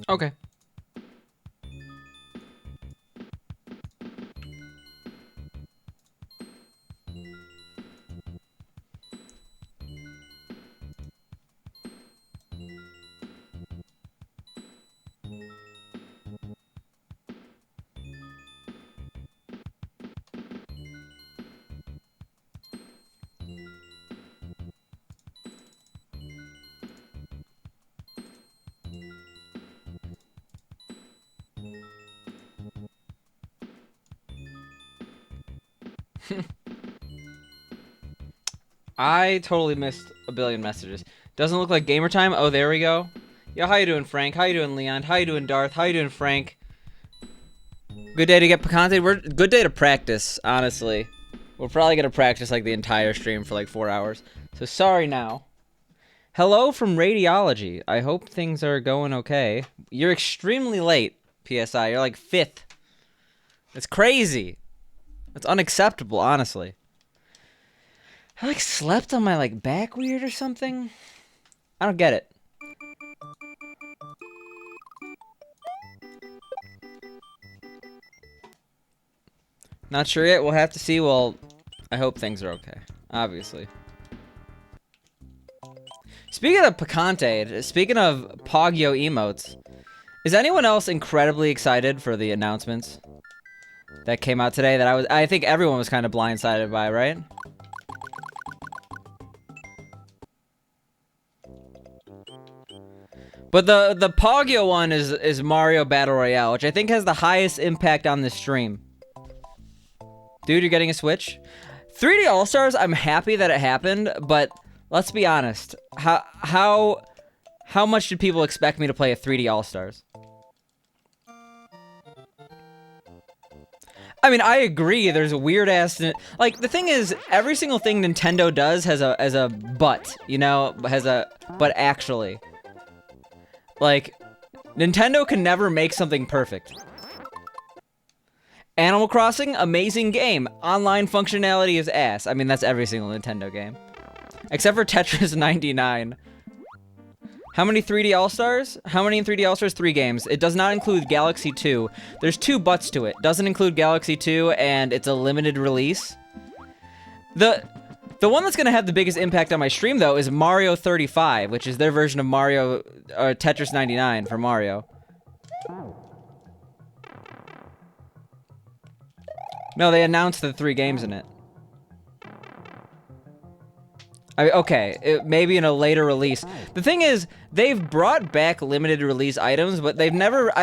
Okay. I totally missed a billion messages. Doesn't look like gamer time. Oh, there we go. Yo, how you doing, Frank? How you doing, Leon? How you doing, Darth? How you doing, Frank? Good day to get Picante. Good day to practice, honestly. We're probably gonna practice like the entire stream for like 4 hours. So sorry now. Hello from radiology. I hope things are going okay. You're extremely late, PSI. You're like 5th. It's crazy. It's unacceptable, honestly. I like slept on my like back weird or something. I don't get it. Not sure yet. We'll have to see. Well, I hope things are okay. Obviously. Speaking of Picante, speaking of Poggio emotes, is anyone else incredibly excited for the announcements that came out today that I think everyone was kind of blindsided by, right? But the Poggio one is Mario Battle Royale, which I think has the highest impact on the stream. Dude, you're getting a Switch? 3D All-Stars, I'm happy that it happened, but let's be honest. How much did people expect me to play a 3D All-Stars? I mean, I agree. There's a weird ass. Like the thing is, every single thing Nintendo does has a but, you know, but actually, like Nintendo can never make something perfect. Animal Crossing, amazing game. Online functionality is ass. I mean, that's every single Nintendo game, except for Tetris 99. How many 3D All-Stars? How many in 3D All-Stars? 3 games. It does not include Galaxy 2. There's 2 buts to it. Doesn't include Galaxy 2, and it's a limited release. The one that's gonna have the biggest impact on my stream, though, is Mario 35, which is their version of Mario, Tetris 99 for Mario. No, they announced the 3 games in it. Okay, maybe in a later release. The thing is, they've brought back limited release items, but I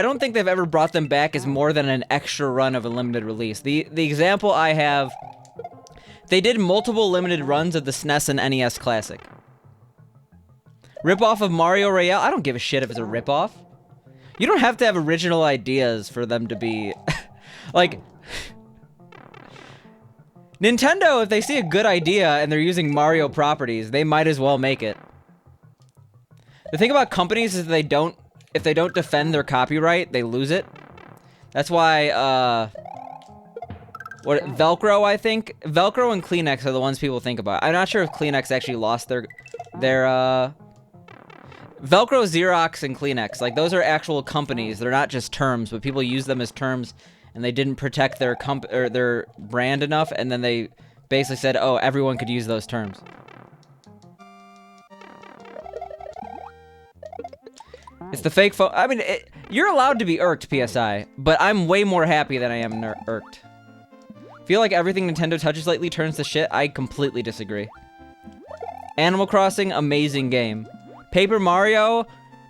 don't think they've ever brought them back as more than an extra run of a limited release. The example I have, they did multiple limited runs of the SNES and NES Classic. Rip-off of Mario Royale? I don't give a shit if it's a rip-off. You don't have to have original ideas for them to be... like... Nintendo, if they see a good idea and they're using Mario properties, they might as well make it. The thing about companies is if they don't defend their copyright, they lose it. That's why, Velcro, I think? Velcro and Kleenex are the ones people think about. I'm not sure if Kleenex actually lost their Velcro, Xerox, and Kleenex. Like, those are actual companies. They're not just terms, but people use them as terms. And they didn't protect their brand enough, and then they basically said, "Oh, everyone could use those terms." It's the fake phone. I mean, you're allowed to be irked, PSI, but I'm way more happy than I am irked. Feel like everything Nintendo touches lately turns to shit. I completely disagree. Animal Crossing, amazing game. Paper Mario,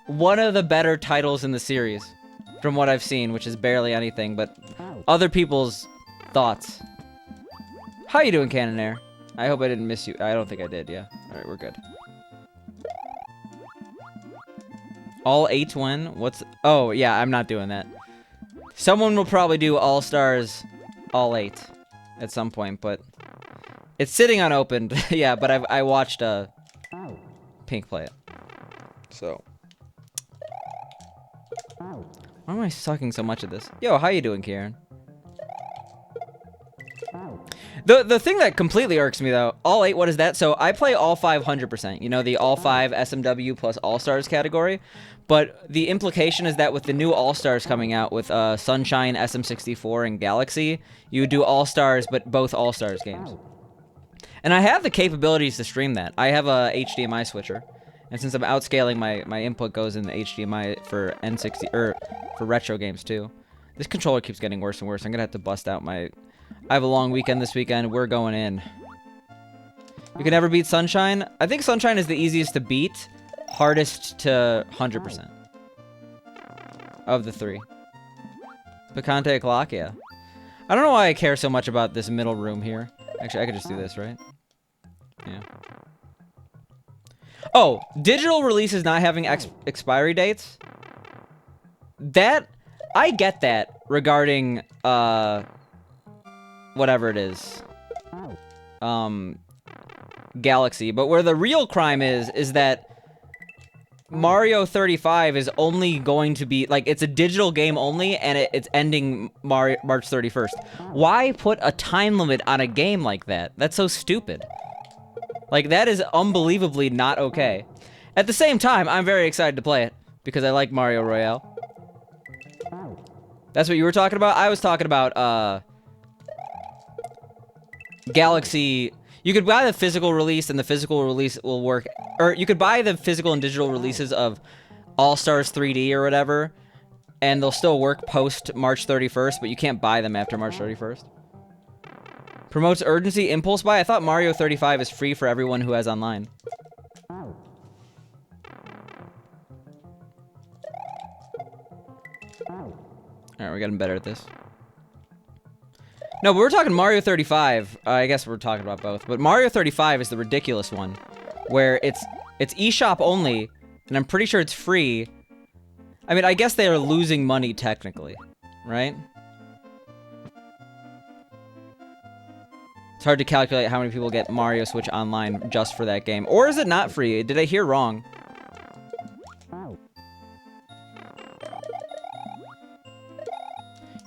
one of the better titles in the series. From what I've seen, which is barely anything, but other people's thoughts. How you doing, Canonair? I hope I didn't miss you. I don't think I did, yeah. Alright, we're good. All 8 win? What's... Oh, yeah, I'm not doing that. Someone will probably do All-Stars All 8 at some point, but... It's sitting unopened. Yeah, but I watched Pink play it. So... Why am I sucking so much of this? Yo, how you doing, Kieran? The thing that completely irks me though, all 8, what is that? So I play all 500%. You know, the all 5 SMW plus All Stars category. But the implication is that with the new All Stars coming out with Sunshine, SM64, and Galaxy, you would do All Stars, but both All Stars games. And I have the capabilities to stream that. I have a HDMI switcher, and since I'm outscaling, my input goes in the HDMI for N60 for retro games too. This controller keeps getting worse and worse. I'm gonna have to bust out my. I have a long weekend this weekend. We're going in. You can never beat Sunshine. I think Sunshine is the easiest to beat, hardest to 100% of the 3. Picante clock, yeah. I don't know why I care so much about this middle room here. Actually, I could just do this, right? Yeah. Oh, digital releases not having expiry dates. That, I get that regarding, whatever it is. Galaxy. But where the real crime is that Mario 35 is only going to be, like, it's a digital game only, and it's ending March 31st. Why put a time limit on a game like that? That's so stupid. Like, that is unbelievably not okay. At the same time, I'm very excited to play it, because I like Mario Royale. That's what you were talking about? I was talking about, Galaxy. You could buy the physical release, and the physical release will work. Or you could buy the physical and digital releases of All-Stars 3D or whatever, and they'll still work post March 31st, but you can't buy them after March 31st. Promotes urgency, impulse buy? I thought Mario 35 is free for everyone who has online. Alright, we're getting better at this. No, but we're talking Mario 35. I guess we're talking about both. But Mario 35 is the ridiculous one, where it's eShop only, and I'm pretty sure it's free. I mean, I guess they are losing money technically, right? It's hard to calculate how many people get Mario Switch Online just for that game. Or is it not free? Did I hear wrong?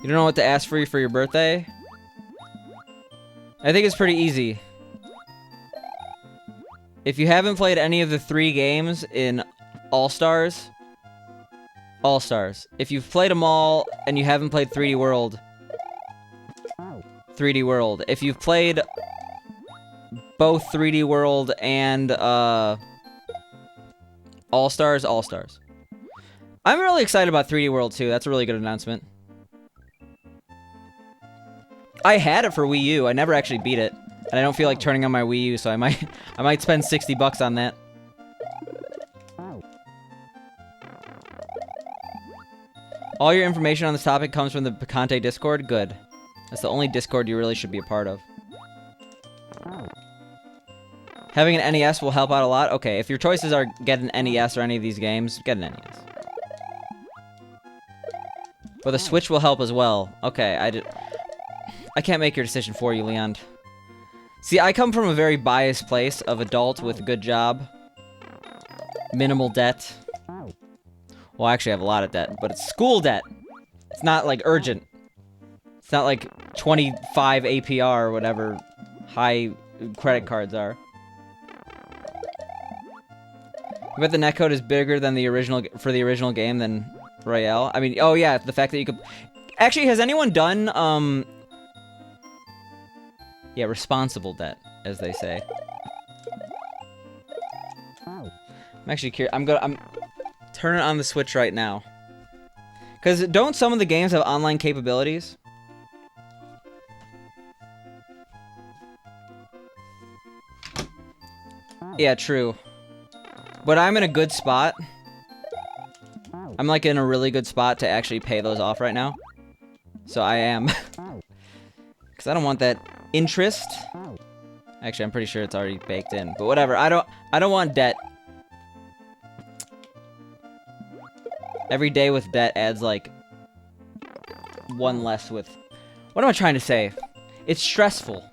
You don't know what to ask for you for your birthday? I think it's pretty easy. If you haven't played any of the 3 games in All-Stars, All-Stars. If you've played them all and you haven't played 3D World, 3D World. If you've played both 3D World and All-Stars, All-Stars. I'm really excited about 3D World too. That's a really good announcement. I had it for Wii U. I never actually beat it, and I don't feel like turning on my Wii U, so I might spend $60 on that. All your information on this topic comes from the Picante Discord? Good. That's the only Discord you really should be a part of. Having an NES will help out a lot? Okay, if your choices are get an NES or any of these games, get an NES. But the Switch will help as well. Okay, I can't make your decision for you, Leon. See, I come from a very biased place of adult with a good job. Minimal debt. Well, I actually have a lot of debt, but it's school debt. It's not, like, urgent. It's not like 25 APR or whatever high credit cards are. I bet the netcode is bigger than the original, for the original game than Royale. I mean, oh yeah, the fact that you could... Actually, has anyone done, yeah, responsible debt, as they say. I'm actually curious. I'm turning on the Switch right now. Because don't some of the games have online capabilities? Yeah, true. But I'm in a good spot. I'm like in a really good spot to actually pay those off right now. So I am. Because I don't want that interest. Actually, I'm pretty sure it's already baked in. But whatever. I don't want debt. Every day with debt adds like one less with... What am I trying to say? It's stressful.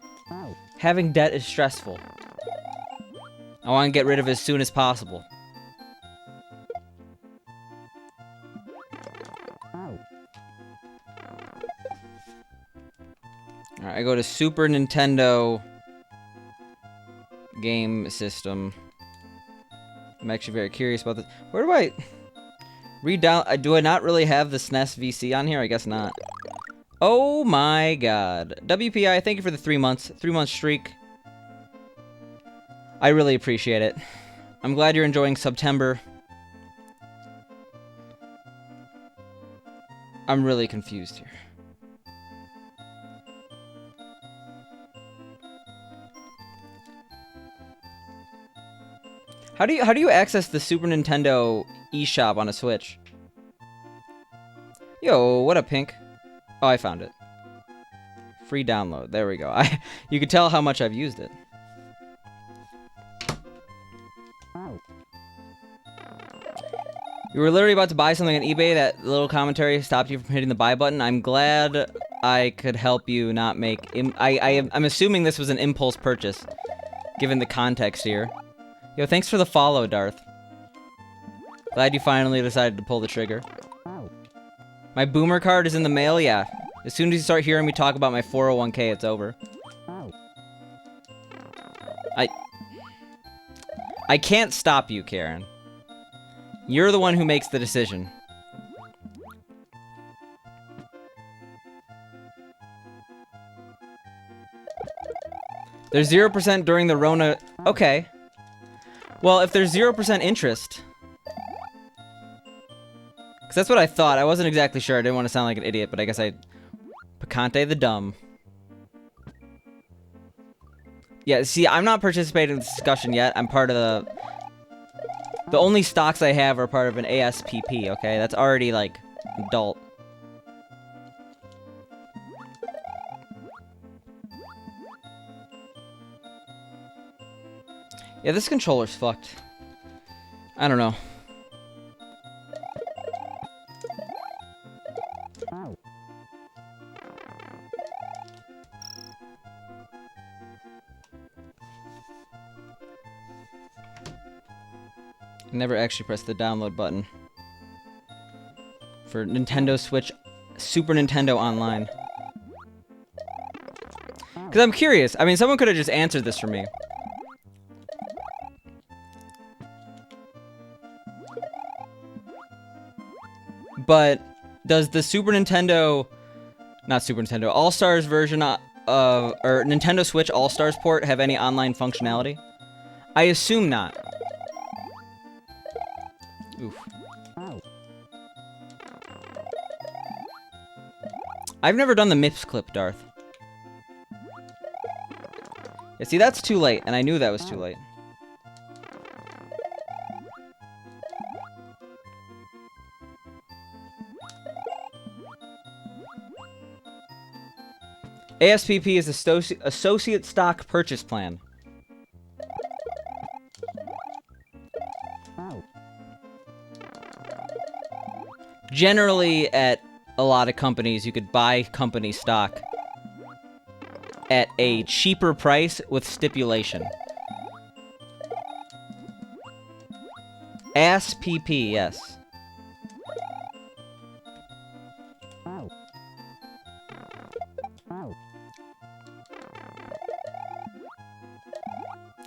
Having debt is stressful. I want to get rid of it as soon as possible. Alright, I go to Super Nintendo game system. I'm actually very curious about this. Where do I read-down? Do I not really have the SNES VC on here? I guess not. Oh my god. WPI, thank you for the 3 months. 3-month streak. I really appreciate it. I'm glad you're enjoying September. I'm really confused here. How do you access the Super Nintendo eShop on a Switch? Yo, what up, Pink? Oh, I found it. Free download. There we go. You can tell how much I've used it. You were literally about to buy something on eBay. That little commentary stopped you from hitting the buy button. I'm glad I could help you not make... I'm assuming this was an impulse purchase, given the context here. Yo, thanks for the follow, Darth. Glad you finally decided to pull the trigger. My boomer card is in the mail, yeah. As soon as you start hearing me talk about my 401k, it's over. I can't stop you, Karen. You're the one who makes the decision. There's 0% during the Rona... Okay. Well, if there's 0% interest... Because that's what I thought. I wasn't exactly sure. I didn't want to sound like an idiot, but I guess I... Picante the dumb. Yeah, see, I'm not participating in this discussion yet. I'm part of the... The only stocks I have are part of an ASPP, okay? That's already, like, adult. Yeah, this controller's fucked. I don't know. I never actually pressed the download button for Nintendo Switch, Super Nintendo Online. Because I'm curious. I mean, someone could have just answered this for me. But does the Super Nintendo, not Super Nintendo, All-Stars version of, or Nintendo Switch All-Stars port have any online functionality? I assume not. Oof. I've never done the MIPS clip, Darth. Yeah, see, that's too late, and I knew that was too late. ASPP is Associate Stock Purchase Plan. Generally, at a lot of companies, you could buy company stock at a cheaper price with stipulation. ASPP, yes.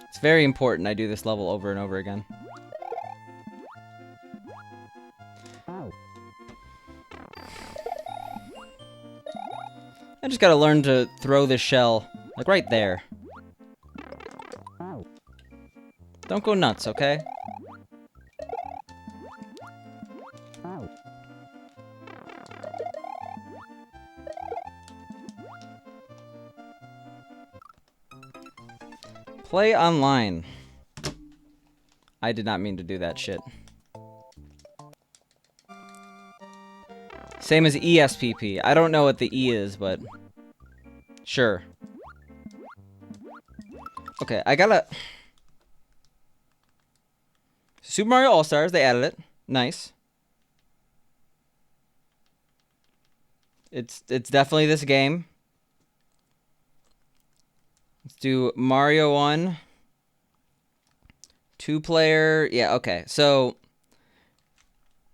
It's very important I do this level over and over again. I just gotta learn to throw this shell, like right there. Don't go nuts, okay? Play online. I did not mean to do that shit. Same as ESPP. I don't know what the E is, but... Sure. Okay, I gotta... Super Mario All-Stars, they added it. Nice. It's definitely this game. Let's do Mario 1. 2-player. Yeah, okay. So,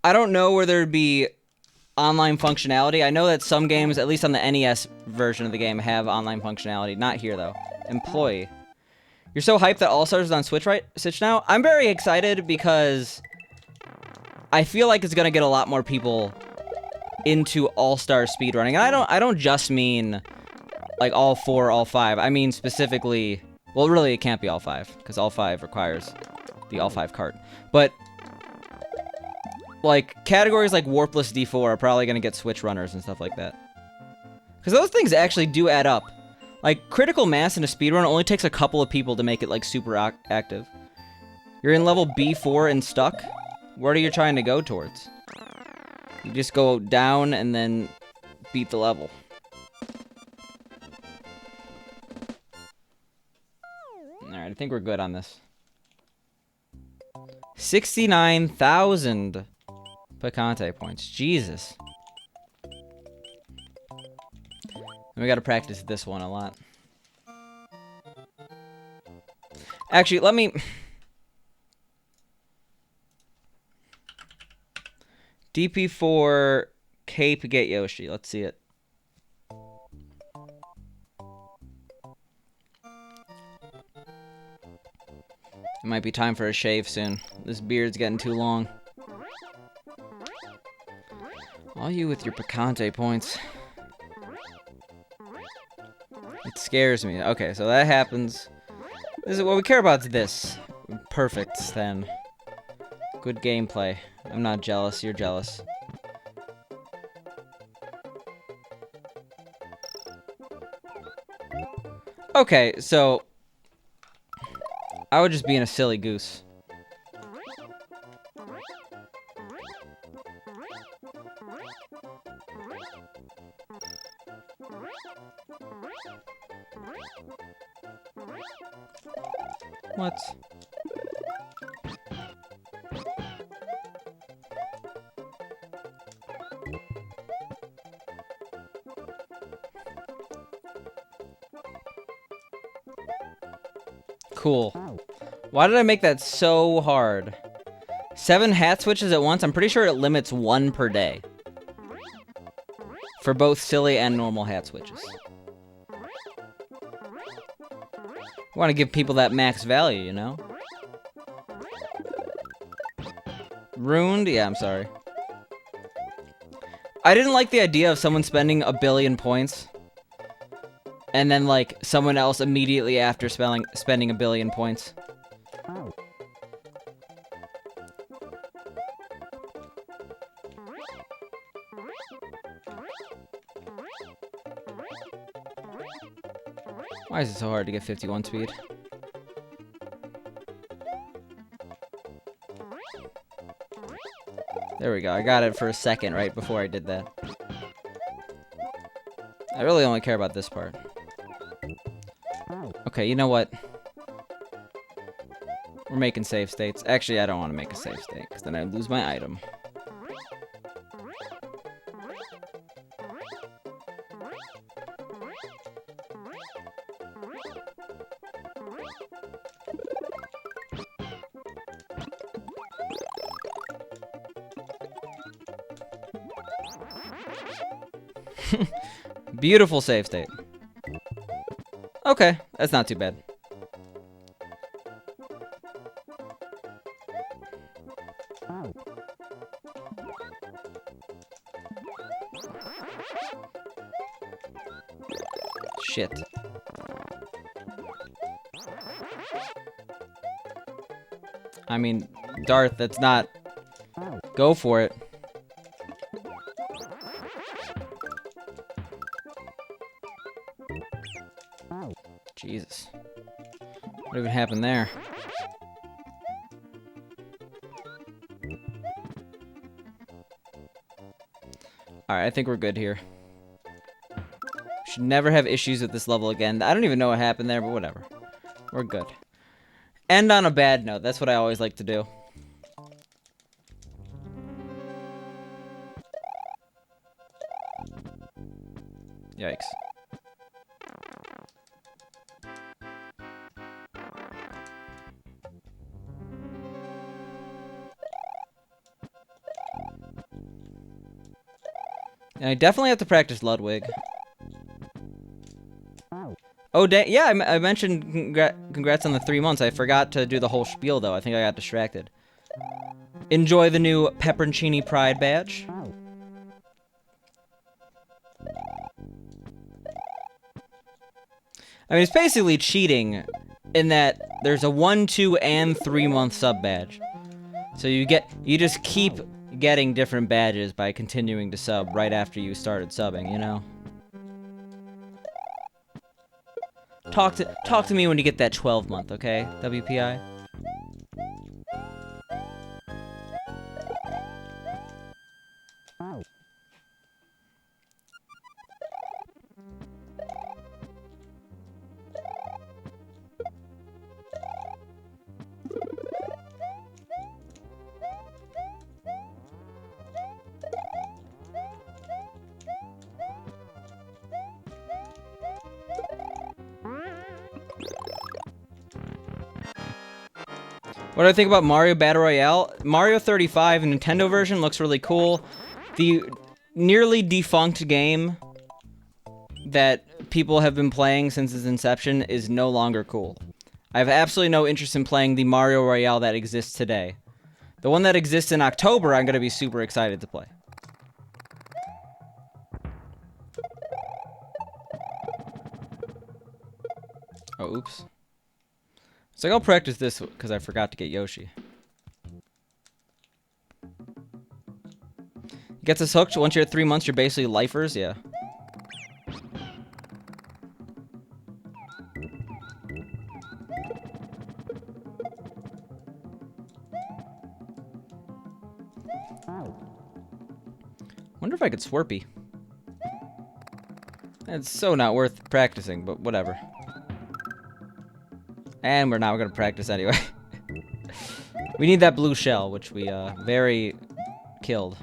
I don't know where there'd be online functionality. I know that some games, at least on the NES version of the game, have online functionality. Not here, though. Employee. You're so hyped that All-Stars is on Switch now? I'm very excited because I feel like it's gonna get a lot more people into All-Star speedrunning. And I don't just mean like all 4, all 5. I mean specifically, well, really it can't be all 5 because all 5 requires the all 5 cart. But like categories like Warpless D4 are probably gonna get Switch runners and stuff like that. Because those things actually do add up. Like critical mass in a speedrun only takes a couple of people to make it like super active. You're in level B4 and stuck. What are you trying to go towards? You just go down and then beat the level. Alright, I think we're good on this. 69,000 Picante points. Jesus. We gotta practice this one a lot. Actually, let me... DP4 Cape Get Yoshi. Let's see it. It might be time for a shave soon. This beard's getting too long. All you with your Picante points. It scares me. Okay, so that happens. This is what we care about is this. Perfect, then. Good gameplay. I'm not jealous, you're jealous. Okay, so... I would just be in a silly goose. What? Cool. Why did I make that so hard? 7 hat switches at once? I'm pretty sure it limits 1 per day. For both silly and normal hat switches. I want to give people that max value, you know? Ruined? Yeah, I'm sorry. I didn't like the idea of someone spending 1 billion points. And then, like, someone else immediately after spending 1 billion points. Why is it so hard to get 51 speed? There we go. I got it for a second right before I did that. I really only care about this part. Okay, you know what? We're making save states. Actually, I don't want to make a save state, because then I lose my item. Beautiful save state. Okay, that's not too bad. Shit. I mean, Darth, that's not... Go for it. Jesus. What even happened there? Alright, I think we're good here. Should never have issues with this level again. I don't even know what happened there, but whatever. We're good. End on a bad note. That's what I always like to do. Yikes. And I definitely have to practice Ludwig. Oh, yeah, I mentioned congrats on the 3 months. I forgot to do the whole spiel, though. I think I got distracted. Enjoy the new Pepperoncini Pride badge. I mean, it's basically cheating in that there's a 1, 2, and 3 month sub badge. So you just keep getting different badges by continuing to sub right after you started subbing, you know? Talk to me when you get that 12 month, okay? WPI. What do I think about Mario Battle Royale? Mario 35 Nintendo version looks really cool. The nearly defunct game that people have been playing since its inception is no longer cool. I have absolutely no interest in playing the Mario Royale that exists today. The one that exists in October, I'm going to be super excited to play. Oh, oops. So I'll practice this because I forgot to get Yoshi. Gets us hooked. Once you're at 3 months, you're basically lifers. Yeah. Wonder if I could Swirpy. It's so not worth practicing, but whatever. And we're not going to practice anyway. We need that blue shell, which we very killed.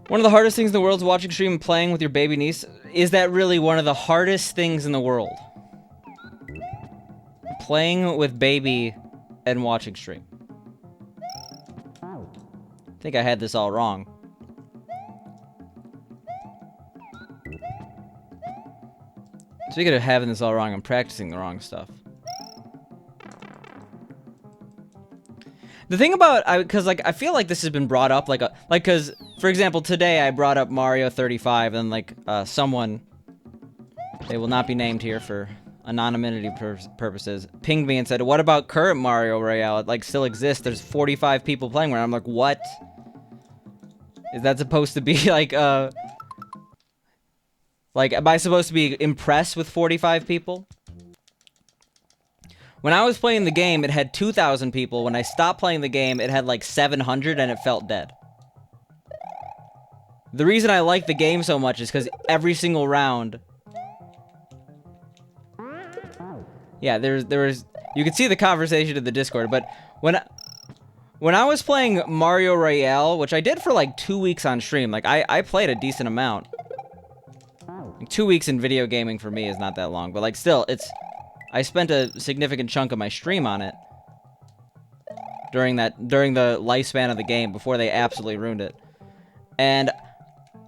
One of the hardest things in the world is watching stream and playing with your baby niece. Is that really one of the hardest things in the world? Playing with baby and watching stream. I think I had this all wrong. Speaking of having this all wrong, I'm practicing the wrong stuff. The thing about, because like I feel like this has been brought up, because for example today I brought up Mario 35 and like someone, they will not be named here for anonymity purposes, pinged me and said, "What about current Mario Royale? It like still exists. There's 45 people playing." Where I'm like, "What? Is that supposed to be like am I supposed to be impressed with 45 people?" When I was playing the game, it had 2,000 people. When I stopped playing the game, it had like 700 and it felt dead. The reason I like the game so much is because every single round... Yeah, there was... You can see the conversation in the Discord, but when I was playing Mario Royale, which I did for like 2 weeks on stream, like I played a decent amount. Like 2 weeks in video gaming for me is not that long, but like still, I spent a significant chunk of my stream on it during the lifespan of the game before they absolutely ruined it. And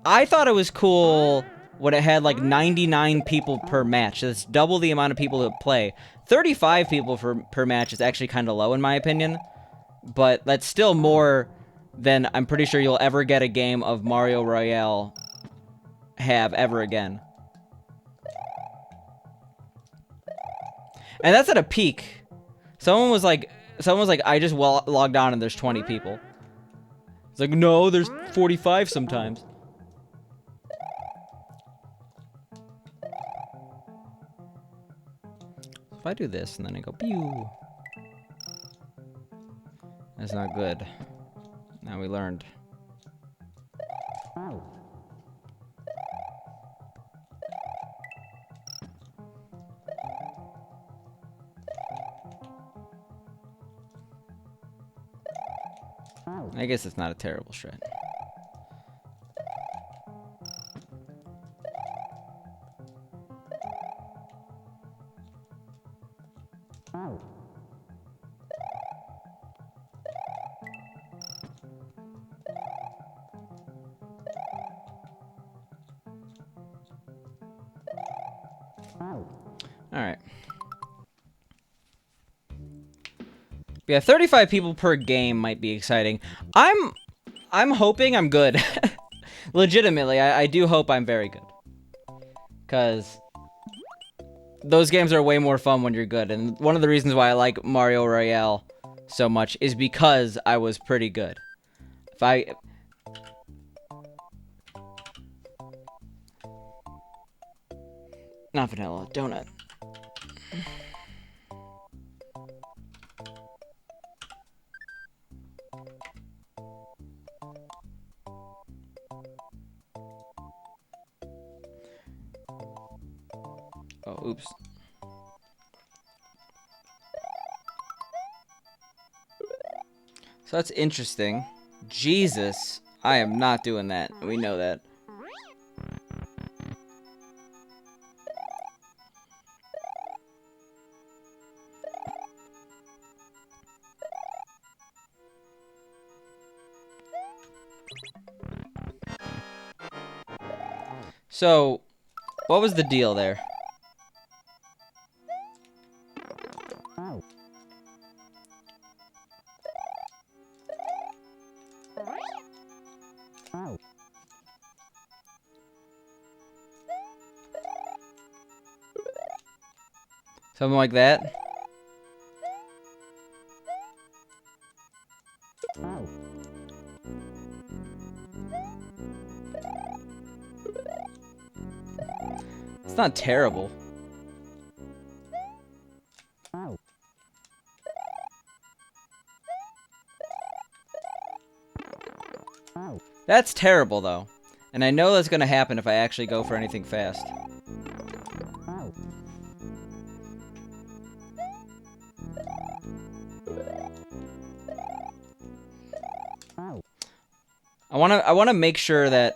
I thought it was cool when it had like 99 people per match. That's double the amount of people that play. 35 people per match is actually kind of low in my opinion, but that's still more than I'm pretty sure you'll ever get a game of Mario Royale have ever again. And that's at a peak. Someone was like, I just logged on and there's 20 people. It's like, no, there's 45 sometimes. If I do this and then I go, pew. That's not good. Now we learned. I guess it's not a terrible strat. Alright. Yeah, 35 people per game might be exciting. I'm hoping I'm good. Legitimately, I do hope I'm very good. Because those games are way more fun when you're good. And one of the reasons why I like Mario Royale so much is because I was pretty good. If I... Not vanilla, donut. Oh, oops. So that's interesting. Jesus, I am not doing that. We know that. So, what was the deal there? Something like that? It's not terrible. That's terrible, though. And I know that's gonna happen if I actually go for anything fast. I wanna make sure that...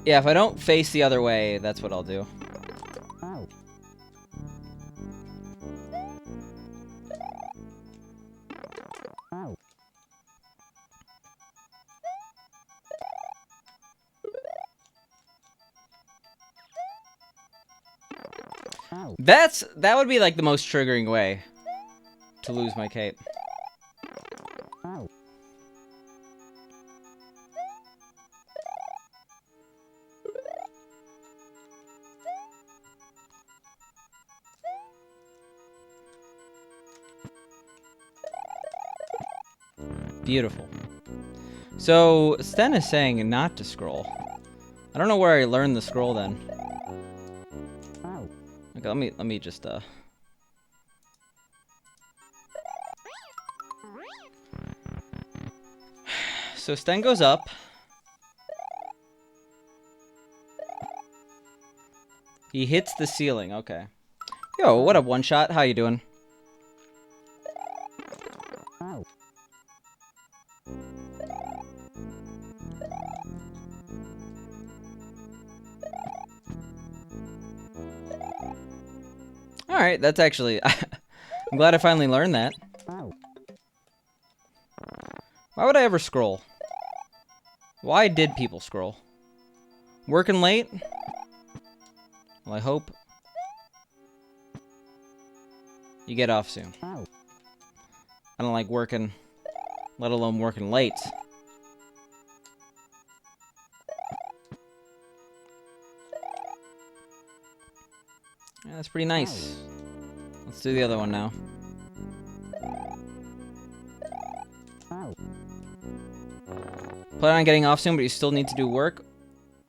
Yeah, if I don't face the other way, that's what I'll do. That would be like the most triggering way to lose my cape. Beautiful. So, Sten is saying not to scroll. I don't know where I learned the scroll then. Okay, let me just So Sten goes up. He hits the ceiling, okay. Yo, what up, one shot? How you doing? Alright, that's actually... I'm glad I finally learned that. Why would I ever scroll? Why did people scroll? Working late? Well, I hope you get off soon. I don't like working, let alone working late. Yeah, that's pretty nice. Let's do the other one now. Plan on getting off soon, but you still need to do work?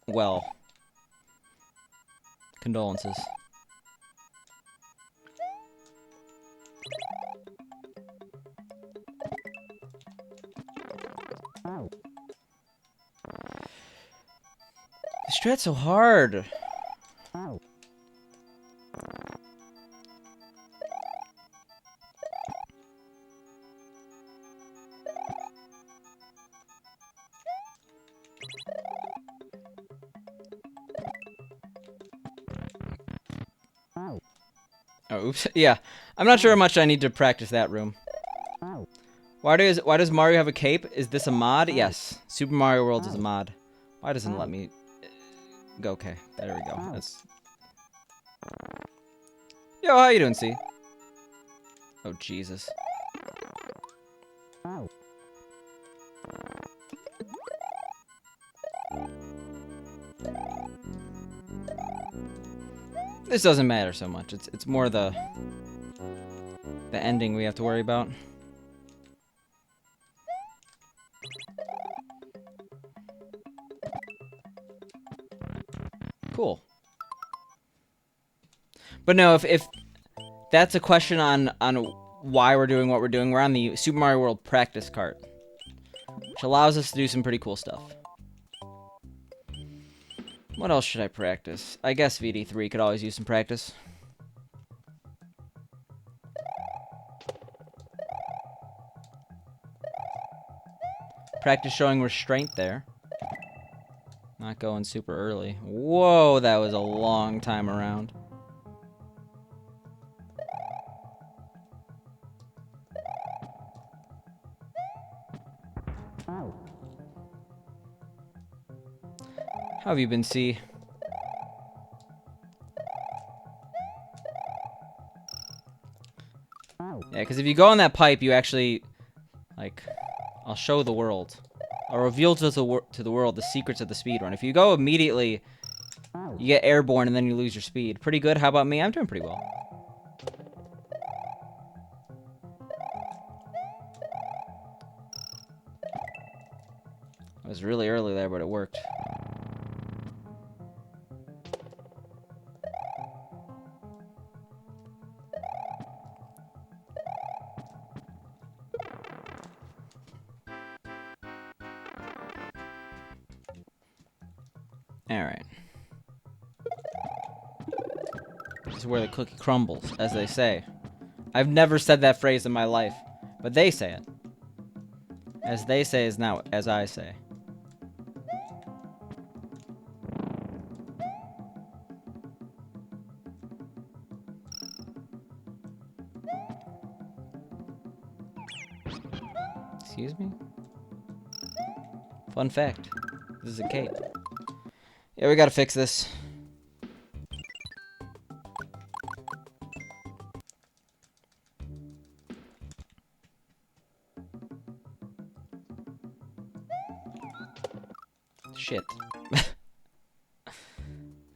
Well, condolences. The strat's so hard. Oh, oops. Yeah, I'm not sure how much I need to practice that room. Why does Mario have a cape? Is this a mod? Yes. Super Mario World is a mod. Why doesn't it let me go? Okay, there we go. That's... Yo, how you doing, C? Oh, Jesus. This doesn't matter so much. It's more the ending we have to worry about. Cool. But no, if that's a question on why we're doing what we're doing, we're on the Super Mario World practice cart, which allows us to do some pretty cool stuff. What else should I practice? I guess VD3 could always use some practice. Practice showing restraint there. Not going super early. Whoa, that was a long time around. How have you been, C? Yeah, because if you go on that pipe, you actually, like, I'll show the world. I'll reveal to the world the secrets of the speedrun. If you go immediately, you get airborne and then you lose your speed. Pretty good. How about me? I'm doing pretty well. I was really early there, but it worked. Alright. This is where the cookie crumbles, as they say. I've never said that phrase in my life, but they say it. As they say is now as I say. Excuse me? Fun fact. This is a cape. Yeah, we gotta fix this. Shit.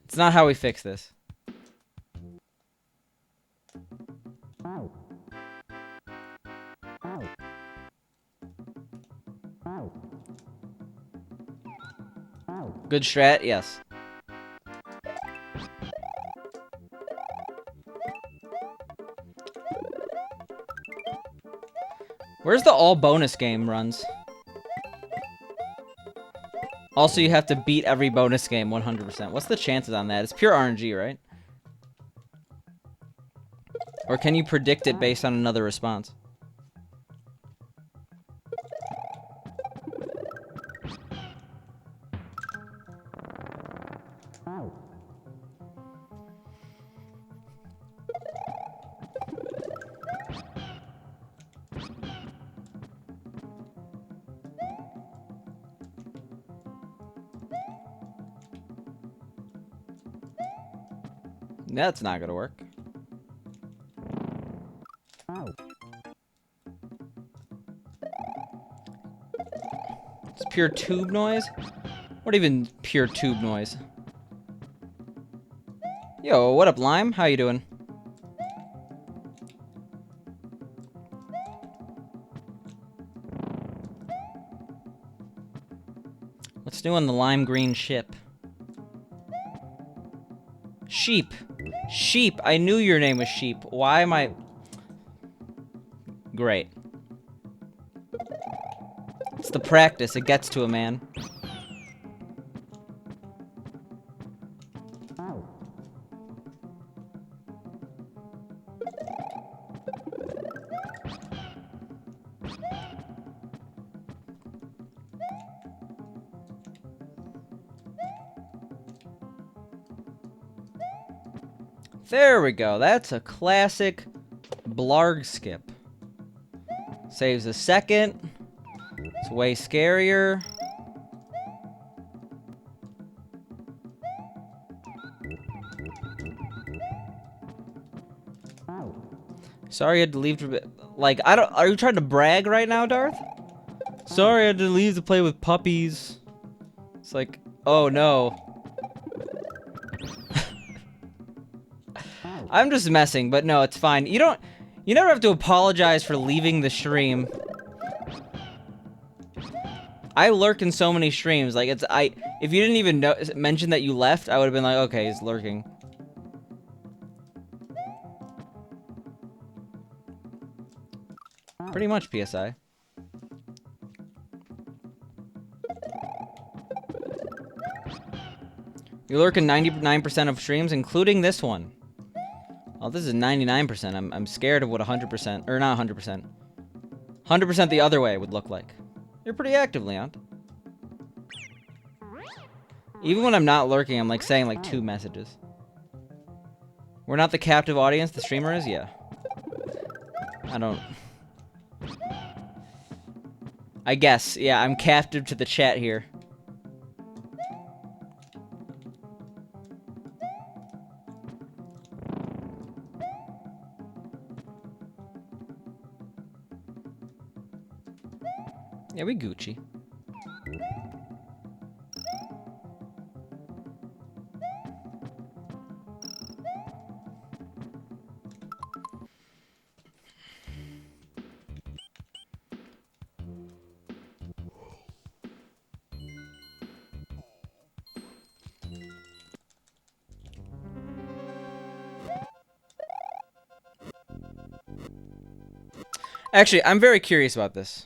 It's not how we fix this. Good strat, yes. Where's the all bonus game runs? Also, you have to beat every bonus game 100%. What's the chances on that? It's pure RNG, right? Or can you predict it based on another response? That's not gonna work. It's pure tube noise? What even pure tube noise? Yo, what up, Lime? How you doing? What's new on the lime green ship? Sheep. Sheep. I knew your name was Sheep. Why am I... Great. It's the practice. It gets to a man. There we go. That's a classic blarg skip. Saves a second. It's way scarier. Sorry I had to leave to... Like, I don't... Are you trying to brag right now, Darth? Sorry I had to leave to play with puppies. It's like, oh no. I'm just messing, but no, it's fine. You don't... You never have to apologize for leaving the stream. I lurk in so many streams. Like, it's... If you didn't even mention that you left, I would have been like, okay, he's lurking. Pretty much, PSI. You lurk in 99% of streams, including this one. Oh, this is 99%. I'm scared of what 100%, or not 100%. 100% the other way would look like. You're pretty active, Leon. Even when I'm not lurking, I'm like saying like 2 messages. We're not the captive audience, the streamer is? Yeah. I don't... I guess, yeah, I'm captive to the chat here. Yeah, we Gucci. Actually, I'm very curious about this.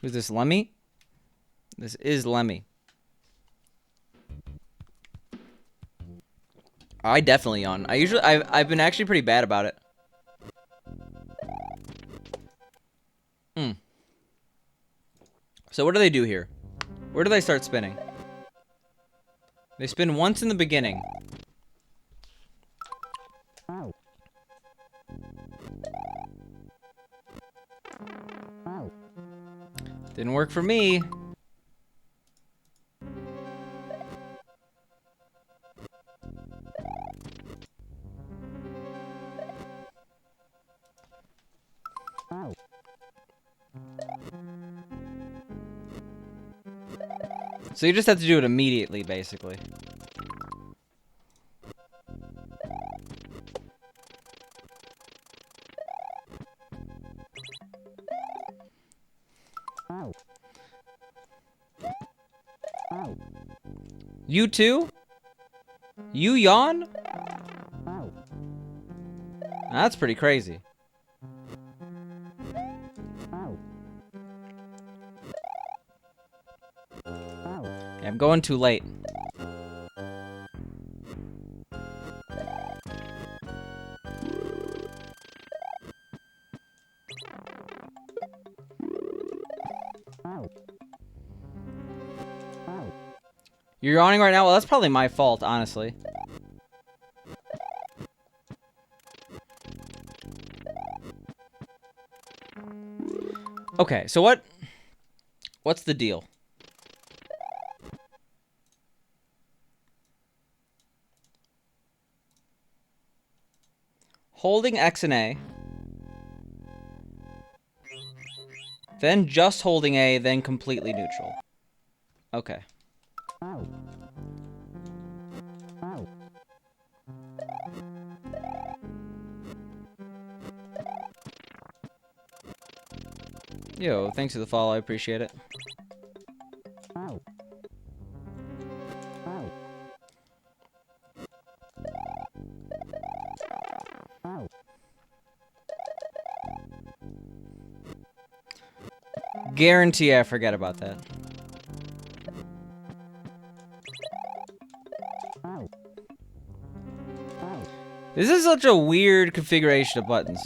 Who's this, Lemmy? This is Lemmy. I definitely yawn. I've been actually pretty bad about it. So what do they do here? Where do they start spinning? They spin once in the beginning. Didn't work for me. So you just have to do it immediately, basically. You too? You yawn? That's pretty crazy. Okay, I'm going too late. You're yawning right now? Well, that's probably my fault, honestly. Okay, so what's the deal? Holding X and A. Then just holding A, then completely neutral. Okay. Yo, thanks for the follow, I appreciate it. Guarantee I forget about that. This is such a weird configuration of buttons.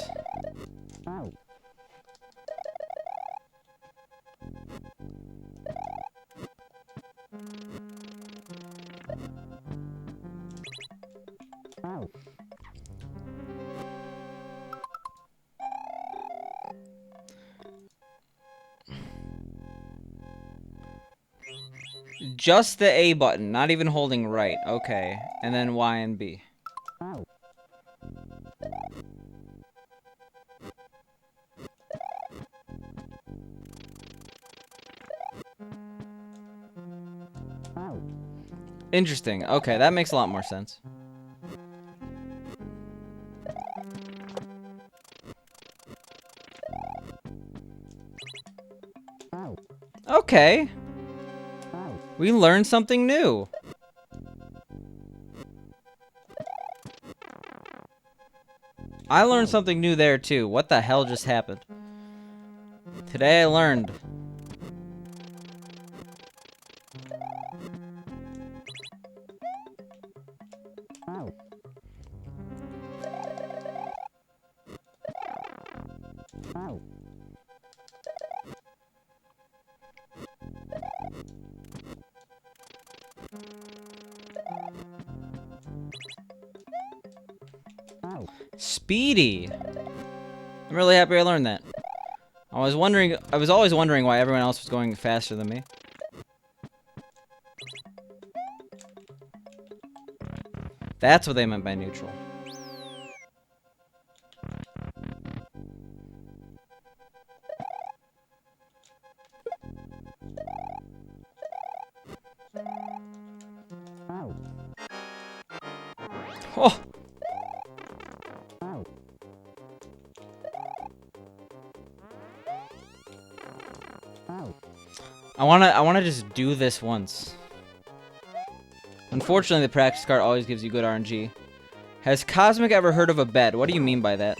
Just the A button, not even holding right. Okay. And then Y and B. Interesting. Okay, that makes a lot more sense. Okay. We learned something new. I learned something new there too. What the hell just happened? Today I learned. Speedy. I'm really happy I learned that. I was always wondering why everyone else was going faster than me. That's what they meant by neutral. Oh! I wanna just do this once. Unfortunately, the practice card always gives you good RNG. Has Cosmic ever heard of a bed? What do you mean by that?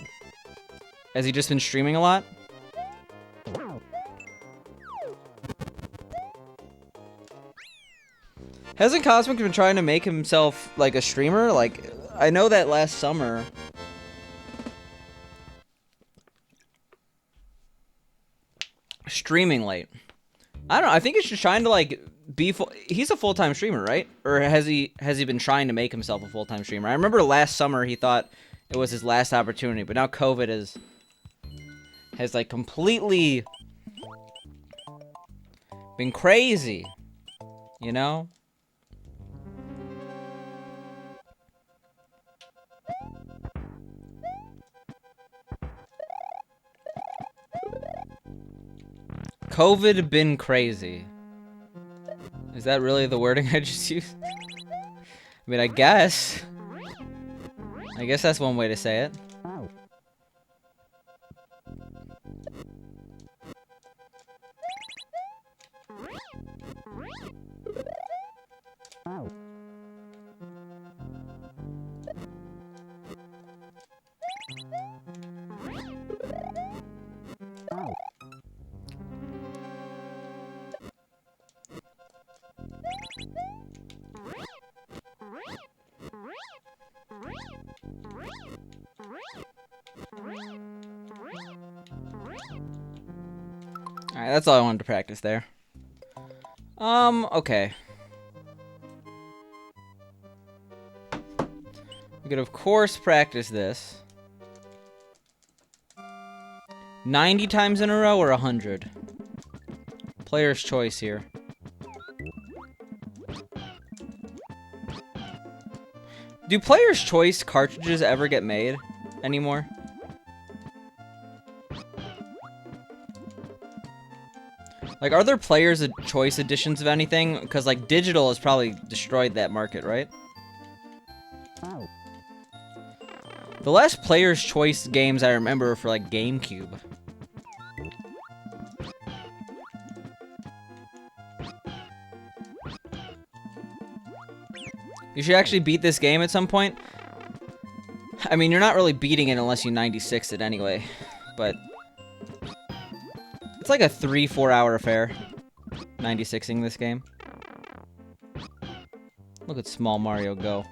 Has he just been streaming a lot? Hasn't Cosmic been trying to make himself, like, a streamer? Like, I know that last summer... Streaming late. I don't know, I think he's just trying to, like, be he's a full-time streamer, right? Or has he been trying to make himself a full-time streamer? I remember last summer he thought it was his last opportunity, but now COVID has like completely been crazy, you know? COVID been crazy. Is that really the wording I just used? I mean, I guess that's one way to say it. Alright, that's all I wanted to practice there. Okay. We could, of course, practice this 90 times in a row or 100. Player's choice here. Do Player's Choice cartridges ever get made anymore? Like, are there Player's Choice editions of anything? Because, like, digital has probably destroyed that market, right? The last Player's Choice games I remember were for, like, GameCube. You should actually beat this game at some point. I mean, you're not really beating it unless you 96 it anyway, but it's like a 3-4 hour affair, 96ing this game. Look at small Mario go.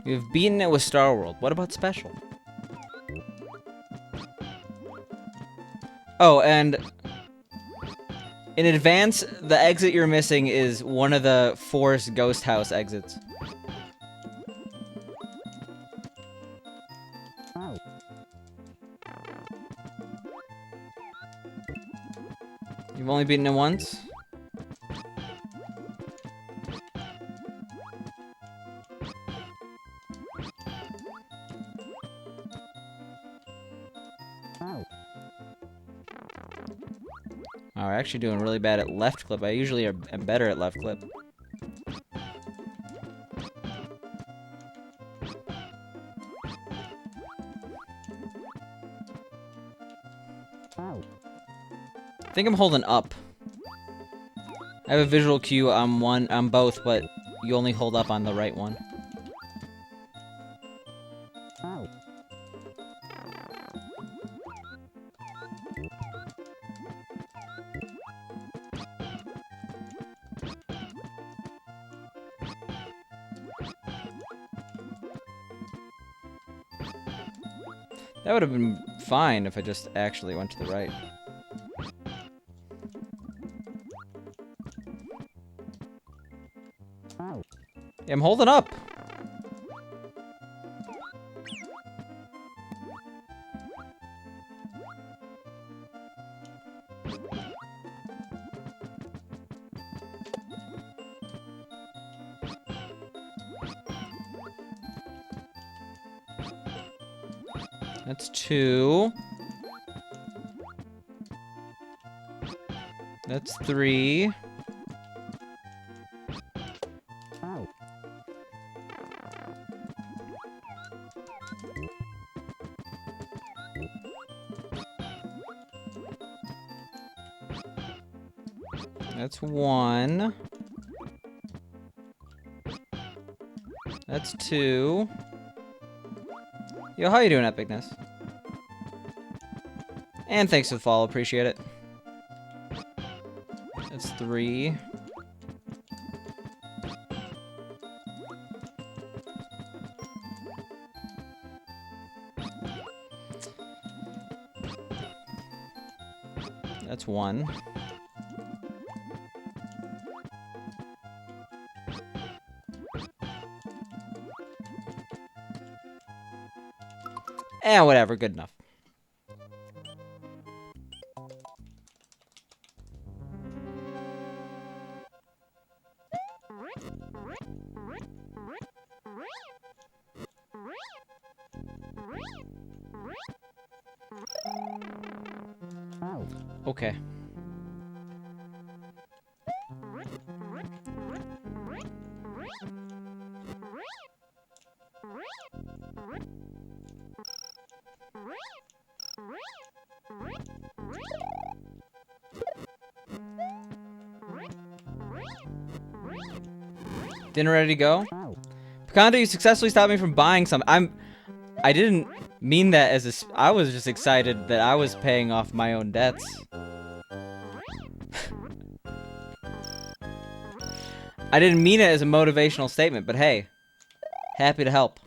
You've beaten it with Star World. What about Special? Oh, and in advance, the exit you're missing is one of the Forest Ghost House exits. You've only beaten it once? Oh, we're actually doing really bad at left clip. I usually am better at left clip. I think I'm holding up. I have a visual cue on both, but you only hold up on the right one. That would have been fine if I just actually went to the right. Yeah, I'm holding up. That's 2. That's 3. That's 1. That's 2. Yo, how you doing, Epicness? And thanks for the follow, appreciate it. That's 3. That's 1. Whatever, good enough. Okay. Dinner ready to go? Picanto, you successfully stopped me from buying some. I didn't mean that as a... I was just excited that I was paying off my own debts. I didn't mean it as a motivational statement, but hey. Happy to help.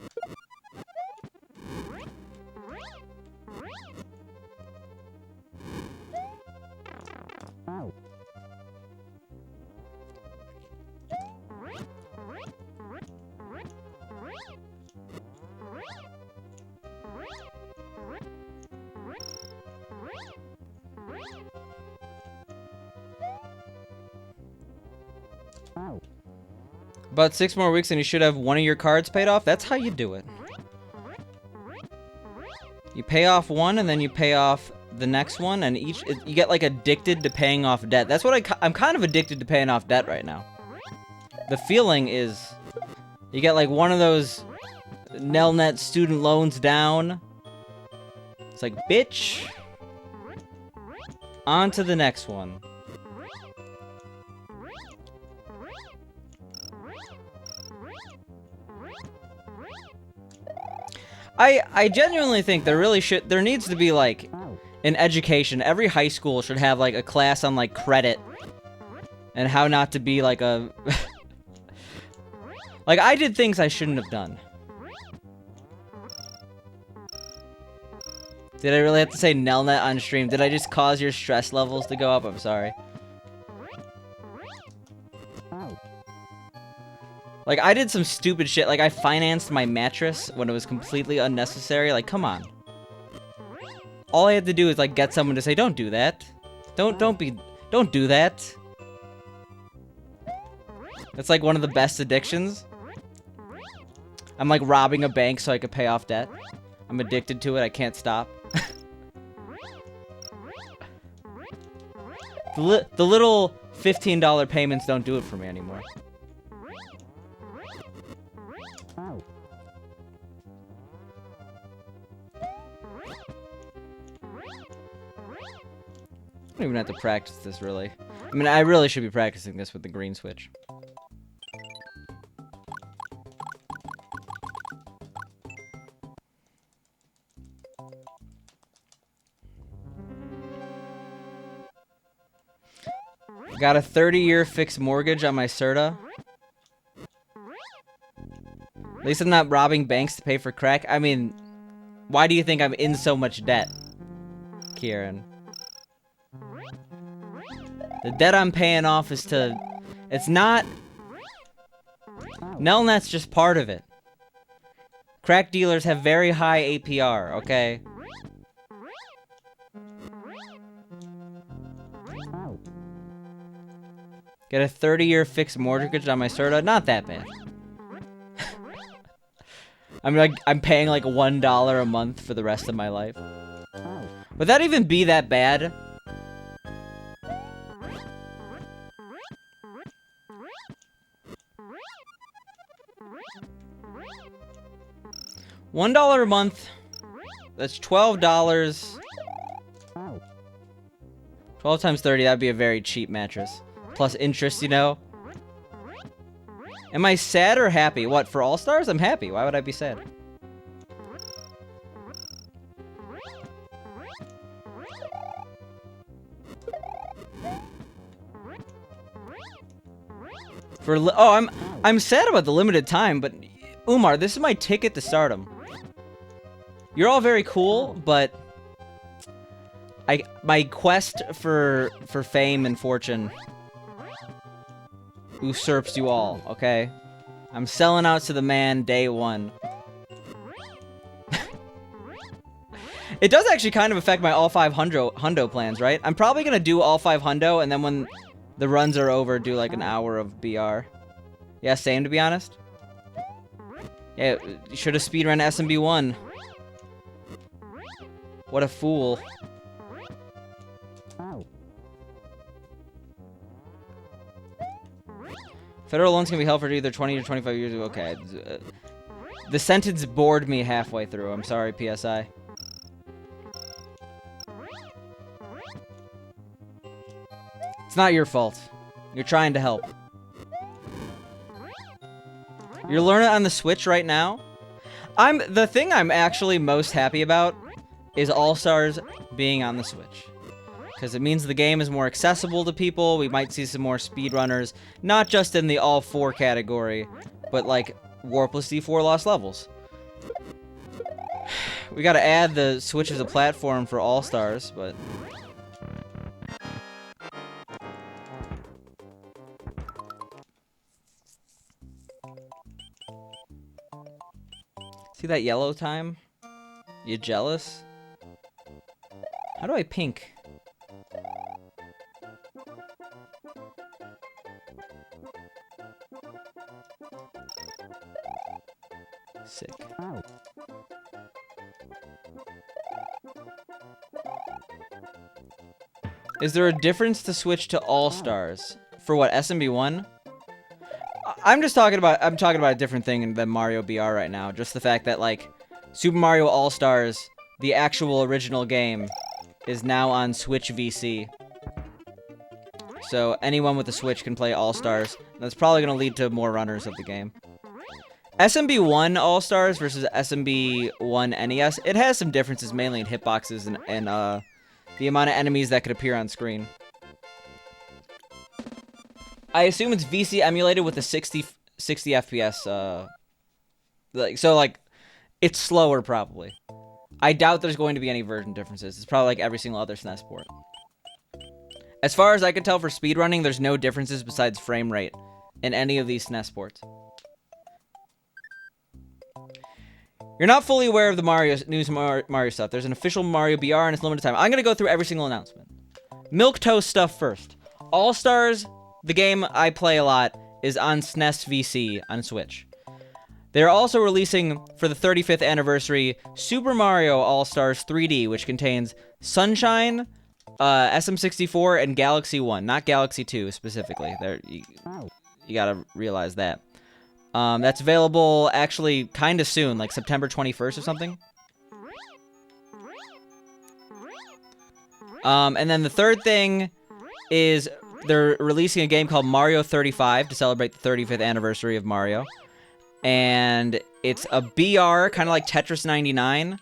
About 6 more weeks and you should have one of your cards paid off. That's how you do it. You pay off one and then you pay off the next one, and you get like addicted to paying off debt. That's what I'm kind of addicted to paying off debt right now. The feeling is you get like one of those Nelnet student loans down. It's like, bitch. On to the next one. I genuinely think there needs to be like in education, every high school should have like a class on like credit and how not to be like a like I did things I shouldn't have done. Did I really have to say Nelnet on stream? Did I just cause your stress levels to go up? I'm sorry. Like, I did some stupid shit. Like, I financed my mattress when it was completely unnecessary. Like, come on. All I had to do is, like, get someone to say, don't do that. Don't Don't do that. It's like one of the best addictions. I'm like robbing a bank so I could pay off debt. I'm addicted to it. I can't stop. The little $15 payments don't do it for me anymore. I don't even have to practice this, really. I mean, I really should be practicing this with the green switch. Got a 30-year fixed mortgage on my Serta. At least I'm not robbing banks to pay for crack. I mean, why do you think I'm in so much debt, Kieran? The debt I'm paying off is to... It's not... Nelnet's just part of it. Crack dealers have very high APR, okay? Get a 30-year fixed mortgage on my Serta? Not that bad. I'm paying like $1 a month for the rest of my life. Would that even be that bad? $1 a month. That's $12. 12 times 30, that'd be a very cheap mattress. Plus interest, you know. Am I sad or happy? What, for All-Stars? I'm happy. Why would I be sad? I'm sad about the limited time, but Umar, this is my ticket to stardom. You're all very cool, but my quest for fame and fortune usurps you all, okay? I'm selling out to the man day one. It does actually kind of affect my all 5 hundo plans, right? I'm probably gonna do all 5 hundo, and then when the runs are over, do like an hour of BR. Yeah, same to be honest. Yeah, you should have speedrun SMB1. What a fool. Federal loans can be held for either 20 or 25 years. Okay. The sentence bored me halfway through. I'm sorry, PSI. It's not your fault. You're trying to help. You're learning on the Switch right now? The thing I'm actually most happy about is All-Stars being on the Switch. Because it means the game is more accessible to people. We might see some more speedrunners, not just in the all 4 category, but like Warpless D4 Lost Levels. We gotta add the Switch as a platform for All-Stars, but... See that yellow time? You jealous? How do I pink? Sick. Is there a difference to switch to All-Stars? For what, SMB1? I'm talking about a different thing than Mario BR right now. Just the fact that, like, Super Mario All-Stars, the actual original game, is now on Switch VC. So anyone with a Switch can play All-Stars. That's probably going to lead to more runners of the game. SMB1 All-Stars versus SMB1 NES, it has some differences, mainly in hitboxes and the amount of enemies that could appear on screen. I assume it's VC emulated with a 60 FPS, like, it's slower, probably. I doubt there's going to be any version differences. It's probably like every single other SNES port. As far as I can tell for speedrunning, there's no differences besides frame rate in any of these SNES ports. You're not fully aware of the Mario stuff. There's an official Mario BR and it's limited time. I'm going to go through every single announcement. Milquetoast stuff first. All Stars, the game I play a lot, is on SNES VC on Switch. They're also releasing, for the 35th anniversary, Super Mario All-Stars 3D, which contains Sunshine, SM64, and Galaxy 1. Not Galaxy 2, specifically. You gotta realize that. That's available, actually, kind of soon, like September 21st or something. And then the third thing is they're releasing a game called Mario 35 to celebrate the 35th anniversary of Mario. And it's a BR, kind of like Tetris 99,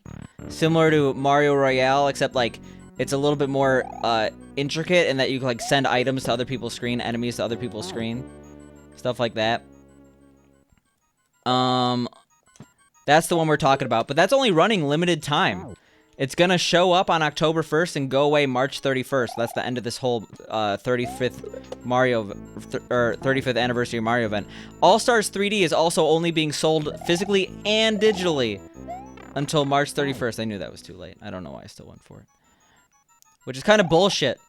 similar to Mario Royale, except like it's a little bit more intricate in that you can like send items to other people's screen, enemies to other people's screen, stuff like that. That's the one we're talking about, but that's only running limited time. It's gonna show up on October 1st and go away March 31st. That's the end of this whole 35th Mario or 35th anniversary Mario event. All Stars 3D is also only being sold physically and digitally until March 31st. I knew that was too late. I don't know why I still went for it. Which is kind of bullshit.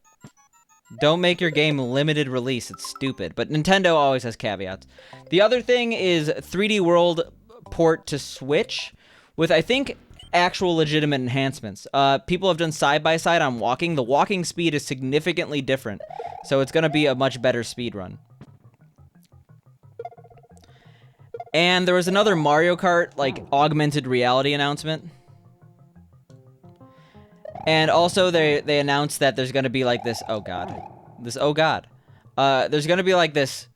Don't make your game limited release. It's stupid. But Nintendo always has caveats. The other thing is 3D World port to Switch with, I think, actual legitimate enhancements. People have done side-by-side on walking. The walking speed is significantly different, so it's going to be a much better speed run. And there was another Mario Kart, like, augmented reality announcement. And also, they announced that there's going to be, like, this... Oh, God. There's going to be, like, this...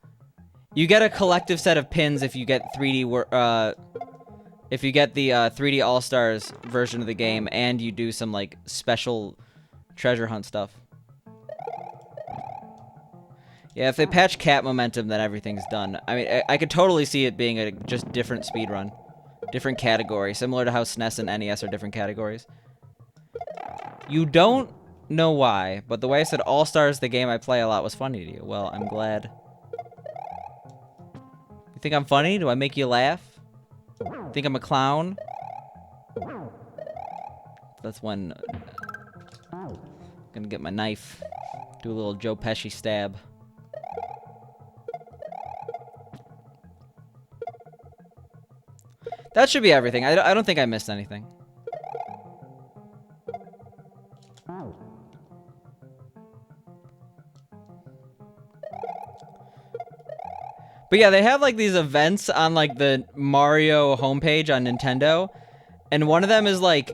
You get a collective set of pins if you get 3D... If you get the 3D All-Stars version of the game and you do some, like, special treasure hunt stuff. Yeah, if they patch cat momentum, then everything's done. I mean, I could totally see it being a just different speedrun. Different category, similar to how SNES and NES are different categories. You don't know why, but the way I said All-Stars, the game I play a lot, was funny to you. Well, I'm glad. You think I'm funny? Do I make you laugh? Think I'm a clown? That's when I'm gonna get my knife. Do a little Joe Pesci stab. That should be everything. I don't think I missed anything. But yeah, they have like these events on like the Mario homepage on Nintendo. And one of them is like,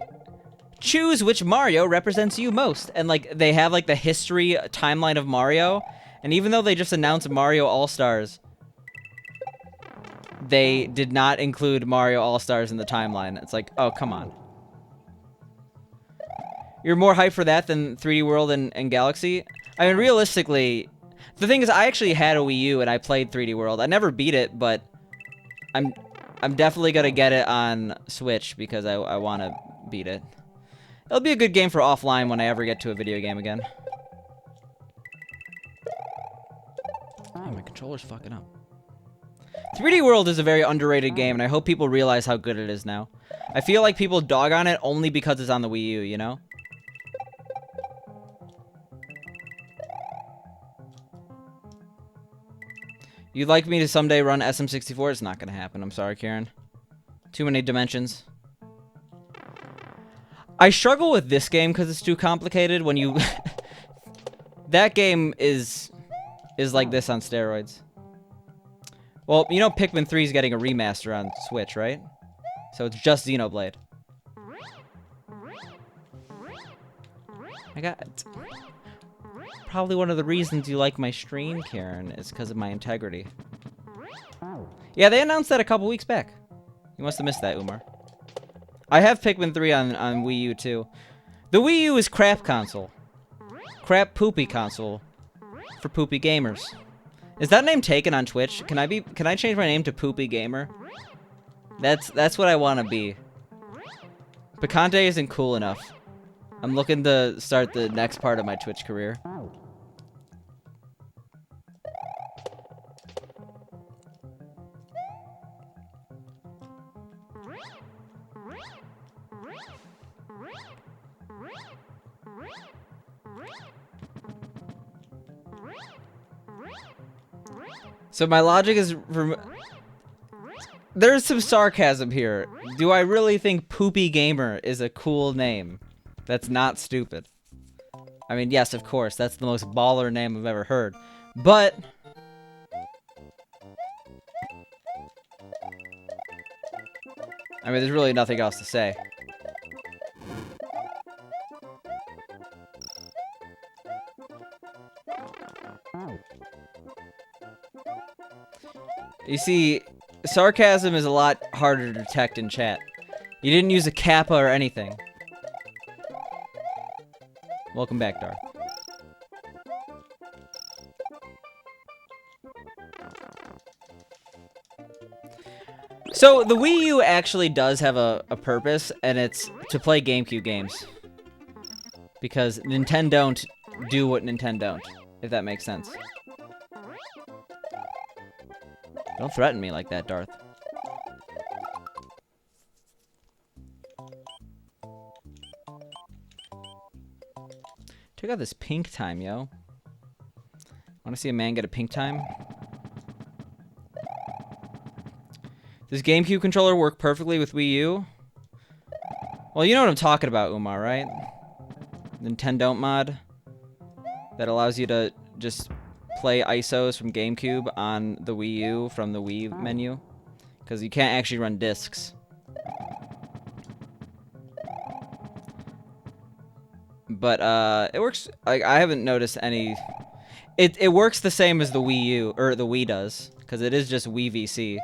choose which Mario represents you most. And like they have like the history timeline of Mario. And even though they just announced Mario All-Stars, they did not include Mario All-Stars in the timeline. It's like, oh, come on. You're more hyped for that than 3D World and Galaxy? I mean, realistically... The thing is, I actually had a Wii U and I played 3D World. I never beat it, but I'm definitely gonna get it on Switch because I want to beat it. It'll be a good game for offline when I ever get to a video game again. Oh, my controller's fucking up. 3D World is a very underrated game, and I hope people realize how good it is now. I feel like people dog on it only because it's on the Wii U, you know? You'd like me to someday run SM64? It's not going to happen. I'm sorry, Karen. Too many dimensions. I struggle with this game because it's too complicated when you... That game is like this on steroids. Well, you know Pikmin 3 is getting a remaster on Switch, right? So it's just Xenoblade. I got... Probably one of the reasons you like my stream, Karen, is because of my integrity. Yeah, they announced that a couple weeks back. You must have missed that, Umar. I have Pikmin 3 on Wii U, too. The Wii U is crap console. Crap poopy console. For poopy gamers. Is that name taken on Twitch? Can I change my name to Poopy Gamer? That's what I want to be. Picante isn't cool enough. I'm looking to start the next part of my Twitch career. So my logic is, there's some sarcasm here. Do I really think Poopy Gamer is a cool name? That's not stupid. I mean, yes, of course, that's the most baller name I've ever heard. But I mean, there's really nothing else to say. You see, sarcasm is a lot harder to detect in chat. You didn't use a kappa or anything. Welcome back, Darth. So, the Wii U actually does have a purpose, and it's to play GameCube games. Because Nintendo don't do what Nintendo don't, if that makes sense. Don't threaten me like that, Darth. Check out this pink time, yo. Wanna see a man get a pink time? Does GameCube controller work perfectly with Wii U? Well, you know what I'm talking about, Umar, right? Nintendo mod that allows you to just play ISOs from GameCube on the Wii U from the Wii menu. Because you can't actually run discs. But, it works, like, I haven't noticed any... It works the same as the Wii U, or the Wii does. Because it is just Wii VC.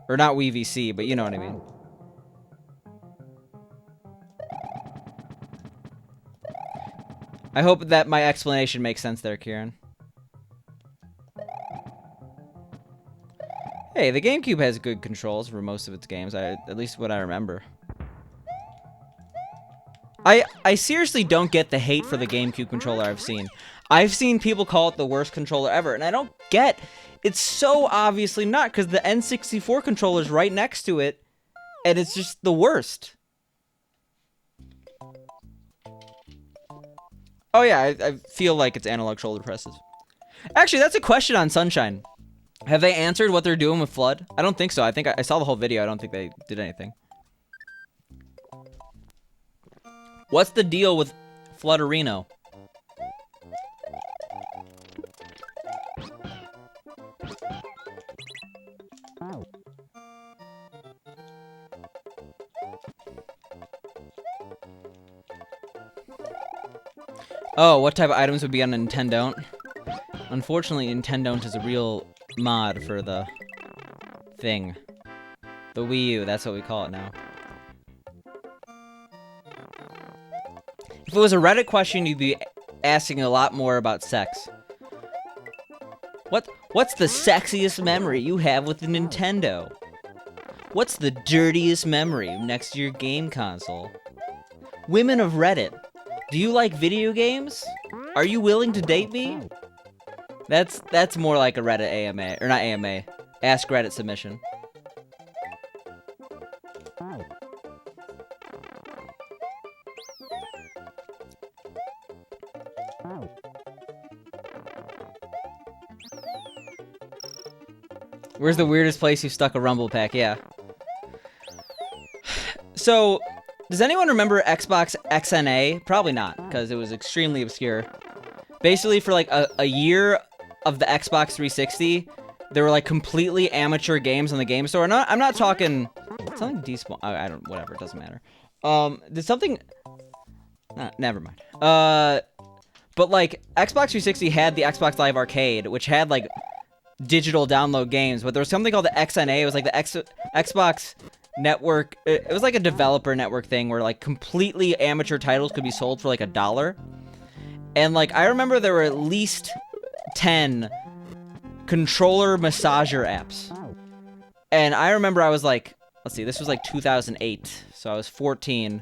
Or not Wii VC, but you know what I mean. I hope that my explanation makes sense there, Kieran. Hey, the GameCube has good controls for most of its games, at least what I remember. I seriously don't get the hate for the GameCube controller I've seen. I've seen people call it the worst controller ever, and I don't get... It's so obviously not, because the N64 controller's right next to it, and it's just the worst. Oh yeah, I feel like it's analog shoulder presses. Actually, that's a question on Sunshine. Have they answered what they're doing with Flood? I don't think so. I think I saw the whole video. I don't think they did anything. What's the deal with Flutterino? Oh, what type of items would be on Nintendo? Unfortunately, Nintendo is a real mod for the thing. The Wii U, that's what we call it now. If it was a Reddit question, you'd be asking a lot more about sex. What's the sexiest memory you have with the Nintendo? What's the dirtiest memory next to your game console? Women of Reddit, do you like video games? Are you willing to date me? That's more like a Reddit AMA, or not AMA, Ask Reddit submission. Where's the weirdest place you've stuck a Rumble Pack? Yeah. So, does anyone remember Xbox XNA? Probably not, because it was extremely obscure. Basically, for like a year of the Xbox 360, there were like completely amateur games on the game store. I'm not talking something despawn. I don't. Whatever. It doesn't matter. There's something. Never mind. But like Xbox 360 had the Xbox Live Arcade, which had like digital download games, but there was something called the XNA. It was like the Xbox network. It was like a developer network thing where like completely amateur titles could be sold for like $1. And like I remember there were at least 10 controller massager apps. And I remember I was like, let's see, this was like 2008, so I was 14.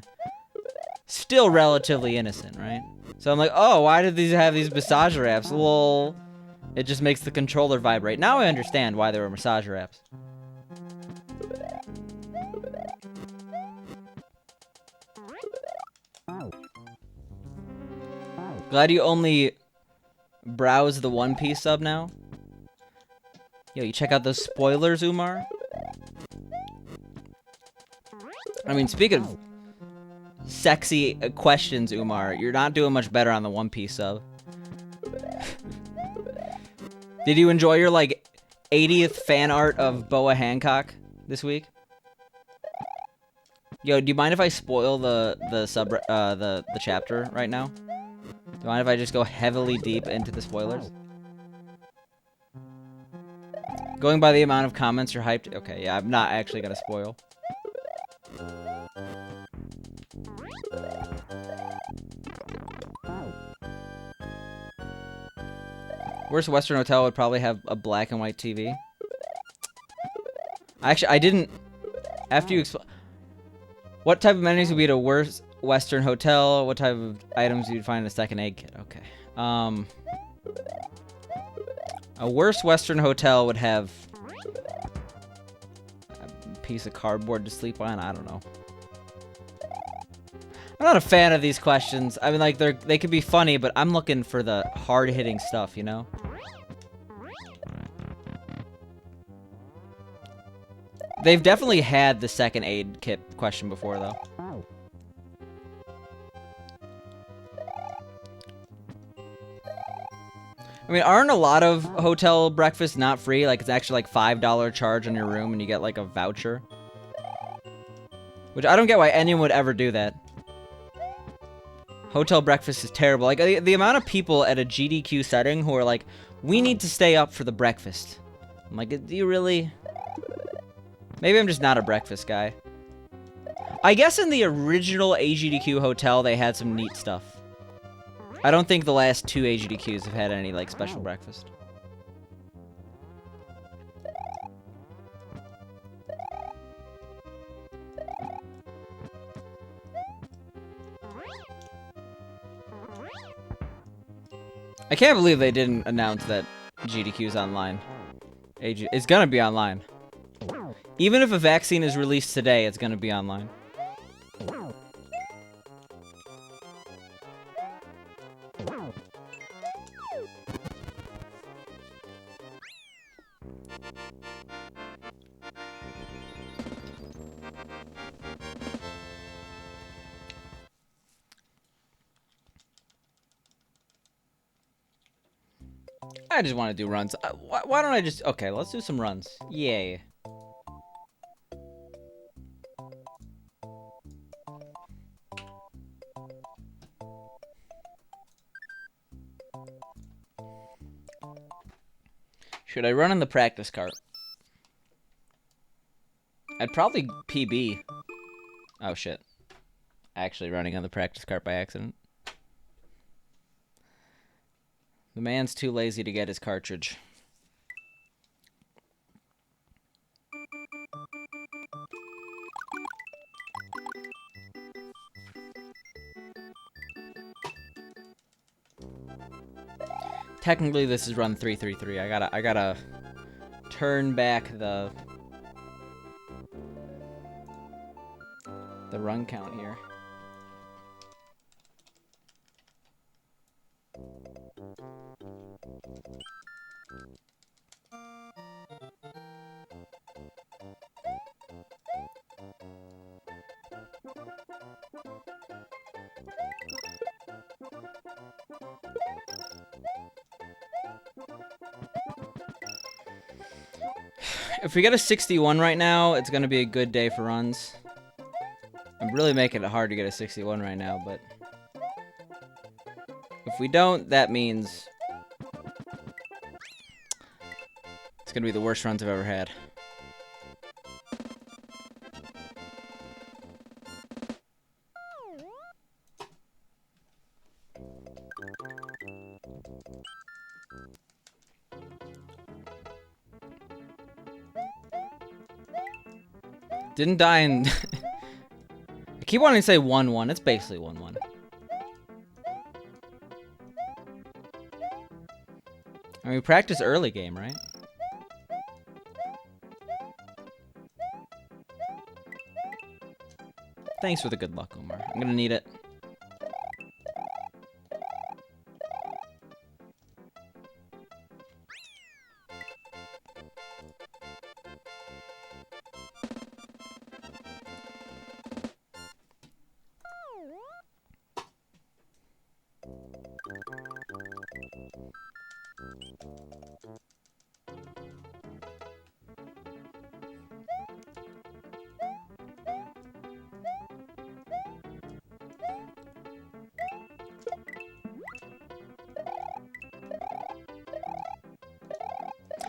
Still relatively innocent, right? So I'm like, oh, why did these have these massager apps? Lol. It just makes the controller vibrate. Now I understand why there were massager apps. Glad you only browse the One Piece sub now? Yo, you check out those spoilers, Umar? I mean, speaking of sexy questions, Umar, you're not doing much better on the One Piece sub. Did you enjoy your, like, 80th fan art of Boa Hancock this week? Yo, do you mind if I spoil the chapter right now? Do you mind if I just go heavily deep into the spoilers? Going by the amount of comments you're hyped. Okay, yeah, I'm not actually gonna spoil. Worst Western hotel would probably have a black and white TV. Actually, I didn't. After you explain, what type of amenities would be at a worst Western hotel? What type of items you'd find in a second aid kit? Okay. A worst Western hotel would have a piece of cardboard to sleep on. I don't know. I'm not a fan of these questions. I mean, like, they could be funny, but I'm looking for the hard-hitting stuff, you know? They've definitely had the second aid kit question before, though. I mean, aren't a lot of hotel breakfasts not free? Like, it's actually like $5 charge on your room and you get like a voucher. Which I don't get why anyone would ever do that. Hotel breakfast is terrible. Like, the amount of people at a GDQ setting who are like, we need to stay up for the breakfast. I'm like, do you really? Maybe I'm just not a breakfast guy. I guess in the original AGDQ hotel, they had some neat stuff. I don't think the last 2 AGDQs have had any, like, special breakfast. I can't believe they didn't announce that GDQ's online. It's gonna be online. Even if a vaccine is released today, it's gonna be online. I just want to do runs. Why don't I just... Okay, let's do some runs. Yay. Should I run in the practice cart? I'd probably PB. Oh, shit. Actually running on the practice cart by accident. The man's too lazy to get his cartridge. Technically, this is run 333. I gotta turn back the run count here. If we get a 61 right now, it's gonna be a good day for runs. I'm really making it hard to get a 61 right now, but if we don't, that means it's gonna be the worst runs I've ever had. Didn't die in... I keep wanting to say 1-1. It's basically 1-1. I mean, we practice early game, right? Thanks for the good luck, Omar. I'm gonna need it.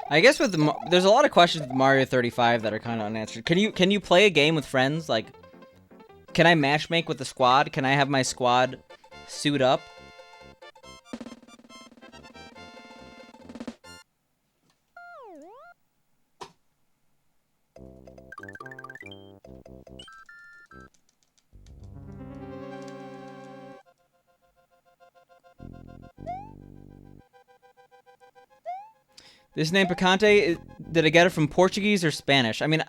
I guess with there's a lot of questions with Mario 35 that are kind of unanswered. Can you play a game with friends? Like, can I matchmake with the squad? Can I have my squad suit up? This name Picante, did I get it from Portuguese or Spanish? I mean,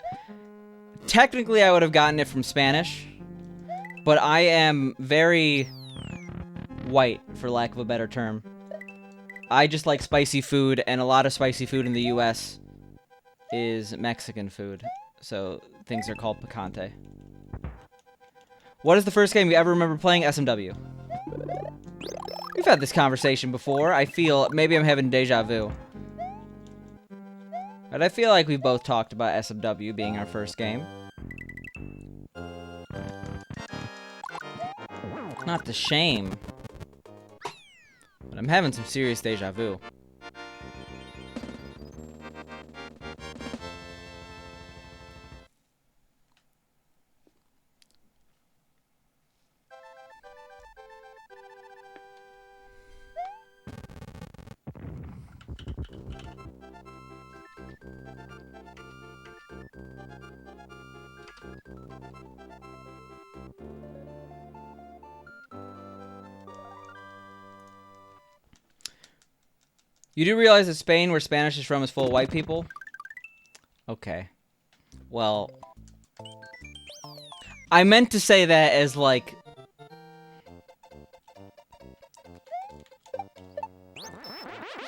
technically I would have gotten it from Spanish, but I am very white, for lack of a better term. I just like spicy food, and a lot of spicy food in the US is Mexican food, so things are called Picante. What is the first game you ever remember playing? SMW. We've had this conversation before. I feel, maybe I'm having deja vu. But I feel like we both talked about SMW being our first game. Not the shame. But I'm having some serious deja vu. You do realize that Spain, where Spanish is from, is full of white people? Okay. Well, I meant to say that as, like...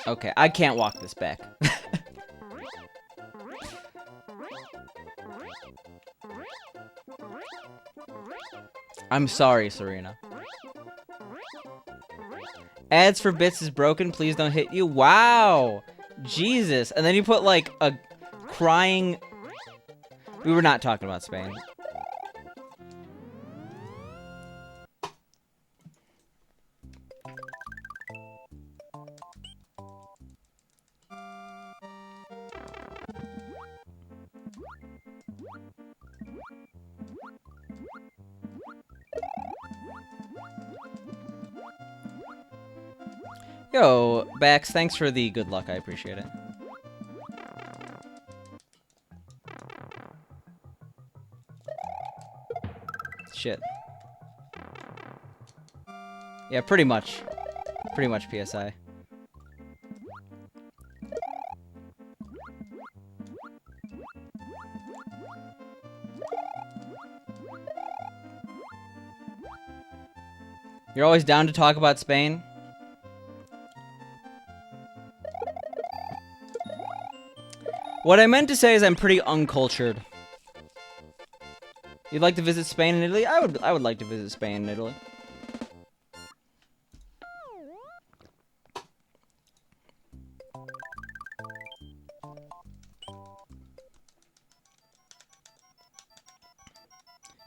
Okay, I can't walk this back. I'm sorry, Serena. Ads for bits is broken. Please don't hit you. Wow. Jesus. And then you put, like, a crying... We were not talking about Spain. Yo, Bax, thanks for the good luck. I appreciate it. Shit. Yeah, pretty much. Pretty much PSI. You're always down to talk about Spain? What I meant to say is I'm pretty uncultured. You'd like to visit Spain and Italy? I would like to visit Spain and Italy.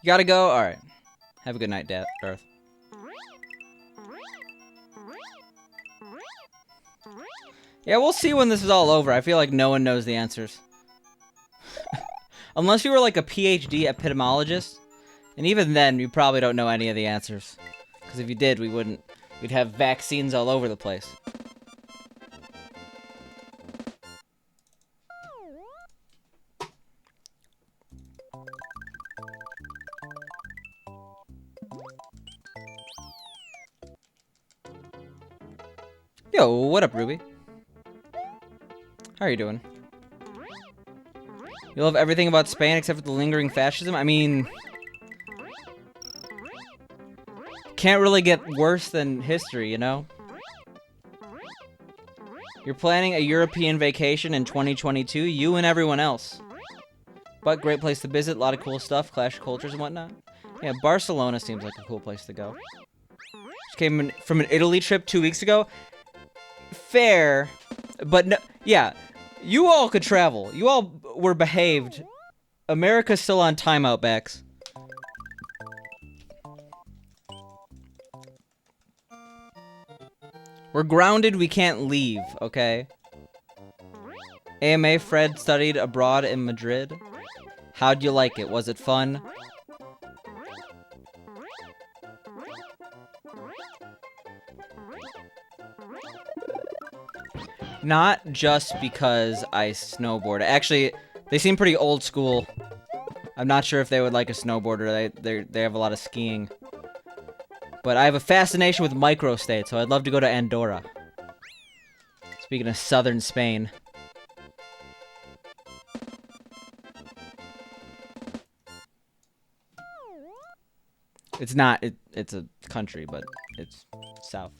You gotta go? Alright. Have a good night, Darth. Yeah, we'll see when this is all over. I feel like no one knows the answers. Unless you were like a PhD epidemiologist. And even then, you probably don't know any of the answers. Because if you did, we'd have vaccines all over the place. Yo, what up, Ruby? How are you doing? You love everything about Spain except for the lingering fascism? I mean... Can't really get worse than history, you know? You're planning a European vacation in 2022, you and everyone else. But great place to visit, a lot of cool stuff, clash of cultures and whatnot. Yeah, Barcelona seems like a cool place to go. Just came from an Italy trip 2 weeks ago. Fair, But no, yeah, you all could travel. You all were behaved. America's still on timeout, Bex. We're grounded, we can't leave, okay? AMA, Fred studied abroad in Madrid. How'd you like it? Was it fun? Not just because I snowboard. Actually, they seem pretty old school. I'm not sure if they would like a snowboarder. They have a lot of skiing. But I have a fascination with microstates, so I'd love to go to Andorra. Speaking of southern Spain. It's not, it's a country, but it's south.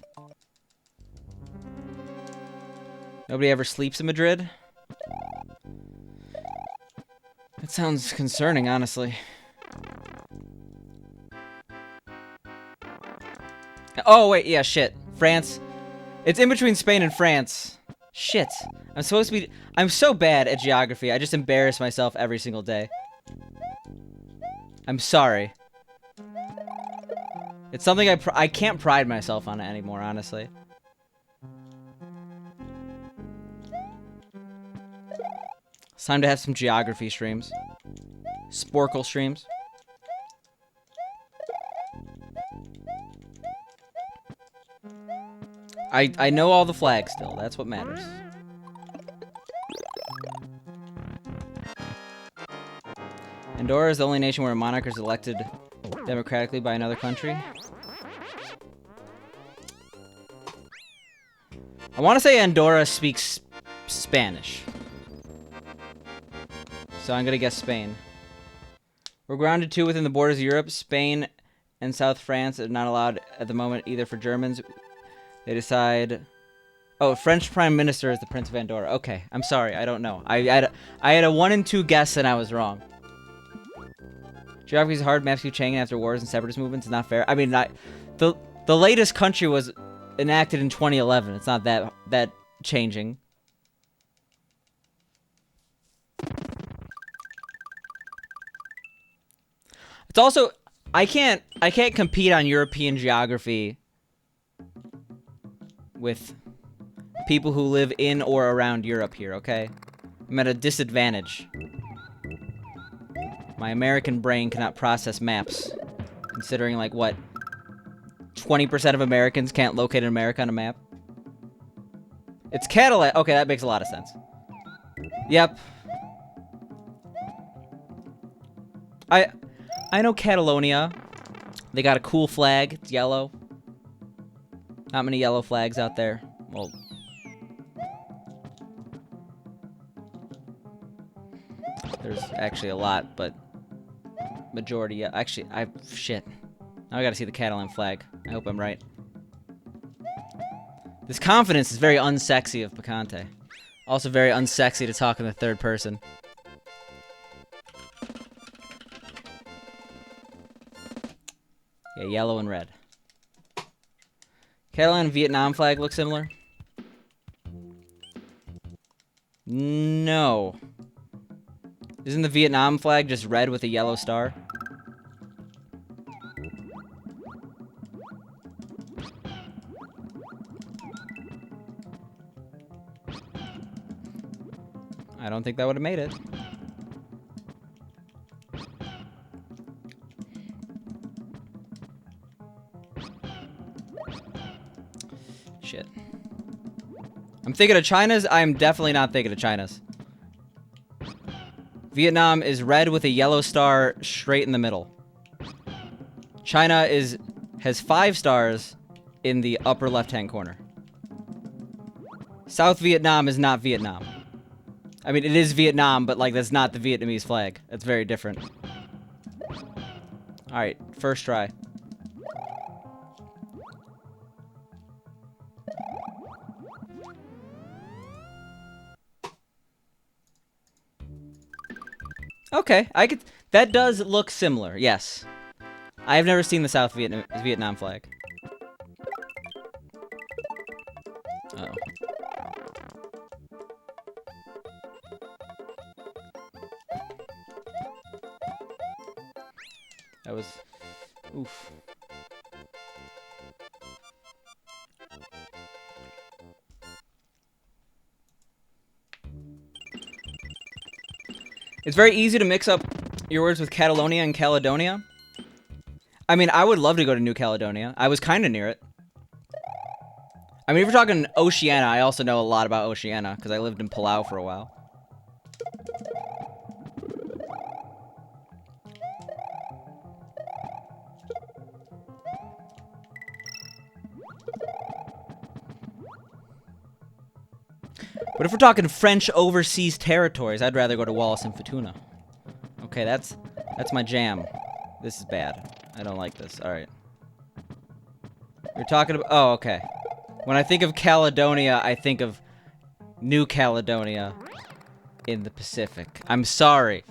Nobody ever sleeps in Madrid? That sounds concerning, honestly. Oh, wait, yeah, shit. France. It's in between Spain and France. Shit. I'm supposed to be... I'm so bad at geography. I just embarrass myself every single day. I'm sorry. It's something I can't pride myself on it anymore, honestly. It's time to have some geography streams. Sporkle streams. I know all the flags still. That's what matters. Andorra is the only nation where a monarch is elected democratically by another country. I want to say Andorra speaks Spanish. So I'm going to guess Spain. We're grounded too within the borders of Europe. Spain and South France are not allowed at the moment either for Germans. They decide... Oh, French Prime Minister is the Prince of Andorra. Okay, I'm sorry, I don't know. I had a 1 in 2 guess and I was wrong. Geography is hard. Maps keep changing after wars and separatist movements. It's not fair. I mean, the latest country was enacted in 2011. It's not that changing. It's also I can't compete on European geography with people who live in or around Europe here, okay? I'm at a disadvantage. My American brain cannot process maps. Considering, like, what? 20% of Americans can't locate America on a map? It's Cadillac. Okay, that makes a lot of sense. Yep. I know Catalonia. They got a cool flag. It's yellow. Not many yellow flags out there. Well... There's actually a lot, but... Majority, yeah. Actually, shit. Now I gotta see the Catalan flag. I hope I'm right. This confidence is very unsexy of Picante. Also very unsexy to talk in the third person. Yeah, yellow and red. Catalan and Vietnam flag look similar? No. Isn't the Vietnam flag just red with a yellow star? I don't think that would have made it. Shit. I'm thinking of China's. I'm definitely not thinking of China's. Vietnam is red with a yellow star straight in the middle. China has 5 stars in the upper left-hand corner. South Vietnam is not Vietnam. I mean, it is Vietnam, but, like, that's not the Vietnamese flag. That's very different. Alright, first try. Okay, that does look similar, yes. I've never seen the South Vietnam flag. Uh-oh. It's very easy to mix up your words with Catalonia and Caledonia. I mean, I would love to go to New Caledonia. I was kind of near it. I mean, if you're talking Oceania, I also know a lot about Oceania, because I lived in Palau for a while. But if we're talking French overseas territories, I'd rather go to Wallace and Futuna. Okay, that's my jam. This is bad. I don't like this. All right. You're talking about... Oh, okay. When I think of Caledonia, I think of New Caledonia in the Pacific. I'm sorry.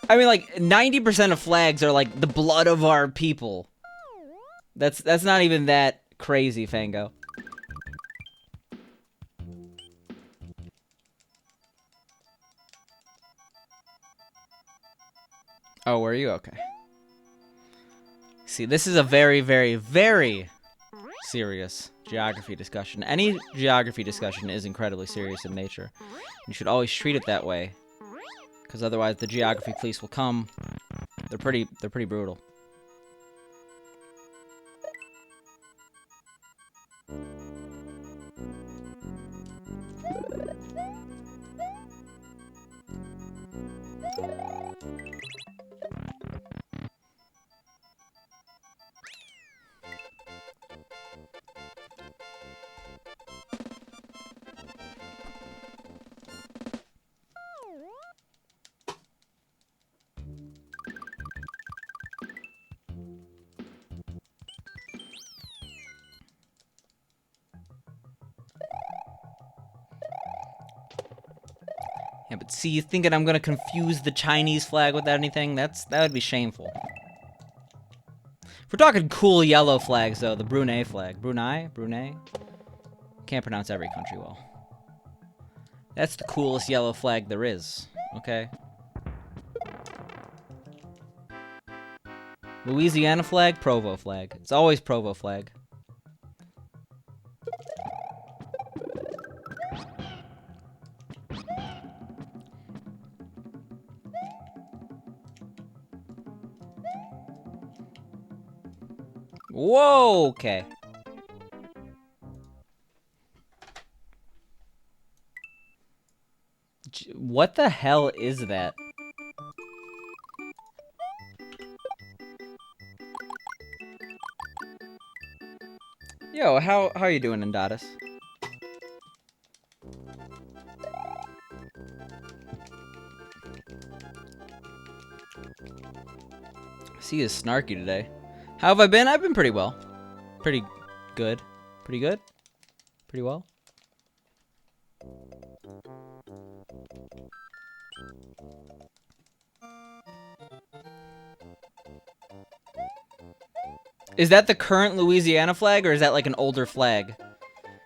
I mean, like, 90% of flags are, like, the blood of our people. That's not even that crazy, Fango. Oh, were you? Okay. See, this is a very, very, very serious geography discussion. Any geography discussion is incredibly serious in nature. You should always treat it that way, because otherwise the geography police will come. They're pretty brutal. Yeah, but see, you thinking I'm gonna confuse the Chinese flag with anything? That would be shameful. If we're talking cool yellow flags, though, the Brunei flag. Brunei? Can't pronounce every country well. That's the coolest yellow flag there is, okay? Louisiana flag, Provo flag. It's always Provo flag. Whoa, okay. What the hell is that? Yo, how are you doing, Indatus? C is snarky today. How have I been? I've been pretty well. Pretty good. Pretty good? Pretty well? Is that the current Louisiana flag, or is that like an older flag?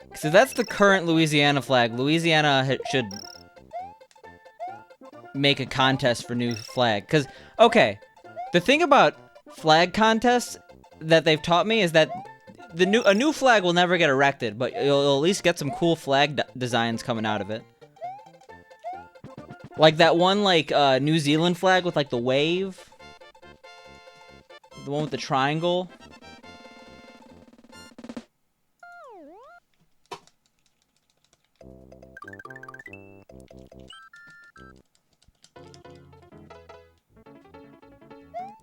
Because if that's the current Louisiana flag, Louisiana should make a contest for new flag. Because, okay, the thing about flag contests that they've taught me is that a new flag will never get erected, but you'll at least get some cool flag designs coming out of it. Like that one, like, New Zealand flag with, like, the wave. The one with the triangle.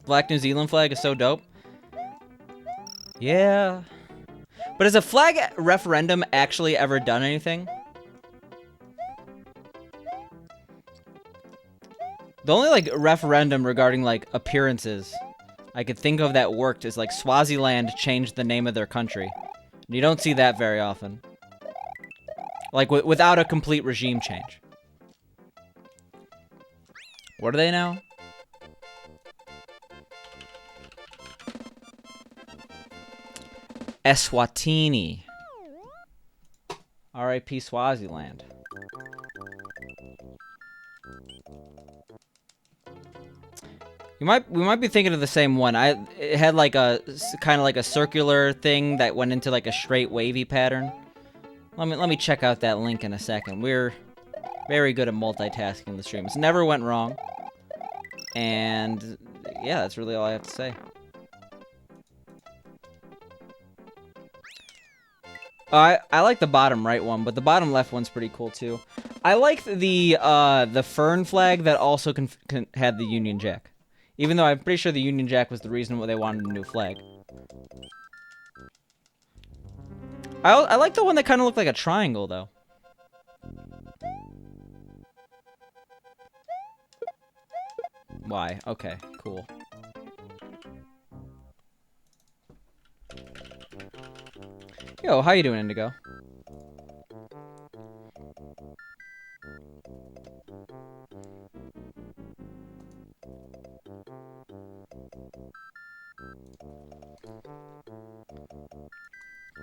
Black New Zealand flag is so dope. Yeah. But has a flag referendum actually ever done anything? The only, like, referendum regarding, like, appearances I could think of that worked is, like, Swaziland changed the name of their country. And you don't see that very often. Like, without a complete regime change. What are they now? Eswatini. R.I.P. Swaziland. We might be thinking of the same one. It had like a kind of like a circular thing that went into like a straight wavy pattern. Let me check out that link in a second. We're very good at multitasking the streams. Never went wrong. And yeah, that's really all I have to say. I like the bottom right one, but the bottom left one's pretty cool too. I like the fern flag that also had the Union Jack. Even though I'm pretty sure the Union Jack was the reason why they wanted a new flag. I like the one that kind of looked like a triangle, though. Why? Okay, cool. Yo, how you doing, Indigo?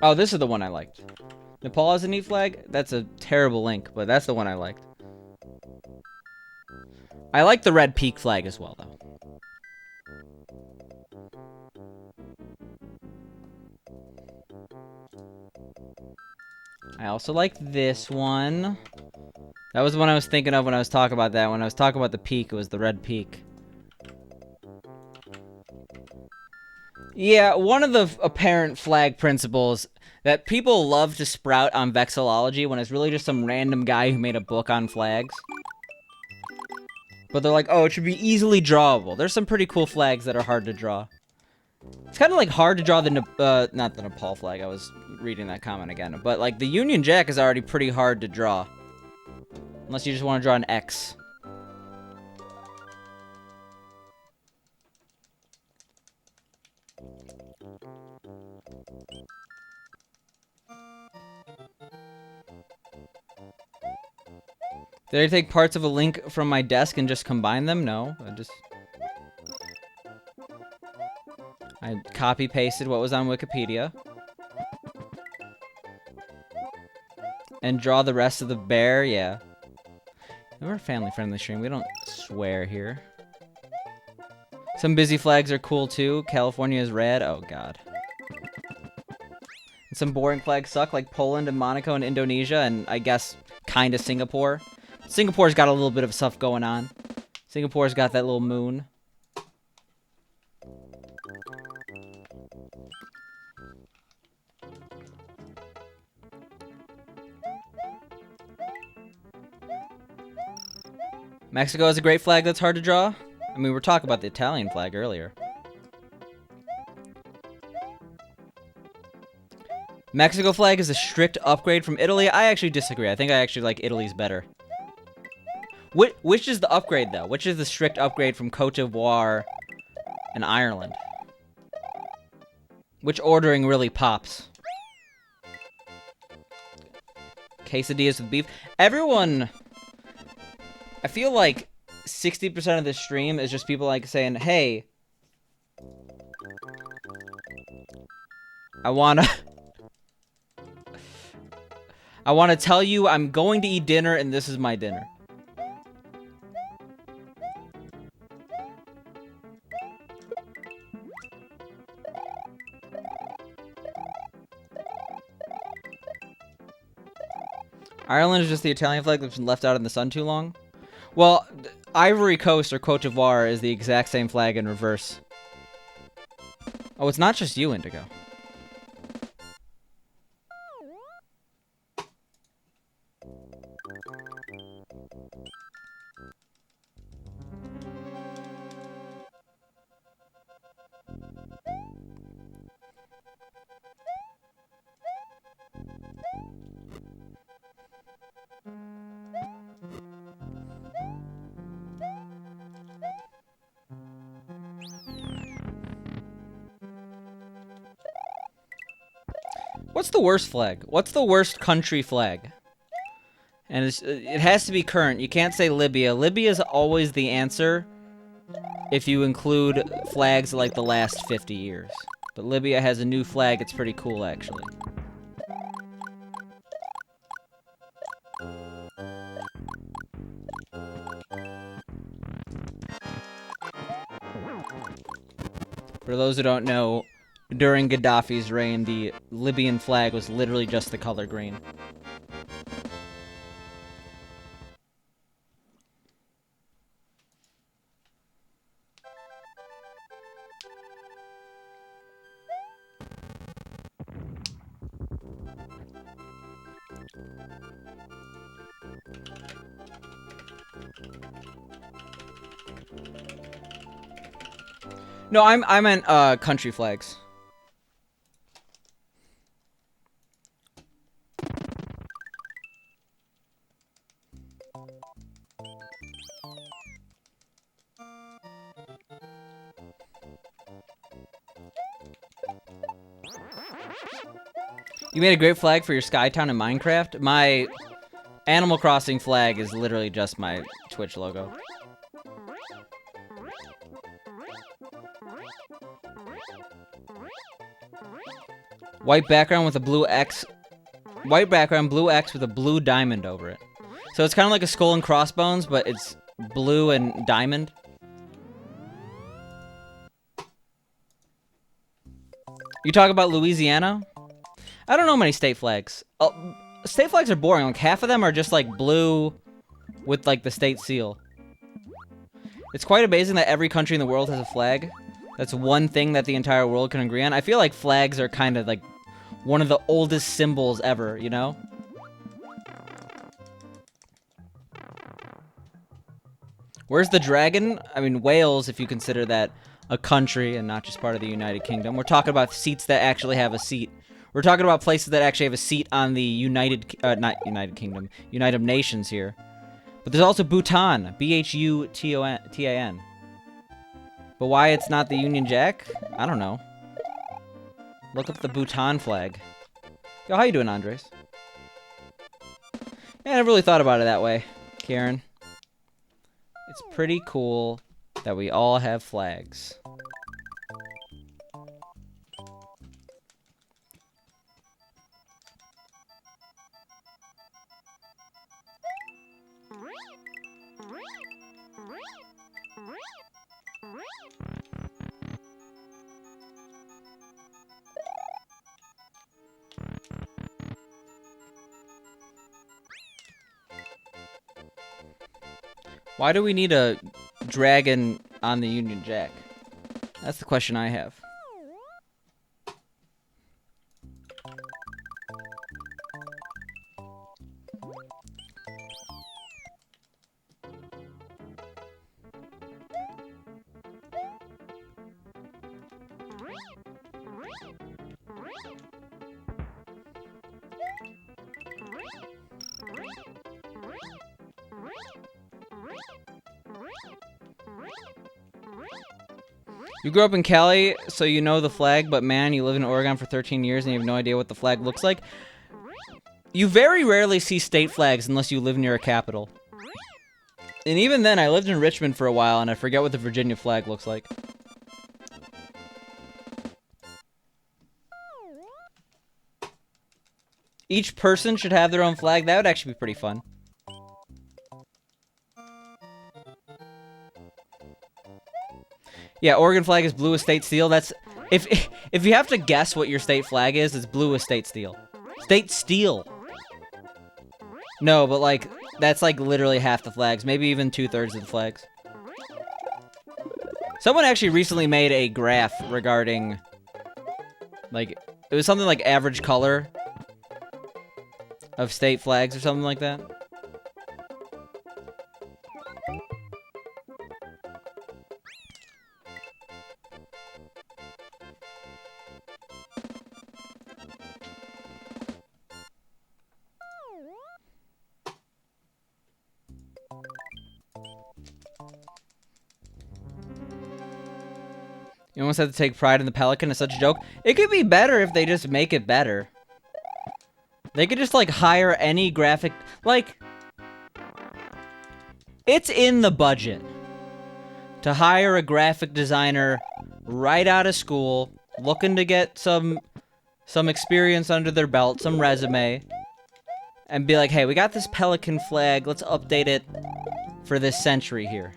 Oh, this is the one I liked. Nepal has a neat flag? That's a terrible link, but that's the one I liked. I like the red peak flag as well, though. I also like this one. That was the one I was thinking of when I was talking about that. When I was talking about the peak, it was the red peak. Yeah, one of the apparent flag principles that people love to sprout on vexillology when it's really just some random guy who made a book on flags. But they're like, oh, it should be easily drawable. There's some pretty cool flags that are hard to draw. It's kind of like hard to draw the, not the Nepal flag, I was reading that comment again. But like the Union Jack is already pretty hard to draw. Unless you just want to draw an X. Did I take parts of a link from my desk and just combine them? No, I copy-pasted what was on Wikipedia. And draw the rest of the bear, yeah. We're a family-friendly stream, we don't swear here. Some busy flags are cool too. California is red, oh god. And some boring flags suck, like Poland and Monaco and Indonesia, and I guess kinda Singapore. Singapore's got a little bit of stuff going on. Singapore's got that little moon. Mexico has a great flag that's hard to draw. I mean, we were talking about the Italian flag earlier. Mexico flag is a strict upgrade from Italy. I actually disagree. I think I actually like Italy's better. Which is the upgrade, though? Which is the strict upgrade from Cote d'Ivoire and Ireland? Which ordering really pops? Quesadillas with beef. Everyone... I feel like 60% of this stream is just people like saying, hey... I wanna tell you I'm going to eat dinner and this is my dinner. Ireland is just the Italian flag that's been left out in the sun too long? Well, Ivory Coast or Cote d'Ivoire is the exact same flag in reverse. Oh, it's not just you, Indigo. What's the worst flag? What's the worst country flag? And it has to be current. You can't say Libya. Libya is always the answer if you include flags like the last 50 years. But Libya has a new flag. It's pretty cool, actually. For those who don't know, during Gaddafi's reign, the Libyan flag was literally just the color green. No, I meant country flags. You made a great flag for your Skytown in Minecraft. My Animal Crossing flag is literally just my Twitch logo. White background with a blue X. White background, blue X with a blue diamond over it. So it's kind of like a skull and crossbones, but it's blue and diamond. You talk about Louisiana? I don't know many state flags. State flags are boring. Like, half of them are just, like, blue with, like, the state seal. It's quite amazing that every country in the world has a flag. That's one thing that the entire world can agree on. I feel like flags are kind of, like, one of the oldest symbols ever, you know? Where's the dragon? I mean, Wales, if you consider that a country and not just part of the United Kingdom. We're talking about seats that actually have a seat. We're talking about places that actually have a seat on the not United Kingdom, United Nations here. But there's also Bhutan, B-H-U-T-A-N. But why it's not the Union Jack? I don't know. Look up the Bhutan flag. Yo, how you doing, Andres? Yeah, I never really thought about it that way, Karen. It's pretty cool that we all have flags. Why do we need a dragon on the Union Jack? That's the question I have. You grew up in Cali, so you know the flag, but man, you live in Oregon for 13 years and you have no idea what the flag looks like. You very rarely see state flags unless you live near a capital. And even then, I lived in Richmond for a while and I forget what the Virginia flag looks like. Each person should have their own flag. That would actually be pretty fun. Yeah, Oregon flag is blue with state steel. That's if you have to guess what your state flag is, it's blue with state steel. State steel. No, but like that's like literally half the flags, maybe even 2/3 of the flags. Someone actually recently made a graph regarding like it was something like average color of state flags or something like that. You almost have to take pride in the Pelican. It's such a joke. It could be better if they just make it better. They could just, like, hire any graphic... Like... It's in the budget to hire a graphic designer right out of school, looking to get some experience under their belt, some resume, and be like, hey, we got this Pelican flag. Let's update it for this century here.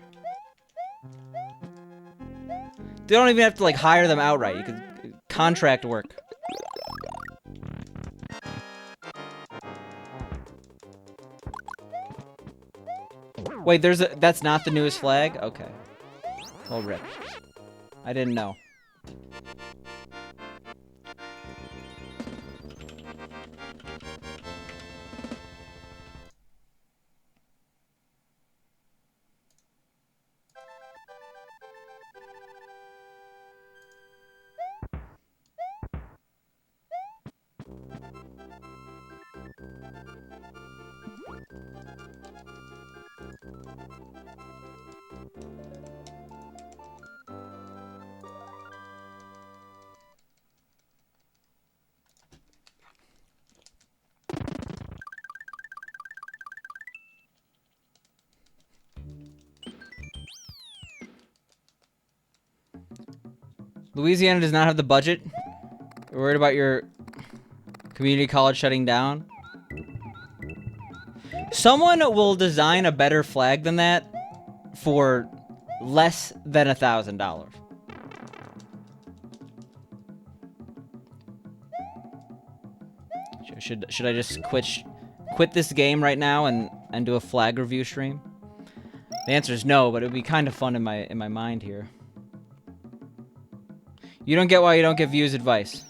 They don't even have to, like, hire them outright. You could contract work. Wait, that's not the newest flag? Okay. Well, rip. I didn't know. Louisiana does not have the budget. You're worried about your community college shutting down. Someone will design a better flag than that for less than $1,000. Should I just quit this game right now and do a flag review stream? The answer is no, but it would be kind of fun in my mind here. You don't get why you don't get views advice.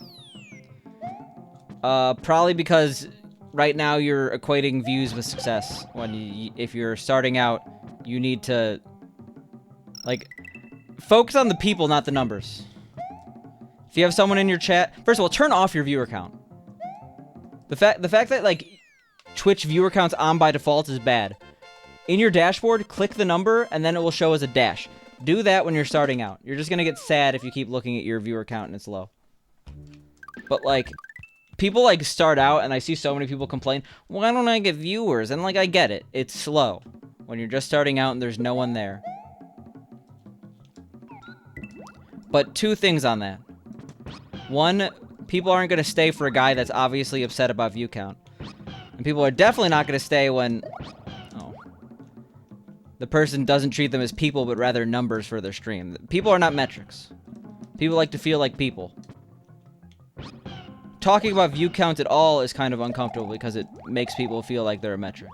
Probably because right now you're equating views with success. If you're starting out, you need to like focus on the people, not the numbers. If you have someone in your chat, first of all, turn off your viewer count. The fact that like Twitch viewer count's on by default is bad. In your dashboard, click the number and then it will show as a dash. Do that when you're starting out. You're just gonna get sad if you keep looking at your viewer count and it's low. But like, people like start out and I see so many people complain, why don't I get viewers? And like, I get it. It's slow when you're just starting out and there's no one there. But two things on that. One, people aren't gonna stay for a guy that's obviously upset about view count. And people are definitely not gonna stay when the person doesn't treat them as people, but rather numbers for their stream. People are not metrics. People like to feel like people. Talking about view count at all is kind of uncomfortable because it makes people feel like they're a metric.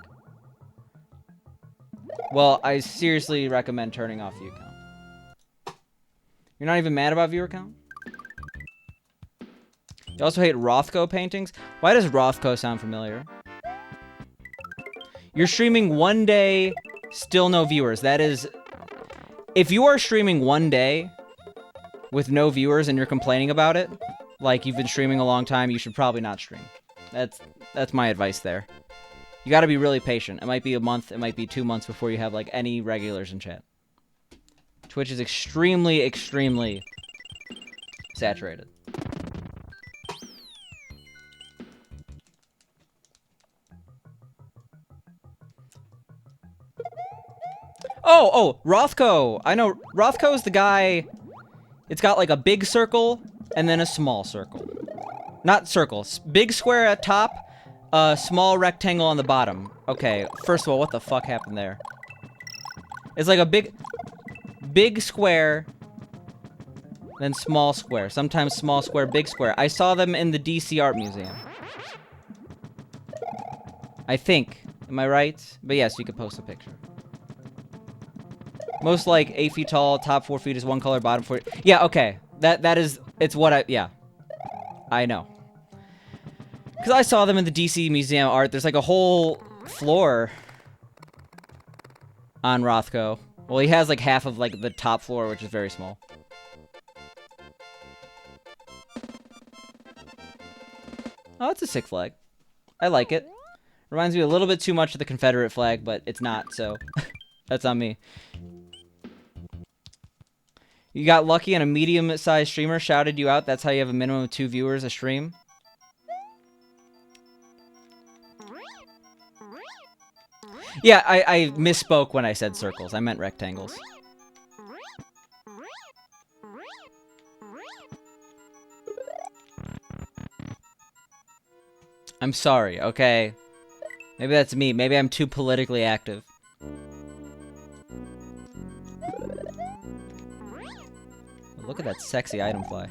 Well, I seriously recommend turning off view count. You're not even mad about viewer count? You also hate Rothko paintings? Why does Rothko sound familiar? You're streaming one day, still no viewers. That is... If you are streaming one day with no viewers and you're complaining about it, like you've been streaming a long time, you should probably not stream. That's my advice there. You gotta be really patient. It might be a month, it might be 2 months before you have, like, any regulars in chat. Twitch is extremely, extremely saturated. Oh, Rothko. I know, Rothko is the guy, it's got like a big circle and then a small circle. Not circle, big square at top, small rectangle on the bottom. Okay, first of all, what the fuck happened there? It's like a big square, then small square. Sometimes small square, big square. I saw them in the DC Art Museum. I think. Am I right? But yes, you could post a picture. Most like 8 feet tall, top 4 feet is one color, bottom 4. Yeah, okay. That is, it's what yeah. I know. Because I saw them in the DC Museum of Art. There's like a whole floor on Rothko. Well, he has like half of like the top floor, which is very small. Oh, it's a sick flag. I like it. Reminds me a little bit too much of the Confederate flag, but it's not, so that's on me. You got lucky and a medium-sized streamer shouted you out. That's how you have a minimum of 2 viewers a stream. Yeah, I misspoke when I said circles. I meant rectangles. I'm sorry, okay? Maybe that's me. Maybe I'm too politically active. Look at that sexy item fly.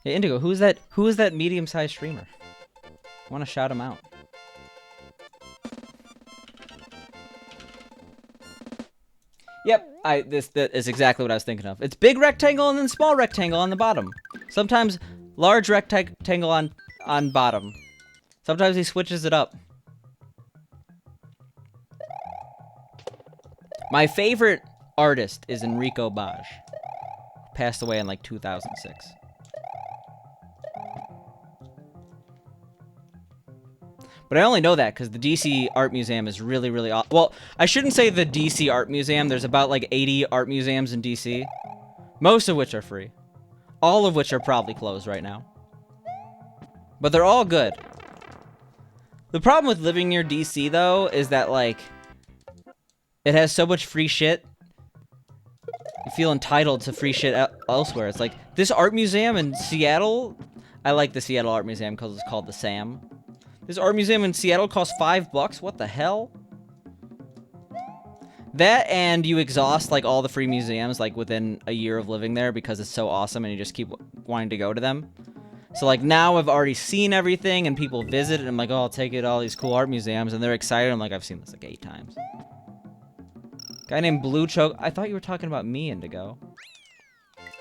Hey, Indigo, who is that medium-sized streamer? I want to shout him out. Yep, that is exactly what I was thinking of. It's big rectangle and then small rectangle on the bottom. Sometimes large rectangle on bottom. Sometimes he switches it up. My favorite artist is Enrico Baj. Passed away in like 2006. But I only know that because the DC Art Museum is really, really awesome. Well, I shouldn't say the DC Art Museum. There's about like 80 art museums in DC. Most of which are free. All of which are probably closed right now. But they're all good. The problem with living near DC, though, is that, like, it has so much free shit You feel entitled to free shit elsewhere. It's like, this art museum in Seattle... I like the Seattle Art Museum because it's called the Sam. This art museum in Seattle costs $5? What the hell? That and you exhaust, like, all the free museums, like, within a year of living there because it's so awesome and you just keep wanting to go to them. So, like, now I've already seen everything and people visit and I'm like, oh, I'll take it to all these cool art museums and they're excited. I'm like, I've seen this, like, 8 times. Guy named Blue Choke. I thought you were talking about me, Indigo.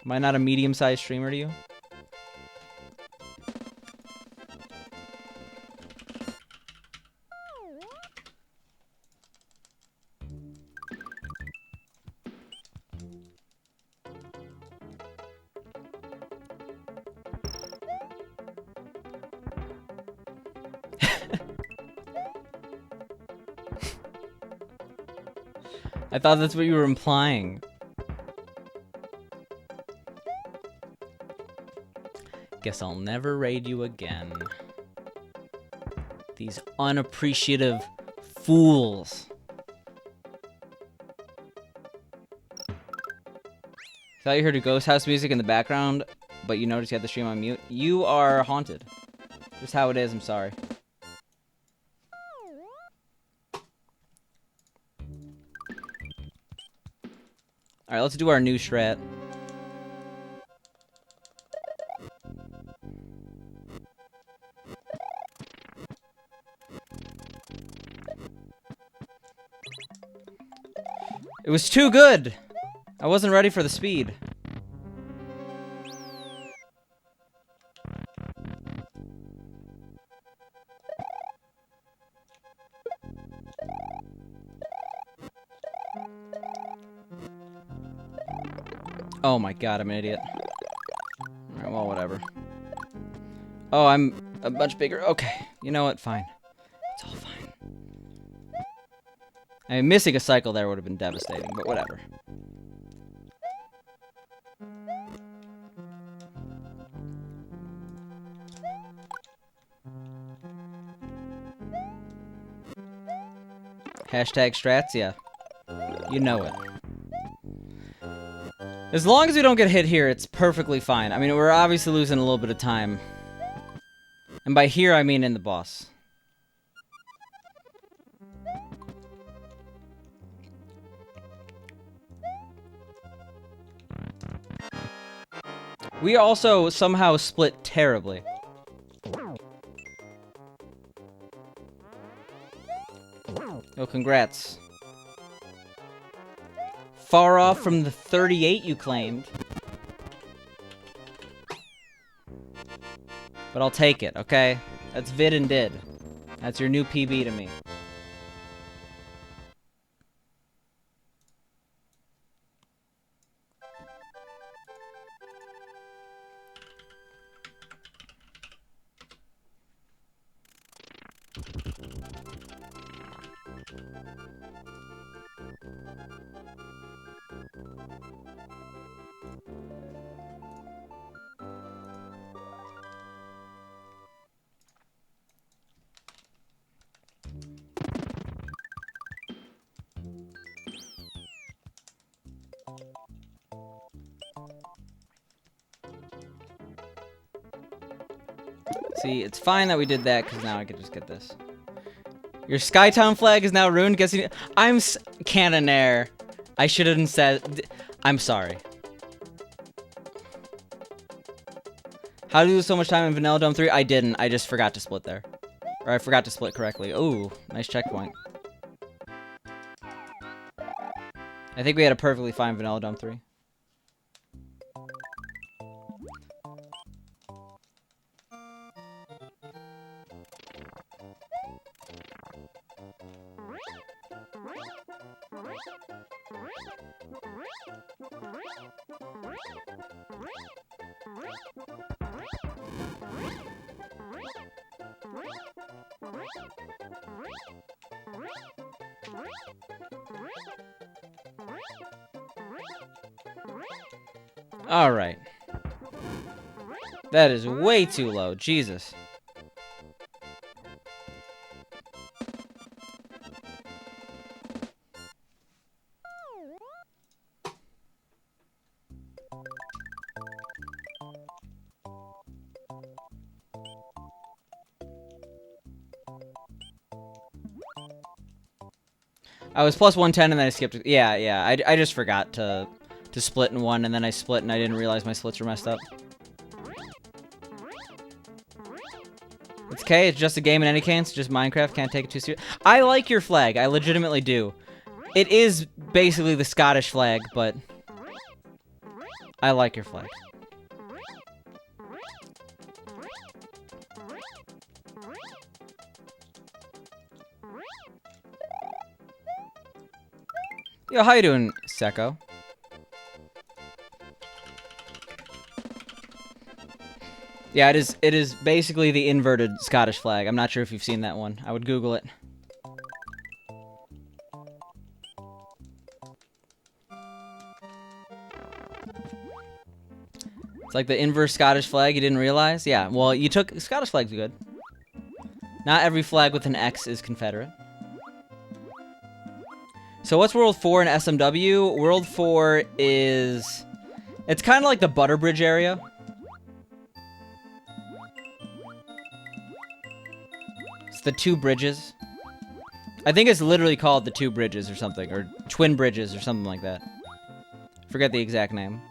Am I not a medium-sized streamer to you? I thought that's what you were implying. Guess I'll never raid you again. These unappreciative fools. Thought you heard a ghost house music in the background, but you noticed you had the stream on mute. You are haunted. Just how it is, I'm sorry. Alright, let's do our new strat. It was too good! I wasn't ready for the speed. Oh my god, I'm an idiot. Alright, well, whatever. Oh, I'm a much bigger. Okay, you know what? Fine. It's all fine. I mean, missing a cycle there would have been devastating, but whatever. Hashtag strats, yeah. You know it. As long as we don't get hit here, it's perfectly fine. I mean, we're obviously losing a little bit of time. And by here, I mean in the boss. We also somehow split terribly. Oh, congrats. Far off from the 38 you claimed. But I'll take it, okay? That's vid and did. That's your new PB to me. See, it's fine that we did that, because now I can just get this. Your Skytown flag is now ruined. Guessing I'm Canonair. I shouldn't said. I'm sorry. How do you lose so much time in Vanilla Dome 3? I didn't. I just forgot to split there. Or I forgot to split correctly. Ooh, nice checkpoint. I think we had a perfectly fine Vanilla Dome 3. Alright. That is way too low. Jesus. I was plus 110 and then I skipped. Yeah, yeah. I just forgot to split in one, and then I split and I didn't realize my splits were messed up. It's okay. It's just a game in any case. Just Minecraft. Can't take it too serious. I like your flag. I legitimately do. It is basically the Scottish flag, but I like your flag. Yo, how you doing, Seko? Yeah, it is basically the inverted Scottish flag. I'm not sure if you've seen that one. I would Google it. It's like the inverse Scottish flag, you didn't realize? Yeah, well, you took... Scottish flag's good. Not every flag with an X is Confederate. So what's World 4 in SMW? World 4 is... It's kind of like the Butterbridge area. It's the Two Bridges. I think it's literally called the Two Bridges or something, or Twin Bridges or something like that. Forget the exact name.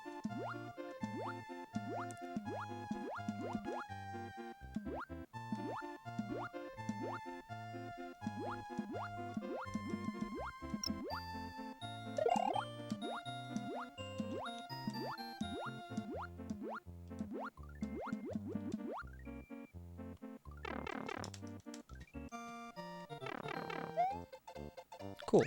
Cool.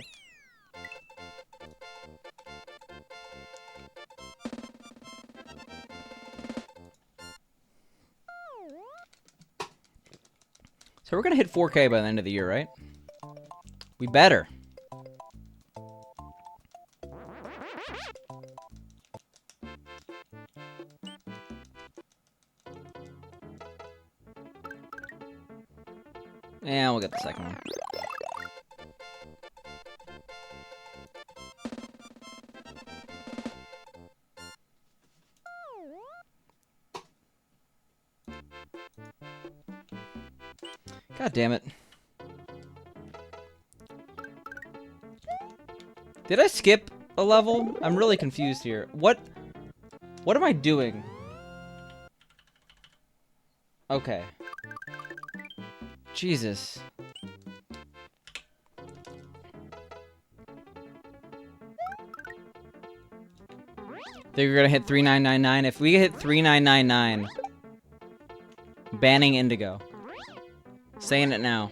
So we're gonna hit 4K by the end of the year, right? We better. And we'll get the second one. God damn it. Did I skip a level? I'm really confused here. What am I doing? Okay. Jesus. Think we're gonna hit 3999. If we hit 3999, banning Indigo. Saying it now.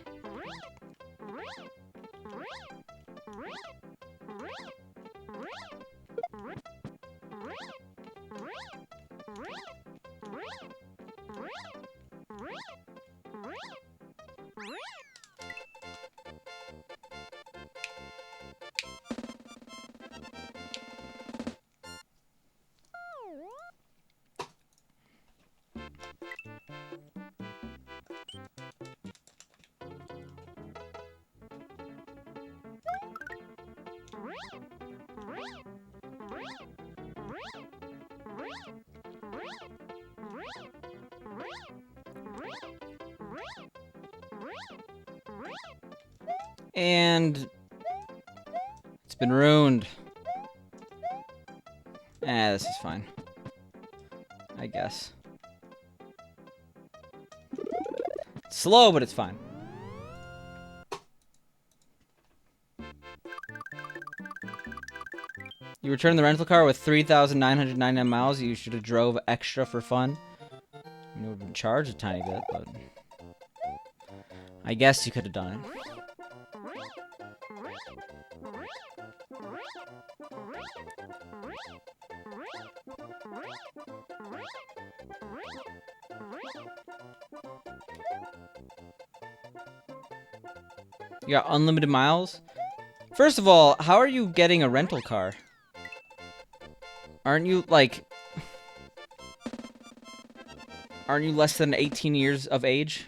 And it's been ruined. This is fine. I guess. It's slow, but it's fine. You returned the rental car with 3,999 miles. You should have drove extra for fun. I mean, it would have been charged a tiny bit, but I guess you could have done it. You got unlimited miles? First of all, how are you getting a rental car? Aren't you, like... Aren't you less than 18 years of age?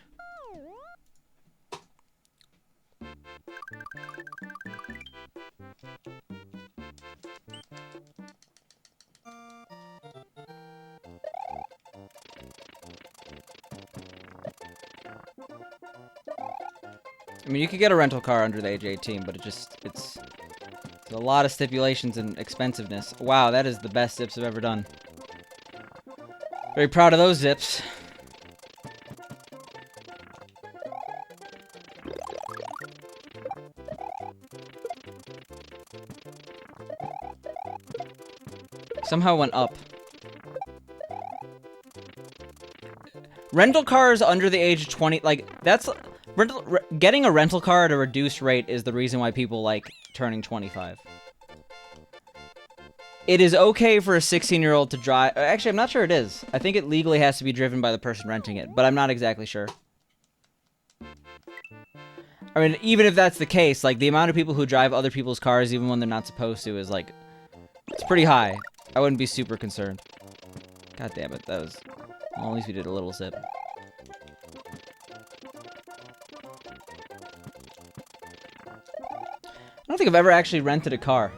I mean, you could get a rental car under the age of 18, but it's There's a lot of stipulations and expensiveness. Wow, that is the best zips I've ever done. Very proud of those zips. Somehow went up. Rental cars under the age of 20, like, that's... getting a rental car at a reduced rate is the reason why people like turning 25. It is okay for a 16-year-old to drive... Actually, I'm not sure it is. I think it legally has to be driven by the person renting it, but I'm not exactly sure. I mean, even if that's the case, like, the amount of people who drive other people's cars even when they're not supposed to is, like... It's pretty high. I wouldn't be super concerned. God damn it, that was... Well, at least we did a little zip. I don't think I've ever actually rented a car.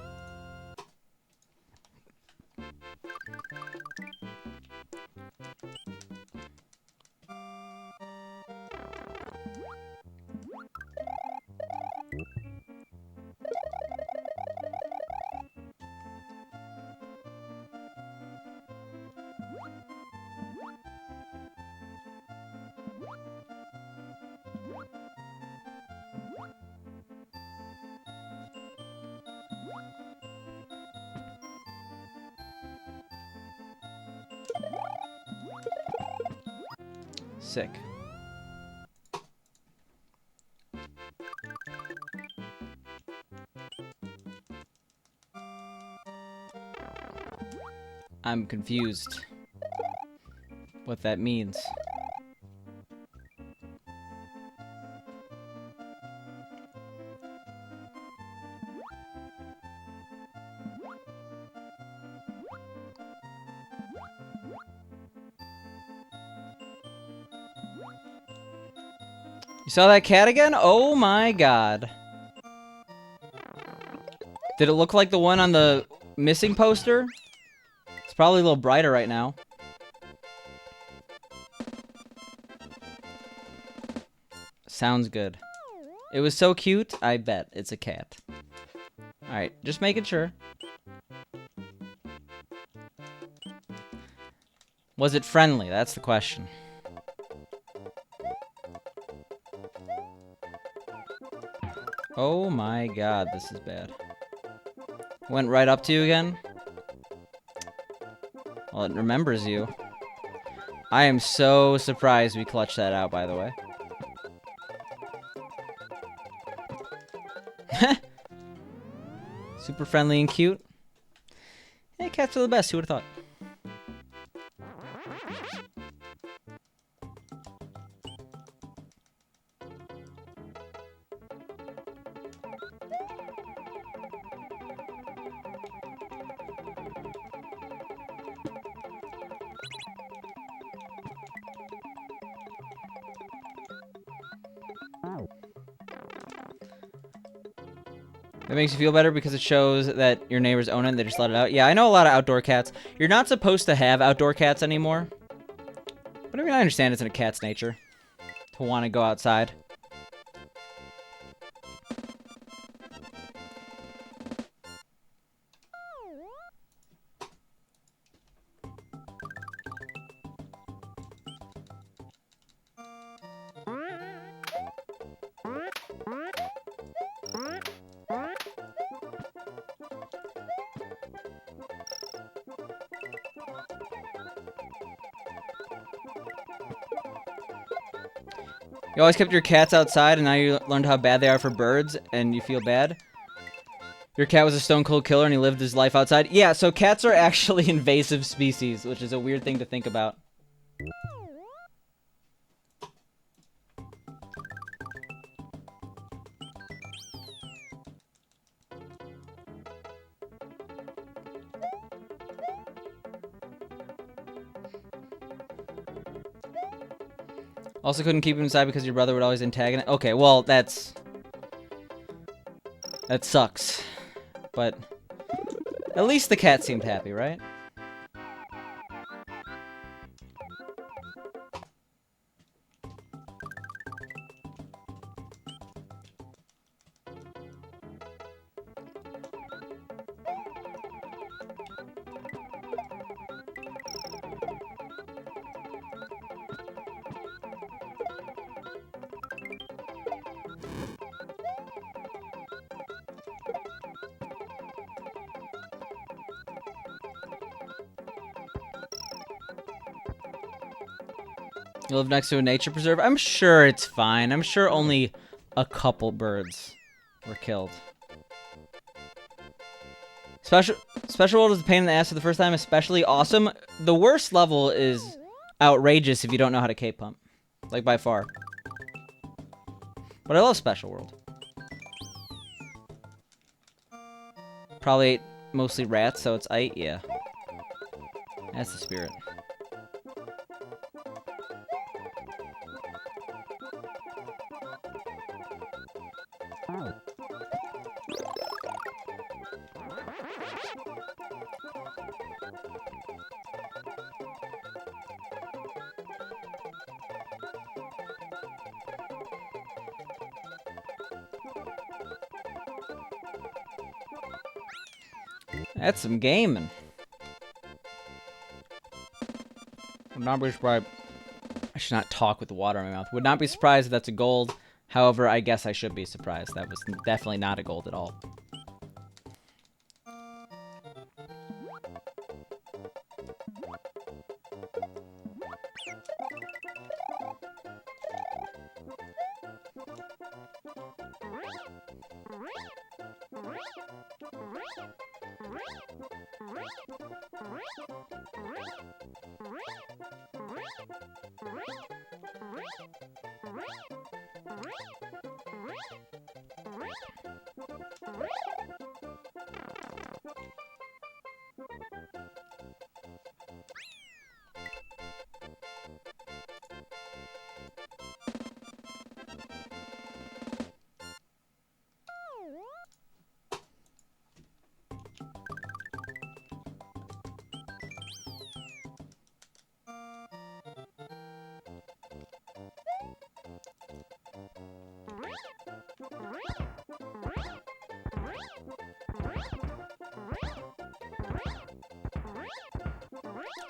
Sick. I'm confused. What that means. You saw that cat again? Oh my god. Did it look like the one on the missing poster? It's probably a little brighter right now. Sounds good. It was so cute, I bet it's a cat. Alright, just making sure. Was it friendly? That's the question. Oh my god, this is bad. Went right up to you again? Well, it remembers you. I am so surprised we clutched that out, by the way. Super friendly and cute. Hey, cats are the best. Who would have thought? That makes you feel better because it shows that your neighbors own it and they just let it out. Yeah, I know a lot of outdoor cats. You're not supposed to have outdoor cats anymore. But I mean, I understand it's in a cat's nature to want to go outside. You always kept your cats outside, and now you learned how bad they are for birds, and you feel bad? Your cat was a stone cold killer, and he lived his life outside? Yeah, so cats are actually invasive species, which is a weird thing to think about. Also couldn't keep him inside because your brother would always antagonize. Okay, well, that sucks. But at least the cat seemed happy, right? You live next to a nature preserve? I'm sure it's fine. I'm sure only a couple birds were killed. Special world is a pain in the ass for the first time, especially awesome. The worst level is outrageous if you don't know how to K-pump. Like, by far. But I love special world. Probably ate mostly rats, so it's aight, yeah. That's the spirit. That's some gaming. Would not be surprised. I should not talk with the water in my mouth. Would not be surprised if that's a gold. However, I guess I should be surprised. That was definitely not a gold at all.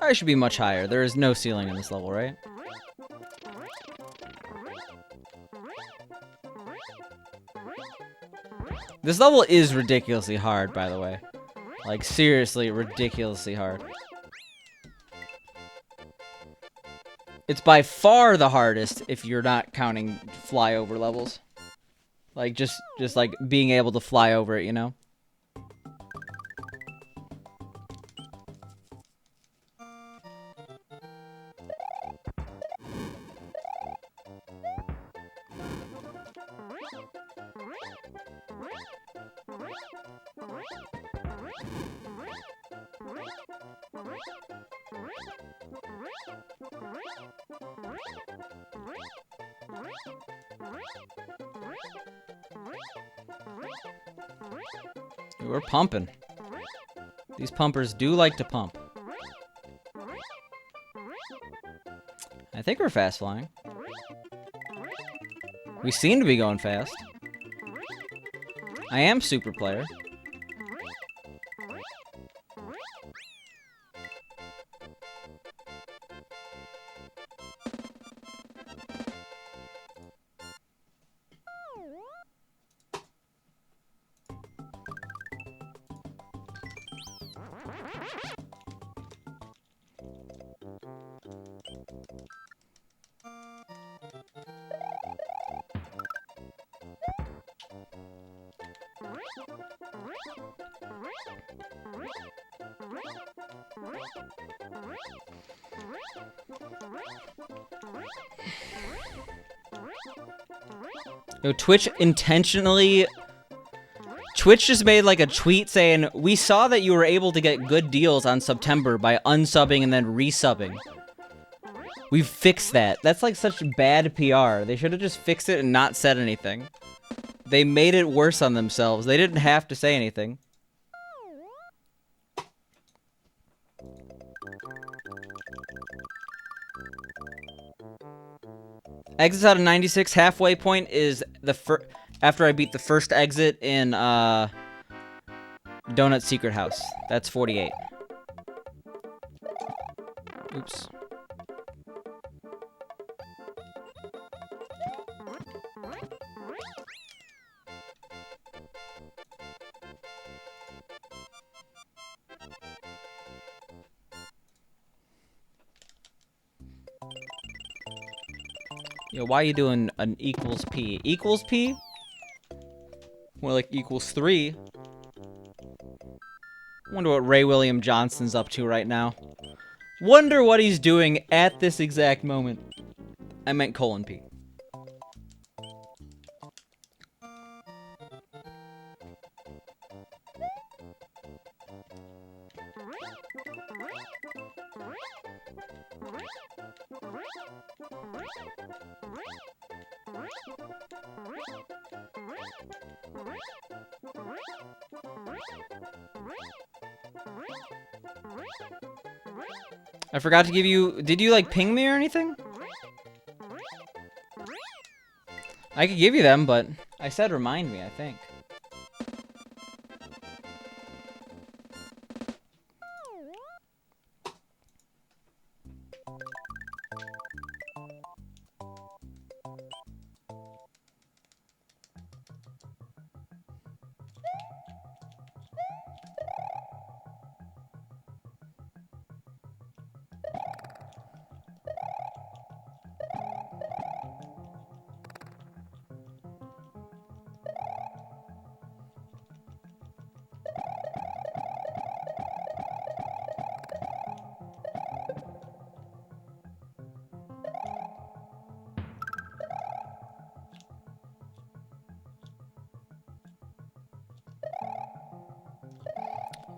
I should be much higher. There is no ceiling in this level, right? This level is ridiculously hard, by the way. Like, seriously, ridiculously hard. It's by far the hardest if you're not counting flyover levels. Like, just like being able to fly over it, you know? We're pumping. These pumpers do like to pump. I think we're fast flying. We seem to be going fast. I am super player. Yo, Twitch just made like a tweet saying, "We saw that you were able to get good deals on September by unsubbing and then resubbing. We've fixed that." That's like such bad PR. They should have just fixed it and not said anything. They made it worse on themselves. They didn't have to say anything. Exits out of 96, halfway point is the after I beat the first exit in Donut Secret House. That's 48. Oops. Yo, why are you doing an equals P? Equals P? More like equals 3. Wonder what Ray William Johnson's up to right now. Wonder what he's doing at this exact moment. I meant colon P. I forgot to give you... Did you, like, ping me or anything? I could give you them, but I said remind me, I think.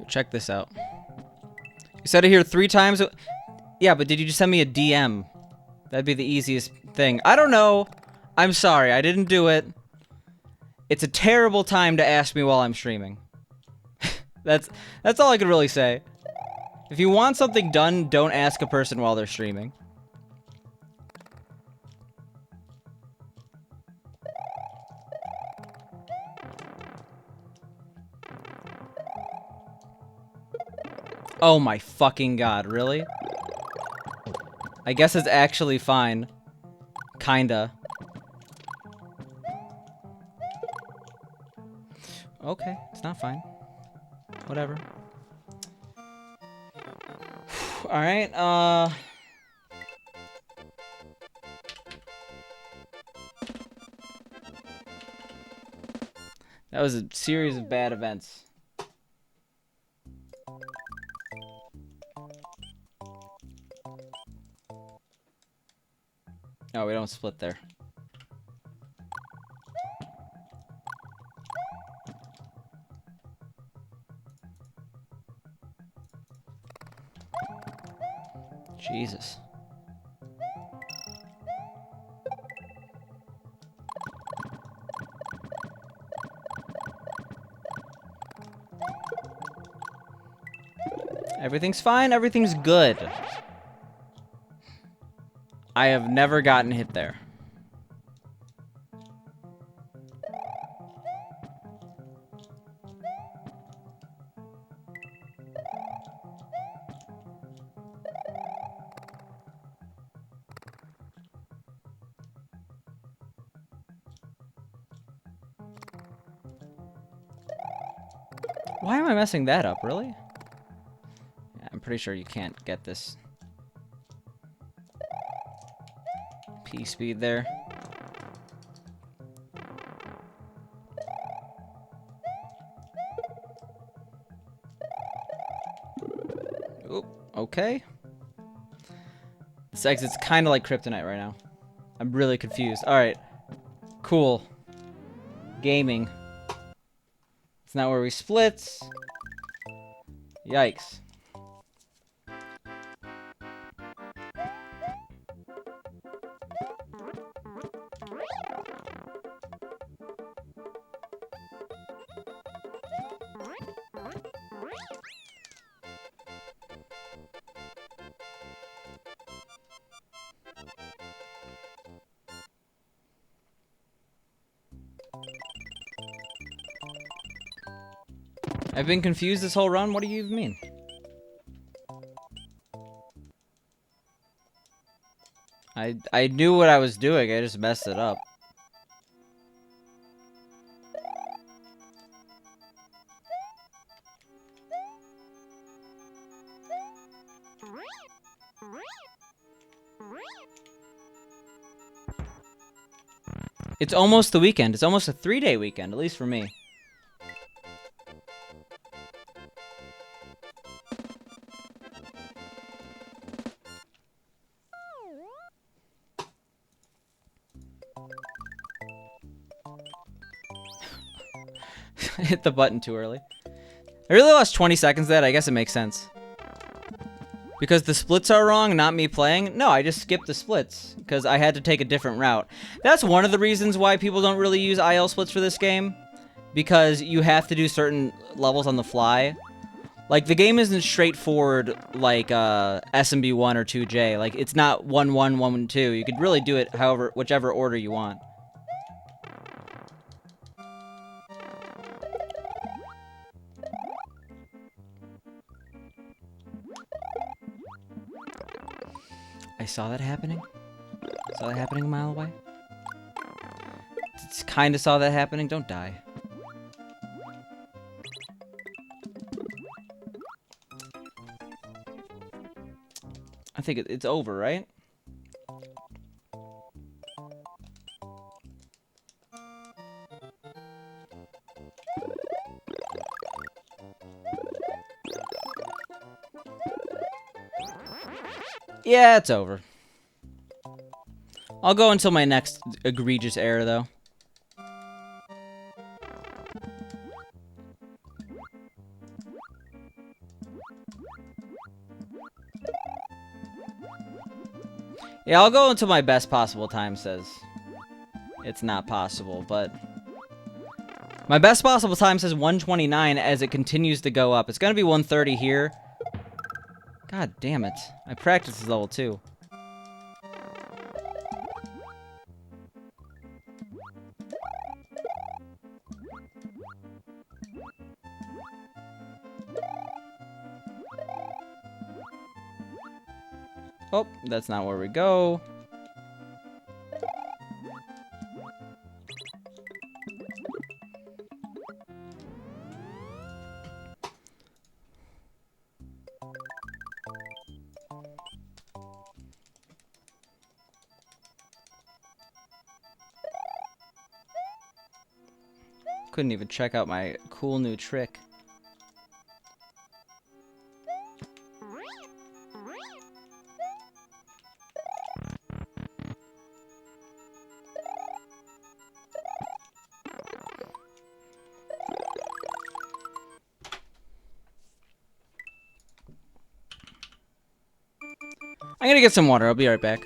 Check this out. You said it here 3 times. Yeah, but did you just send me a DM? That'd be the easiest thing. I don't know. I'm sorry. I didn't do it. It's a terrible time to ask me while I'm streaming. That's all I could really say. If you want something done, don't ask a person while they're streaming. Oh my fucking god, really? I guess it's actually fine. Kinda. Okay, it's not fine. Whatever. Alright, that was a series of bad events. No, we don't split there. Jesus. Everything's fine, everything's good. I have never gotten hit there. Why am I messing that up, really? Yeah, I'm pretty sure you can't get this P speed there. Oop, okay. This exit's kind of like kryptonite right now. I'm really confused. Alright. Cool. Gaming. It's not where we split. Yikes. I've been confused this whole run. What do you even mean? I knew what I was doing. I just messed it up. It's almost the weekend. It's almost a 3-day weekend, at least for me. Hit the button too early. I really lost 20 seconds there. I guess it makes sense. Because the splits are wrong, not me playing? No, I just skipped the splits. Because I had to take a different route. That's one of the reasons why people don't really use IL splits for this game. Because you have to do certain levels on the fly. Like, the game isn't straightforward like SMB 1 or 2J. Like, it's not 1-1, 1-2. You could really do it however, whichever order you want. I saw that happening. Saw that happening a mile away. Kind of saw that happening. Don't die. I think it's over, right? Yeah, it's over. I'll go until my next egregious error, though. Yeah, I'll go until my best possible time says it's not possible, but my best possible time says 1:29 as it continues to go up. It's gonna be 1:30 here. God damn it. I practiced this level too. Oh, that's not where we go. Couldn't even check out my cool new trick. I'm gonna get some water. I'll be right back.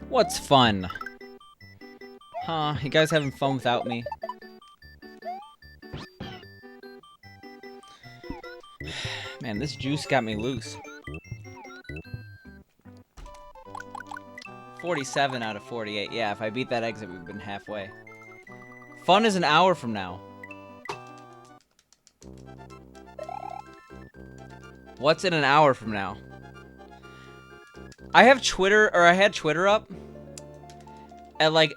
What's fun? Huh, you guys having fun without me? Man, this juice got me loose. 47 out of 48. Yeah, if I beat that exit, we've been halfway. Fun is an hour from now. What's in an hour from now? I have Twitter, or I had Twitter up. And, like,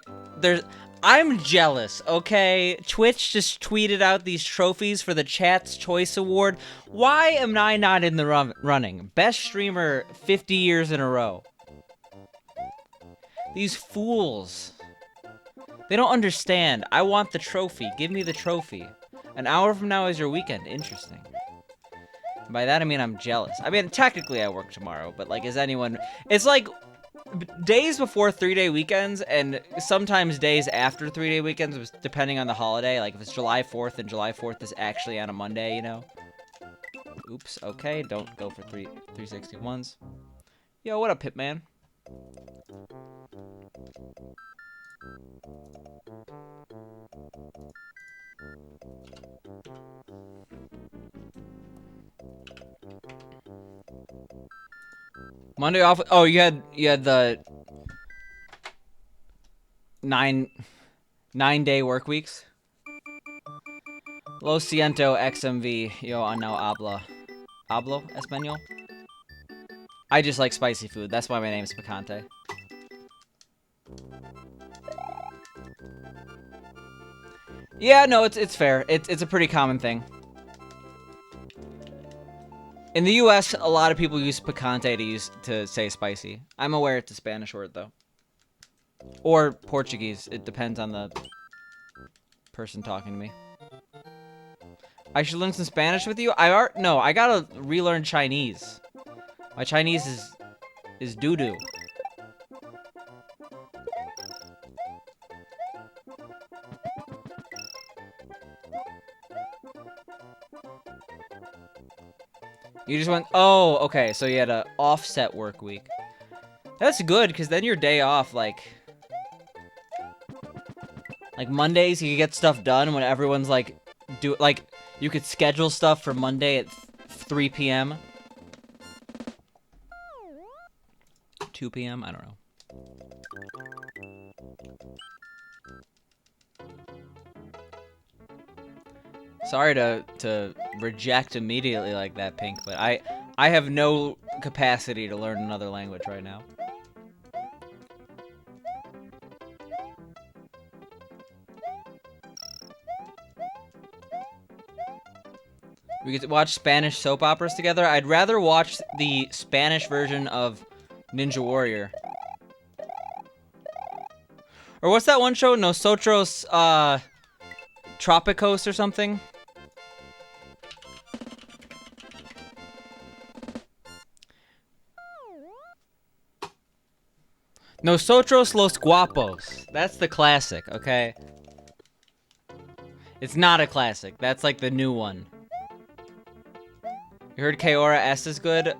I'm jealous, okay? Twitch just tweeted out these trophies for the Chat's Choice Award. Why am I not in the running? Best streamer 50 years in a row. These fools. They don't understand. I want the trophy. Give me the trophy. An hour from now is your weekend. Interesting. By that, I mean I'm jealous. I mean, technically I work tomorrow, but, like, is anyone... It's like days before 3-day weekends and sometimes days after 3-day weekends, depending on the holiday. Like, if it's July 4th and July 4th is actually on a Monday, you know? Oops, okay. Don't go for 361s. Yo, what up, Hitman? Monday off. Oh, you had the 9-day work weeks. Lo siento, XMV. Yo, no hablo español. I just like spicy food. That's why my name's Picante. Yeah, no, it's fair. It's a pretty common thing. In the U.S., a lot of people use picante to say spicy. I'm aware it's a Spanish word, though. Or Portuguese. It depends on the person talking to me. I should learn some Spanish with you? No, I gotta relearn Chinese. My Chinese is doo-doo. You just went, oh, okay, so you had a offset work week. That's good, because then your day off, like Mondays, you get stuff done when everyone's, like, you could schedule stuff for Monday at 3 p.m. 2 p.m., I don't know. Sorry to reject immediately like that, Pink, but I have no capacity to learn another language right now. We get to watch Spanish soap operas together. I'd rather watch the Spanish version of Ninja Warrior. Or what's that one show? Nosotros, Tropicos or something. Nosotros los guapos. That's the classic, okay? It's not a classic. That's like the new one. You heard Keora S is good?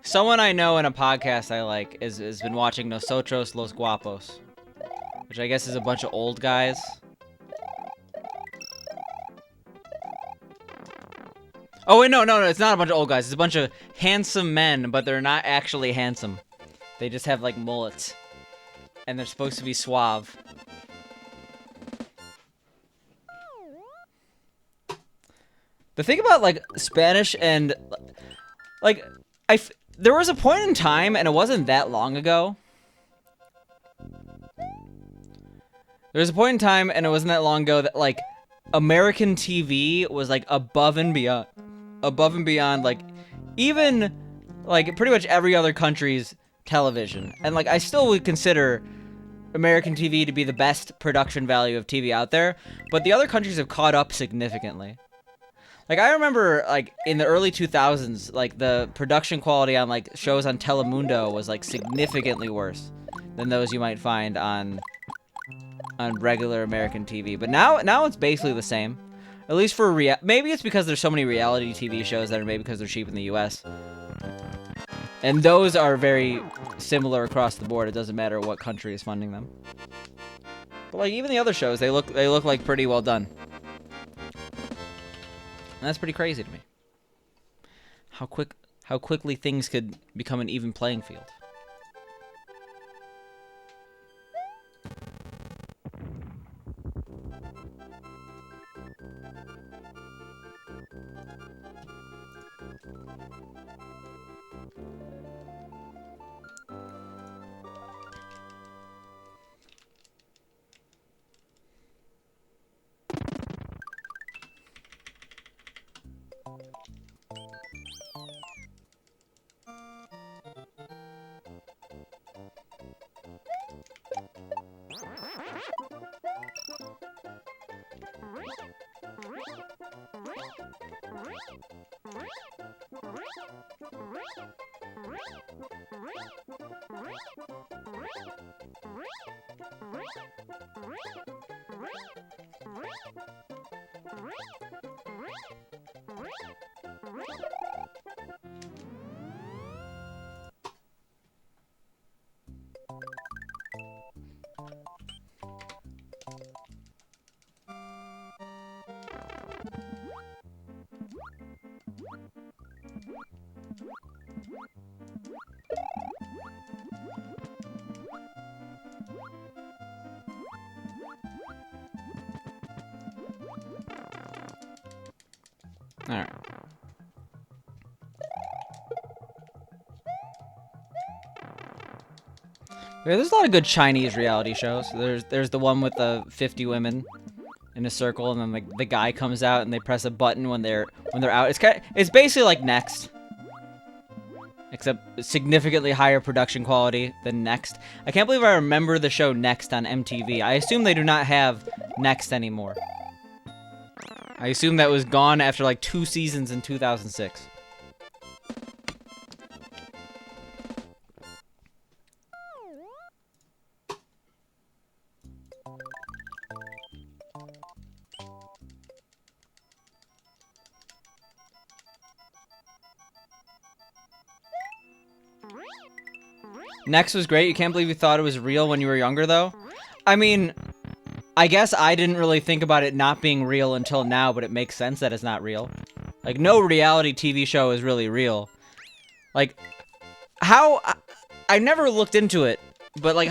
Someone I know in a podcast I like has been watching Nosotros los guapos. Which I guess is a bunch of old guys. Oh, wait, no, it's not a bunch of old guys. It's a bunch of handsome men, but they're not actually handsome. They just have, like, mullets. And they're supposed to be suave. The thing about, like, Spanish and... Like, there was a point in time, and it wasn't that long ago. There was a point in time, and it wasn't that long ago, that, like, American TV was, like, above and beyond, like, even, like, pretty much every other country's television. And, like, I still would consider American TV to be the best production value of TV out there, but the other countries have caught up significantly. Like, I remember, like, in the early 2000s, like, the production quality on, like, shows on Telemundo was, like, significantly worse than those you might find on regular American TV. But now it's basically the same. At least for maybe it's because there's so many reality TV shows that are maybe because they're cheap in the US. And those are very similar across the board. It doesn't matter what country is funding them. But like even the other shows, they look like pretty well done. And that's pretty crazy to me. How quickly things could become an even playing field. Alright. Yeah, there's a lot of good Chinese reality shows. There's the one with the 50 women in a circle, and then like the guy comes out and they press a button when they're out. It's basically like Next, except significantly higher production quality than Next. I can't believe I remember the show Next on MTV. I assume they do not have Next anymore. I assume that was gone after like 2 seasons in 2006. Next was great. You can't believe you thought it was real when you were younger, though? I mean, I guess I didn't really think about it not being real until now, but it makes sense that it's not real. Like, no reality TV show is really real. Like, how... I never looked into it, but, like,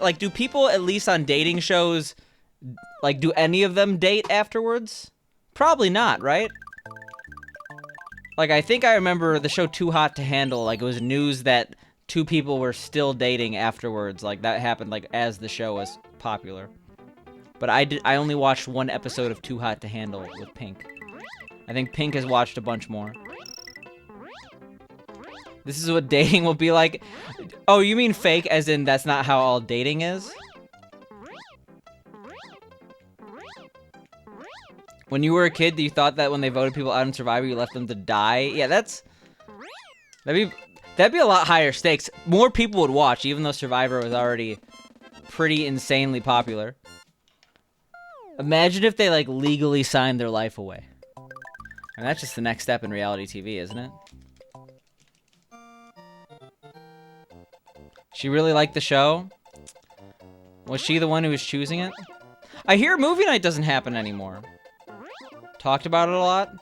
like, do people, at least on dating shows, like, do any of them date afterwards? Probably not, right? Like, I think I remember the show Too Hot to Handle, like, it was news that 2 people were still dating afterwards. Like, that happened, like, as the show was popular. But I only watched 1 episode of Too Hot to Handle with Pink. I think Pink has watched a bunch more. This is what dating will be like. Oh, you mean fake as in that's not how all dating is? When you were a kid, you thought that when they voted people out in Survivor, you left them to die? Yeah, that'd be a lot higher stakes. More people would watch, even though Survivor was already pretty insanely popular. Imagine if they, like, legally signed their life away. And that's just the next step in reality TV, isn't it? She really liked the show? Was she the one who was choosing it? I hear movie night doesn't happen anymore. Talked about it a lot.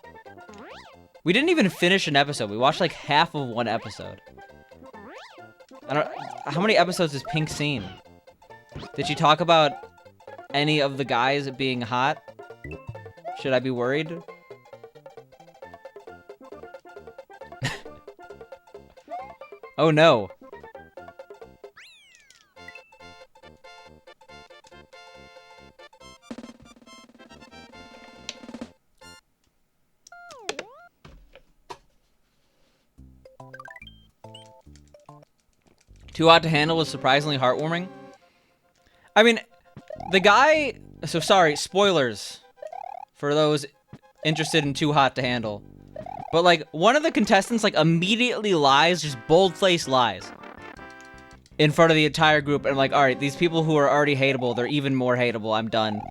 We didn't even finish an episode. We watched like half of one episode. How many episodes has Pink seen? Did she talk about any of the guys being hot? Should I be worried? Oh no. Too Hot to Handle was surprisingly heartwarming. I mean, the guy... So sorry, spoilers for those interested in Too Hot to Handle. But like, one of the contestants like immediately lies, just bold-faced lies. In front of the entire group. And I'm like, alright, these people who are already hateable, they're even more hateable. I'm done.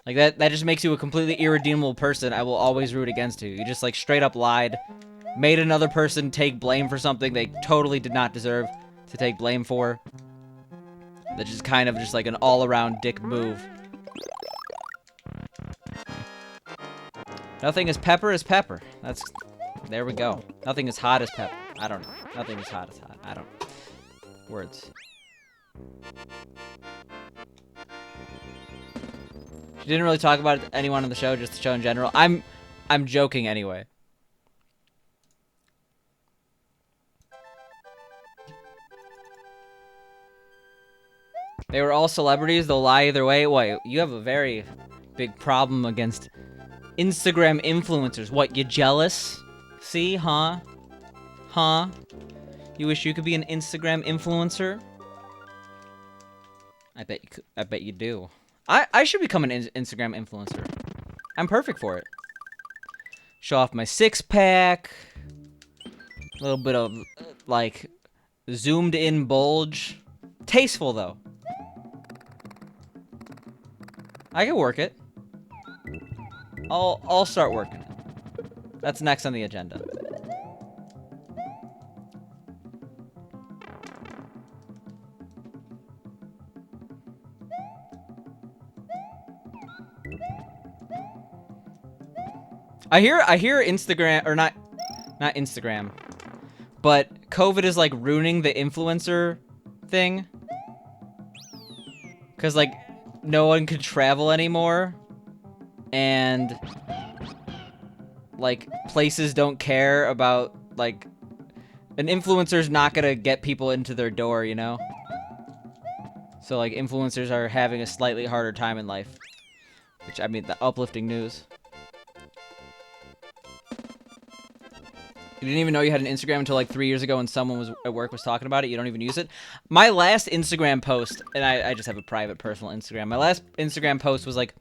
Like, that just makes you a completely irredeemable person. I will always root against you. You just like straight up lied. Made another person take blame for something they totally did not deserve to take blame for. That's just kind of just like an all-around dick move. Nothing as pepper as pepper. That's... There we go. Nothing as hot as pepper. I don't know. Nothing as hot as hot. I don't... Words. She didn't really talk about anyone on the show, just the show in general. I'm joking anyway. They were all celebrities, they'll lie either way. Wait, you have a very big problem against Instagram influencers. What, you jealous? See, huh? Huh? You wish you could be an Instagram influencer? I bet you do. I should become an Instagram influencer. I'm perfect for it. Show off my six-pack. A little bit of, like, zoomed-in bulge. Tasteful, though. I can work it. I'll start working it. That's next on the agenda. I hear Instagram, or not Instagram, but COVID is like ruining the influencer thing. 'Cause like no one could travel anymore, and like places don't care about like an influencer's not gonna get people into their door, you know? So like influencers are having a slightly harder time in life, which I mean the uplifting news. You didn't even know you had an Instagram until like 3 years ago when someone was at work was talking about it. You don't even use it. My last Instagram post, and I just have a private personal Instagram. My last Instagram post was like,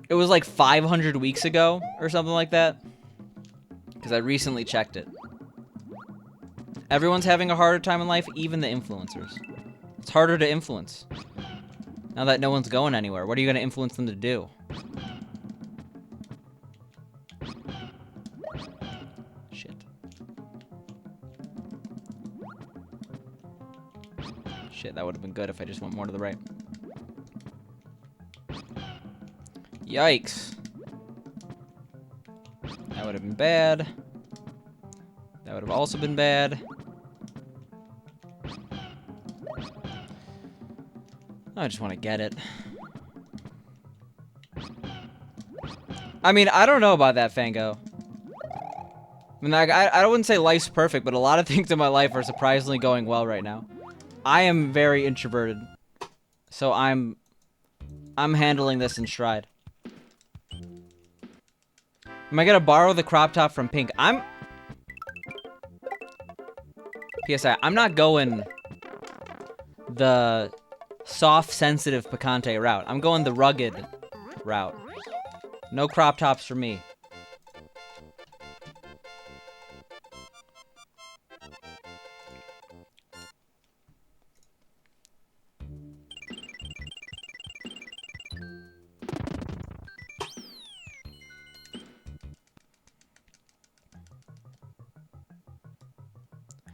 it was like 500 weeks ago or something like that. Because I recently checked it. Everyone's having a harder time in life, even the influencers. It's harder to influence. Now that no one's going anywhere, what are you going to influence them to do? Shit, that would have been good if I just went more to the right. Yikes. That would have been bad. That would have also been bad. I just want to get it. I mean, I don't know about that, Fango. I mean, I wouldn't say life's perfect, but a lot of things in my life are surprisingly going well right now. I am very introverted, so I'm handling this in stride. Am I gonna borrow the crop top from Pink? PSI, I'm not going the soft, sensitive picante route. I'm going the rugged route. No crop tops for me.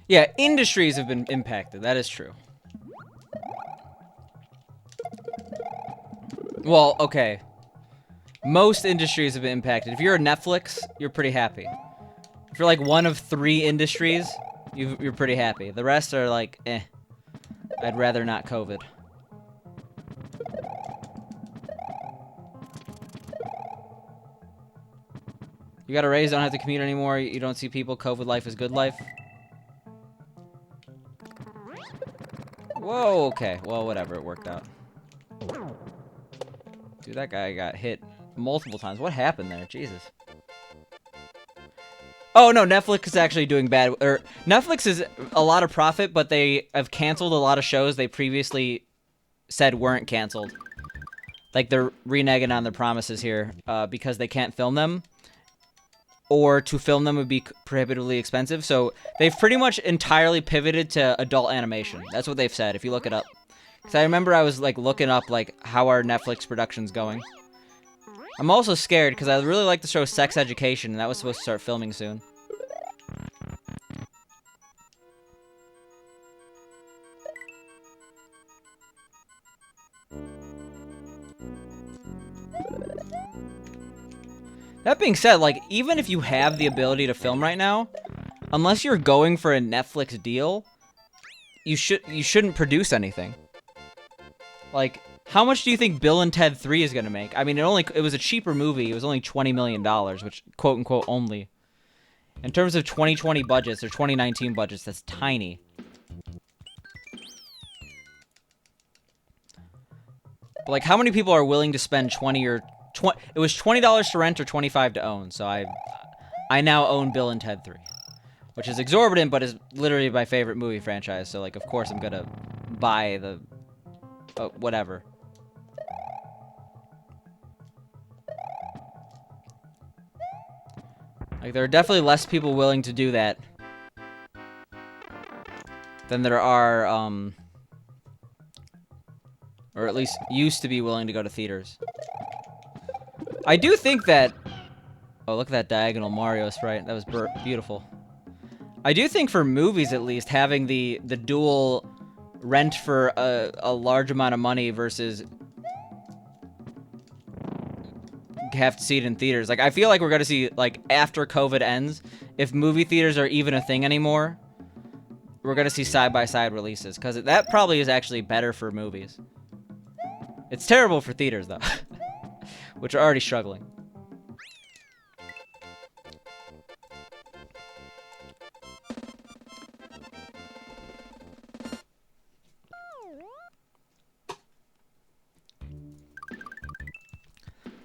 Yeah, industries have been impacted. That is true. Well, okay. Most industries have been impacted. If you're a Netflix, you're pretty happy. If you're like one of 3 industries, you're pretty happy. The rest are like, eh. I'd rather not COVID. You got a raise, don't have to commute anymore. You don't see people. COVID life is good life. Whoa, okay. Well, whatever. It worked out. Dude, that guy got hit multiple times. What happened there? Jesus. Oh, no, Netflix is actually doing bad. Or Netflix is a lot of profit, but they have canceled a lot of shows they previously said weren't canceled. Like, they're reneging on their promises here because they can't film them. Or to film them would be prohibitively expensive. So they've pretty much entirely pivoted to adult animation. That's what they've said, if you look it up. Because I remember I was, like, looking up, like, how are Netflix productions going. I'm also scared because I really like the show Sex Education, and that was supposed to start filming soon. That being said, like, even if you have the ability to film right now, unless you're going for a Netflix deal, you shouldn't produce anything. Like, how much do you think Bill and Ted 3 is gonna make? I mean, it was a cheaper movie. It was only $20 million, which quote unquote only. In terms of 2020 budgets or 2019 budgets, that's tiny. But like, how many people are willing to spend 20 or 20? It was $20 to rent or $25 to own. So I now own Bill and Ted 3, which is exorbitant, but is literally my favorite movie franchise. So like, of course, I'm gonna buy the whatever. Like, there are definitely less people willing to do that than there are, or at least used to be willing to go to theaters. I do think that... Oh, look at that diagonal Mario sprite. That was beautiful. I do think for movies, at least, having the dual rent for a large amount of money versus have to see it in theaters. Like, I feel like we're going to see, like, after COVID ends, if movie theaters are even a thing anymore, we're going to see side-by-side releases. Because that probably is actually better for movies. It's terrible for theaters, though. Which are already struggling.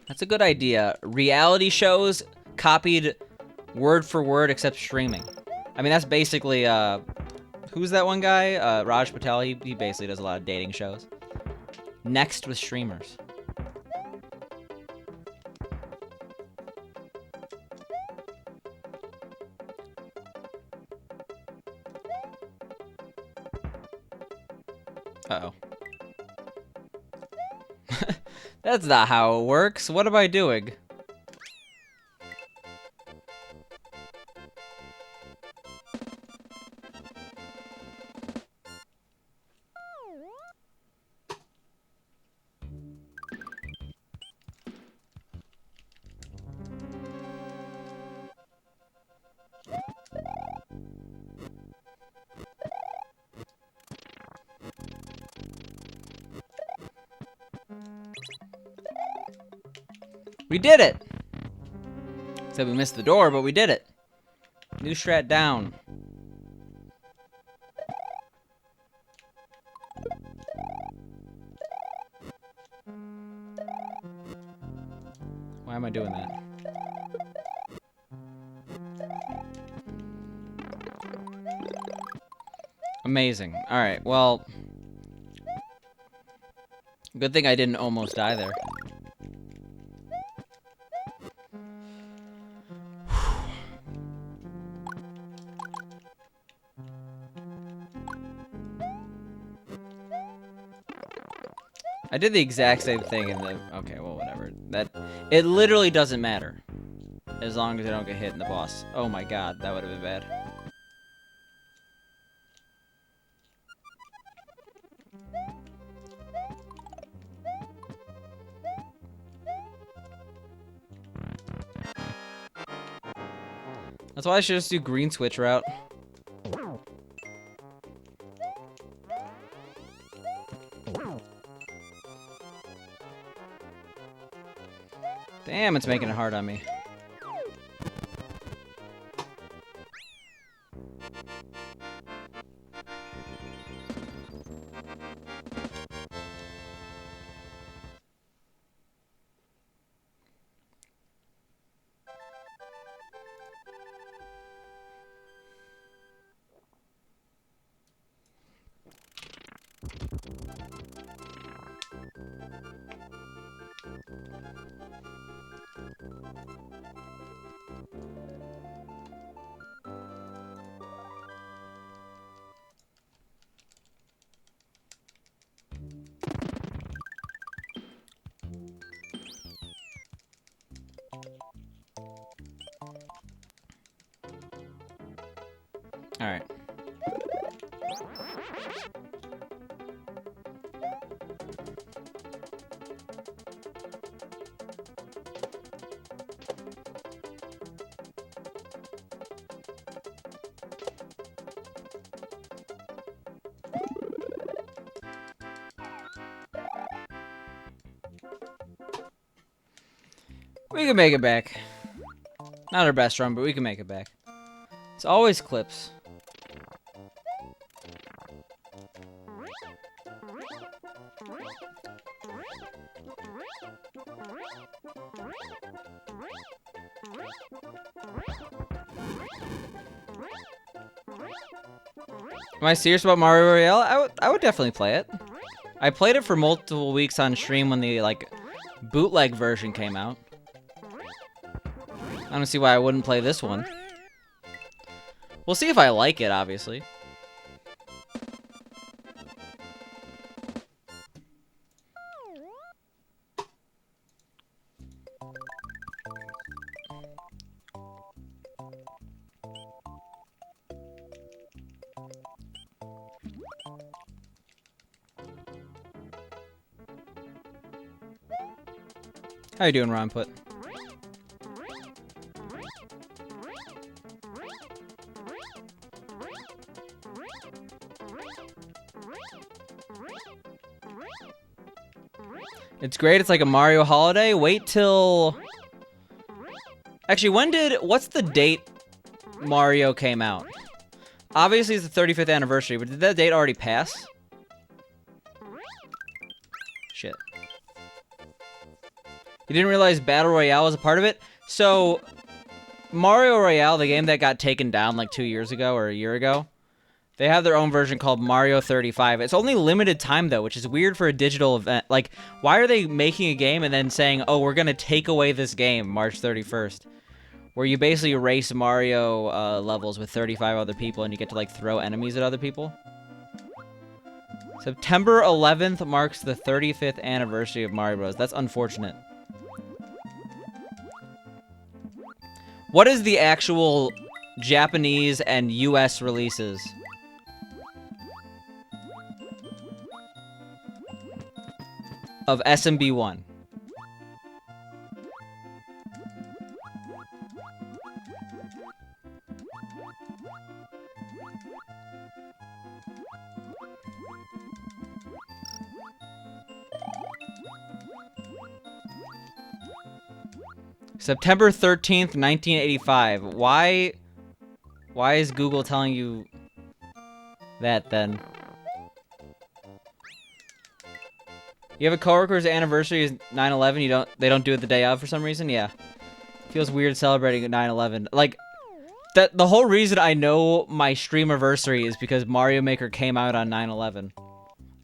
That's a good idea. Reality shows copied word for word except streaming. I mean, that's basically, who's that one guy? Raj Patel. He basically does a lot of dating shows. Next with streamers. Uh-oh. That's not how it works. What am I doing? We did it! Said we missed the door, but we did it. New strat down. Why am I doing that? Amazing. Alright, well... Good thing I didn't almost die there. I did the exact same thing in the... Okay, well, whatever. It literally doesn't matter. As long as I don't get hit in the boss. Oh my god, that would have been bad. That's why I should just do green switch route. Damn, it's making it hard on me. Alright. We can make it back. Not our best run, but we can make it back. It's always clips. Am I serious about Mario Royale? I would definitely play it. I played it for multiple weeks on stream when the like bootleg version came out. I don't see why I wouldn't play this one. We'll see if I like it, obviously. How you doing, Ron Put? It's great. It's like a Mario holiday. Wait till... Actually, what's the date Mario came out? Obviously, it's the 35th anniversary, but did that date already pass? Shit. You didn't realize Battle Royale was a part of it? So, Mario Royale, the game that got taken down like 2 years ago or a year ago, they have their own version called Mario 35. It's only limited time, though, which is weird for a digital event. Like, why are they making a game and then saying, oh, we're going to take away this game March 31st? Where you basically race Mario levels with 35 other people and you get to, like, throw enemies at other people. September 11th marks the 35th anniversary of Mario Bros. That's unfortunate. What is the actual Japanese and US releases? Of SMB1. September 13th, 1985. Why is Google telling you that then? You have a coworker's anniversary is 9/11. They don't do it the day of for some reason. Yeah, feels weird celebrating at 9/11. Like the whole reason I know my stream anniversary is because Mario Maker came out on 9/11.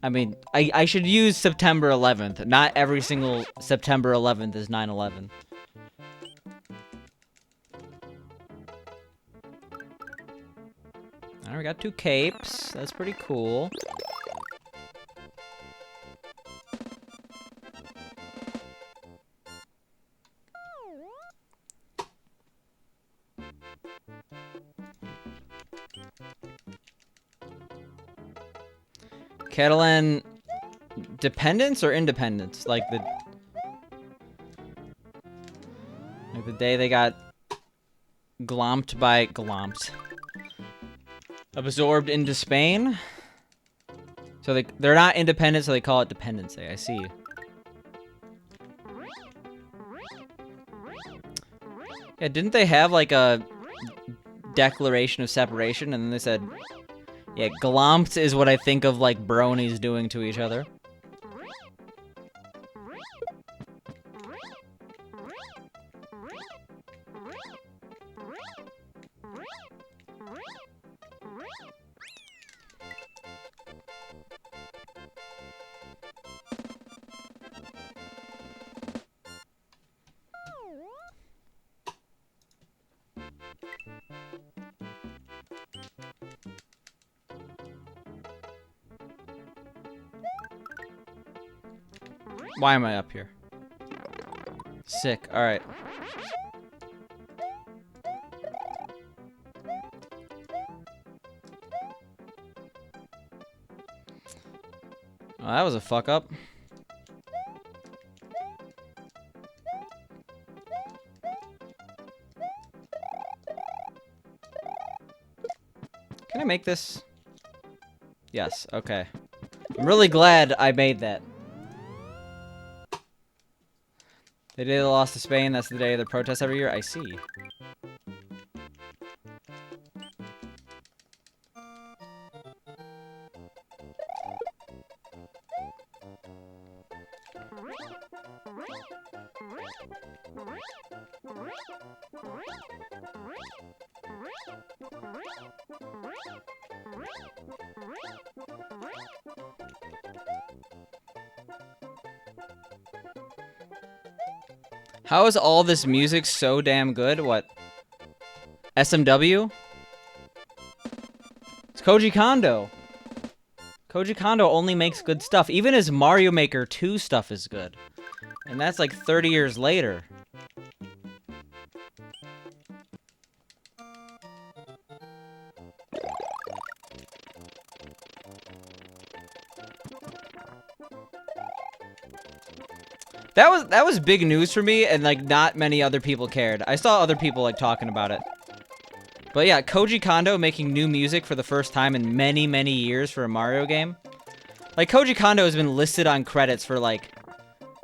I mean, I should use September 11th. Not every single September 11th is 9/11. Alright, we got 2 capes. That's pretty cool. Catalan dependence or independence? Like the day they got glomped by absorbed into Spain. So they're not independent, so they call it dependency. I see. Yeah, didn't they have like a declaration of separation, and then they said, yeah, glomped is what I think of like bronies doing to each other. Why am I up here? Sick. All right. Well, that was a fuck up. Can I make this? Yes. Okay. I'm really glad I made that. The day they lost to Spain, that's the day of the protests every year? I see. How is all this music so damn good? What? SMW? It's Koji Kondo. Koji Kondo only makes good stuff. Even his Mario Maker 2 stuff is good. And that's like 30 years later. That was big news for me, and like not many other people cared. I saw other people like talking about it. But yeah, Koji Kondo making new music for the first time in many, many years for a Mario game. Like, Koji Kondo has been listed on credits for like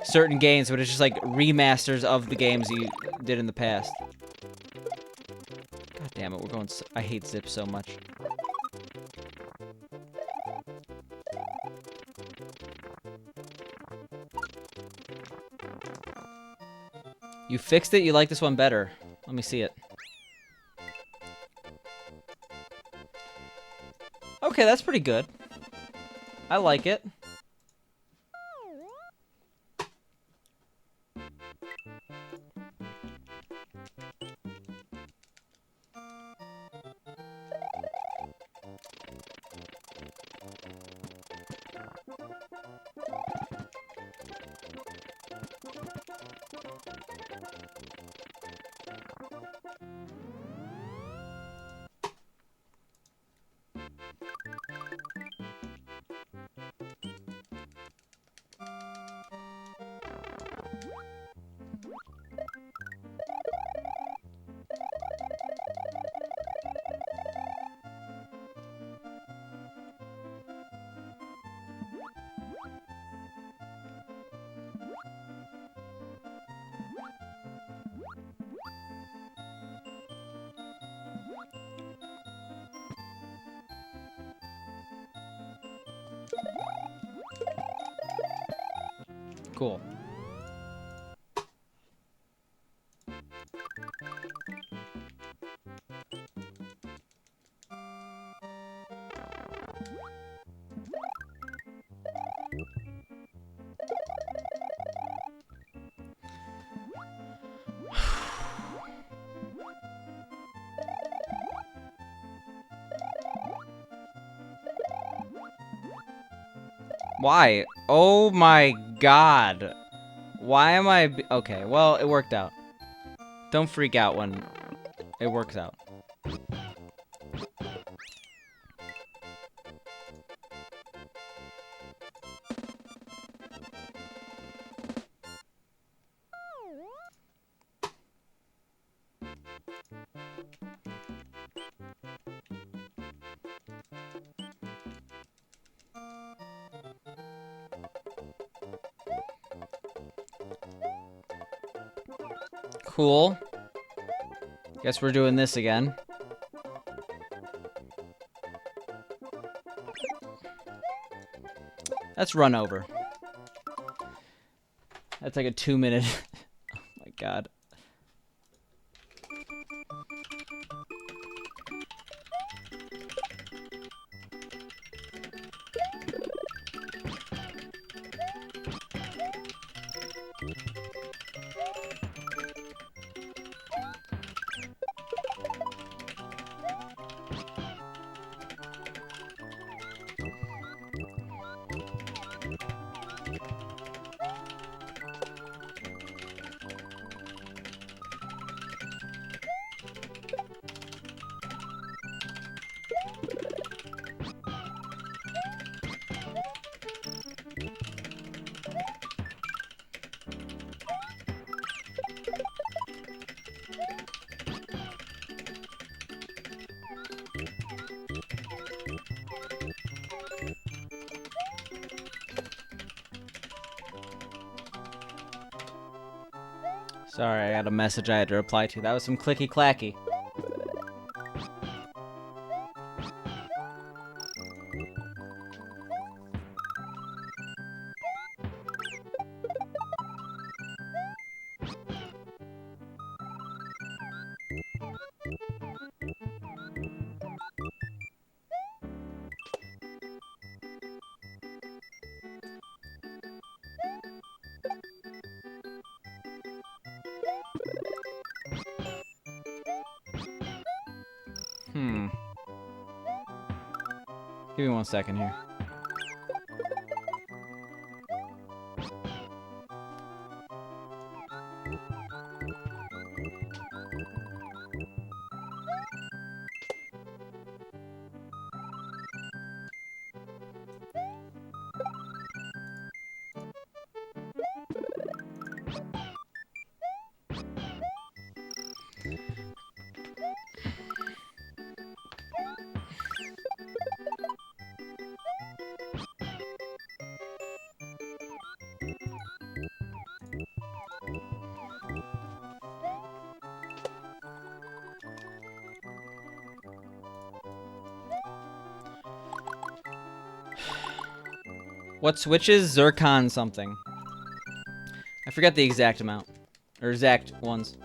certain games, but it's just like remasters of the games you did in the past. God damn it, we're going I hate Zip so much. You fixed it? You like this one better? Let me see it. Okay, that's pretty good. I like it. Cool. Why? Oh my god. Why am I... Okay, well, it worked out. Don't freak out when it works out. Cool. Guess we're doing this again. Let's run over. That's like a 2-minute. Oh my god. Sorry, I got a message I had to reply to. That was some clicky-clacky. Give me 1 second here. What switches? Zircon something. I forget the exact amount. Or exact ones.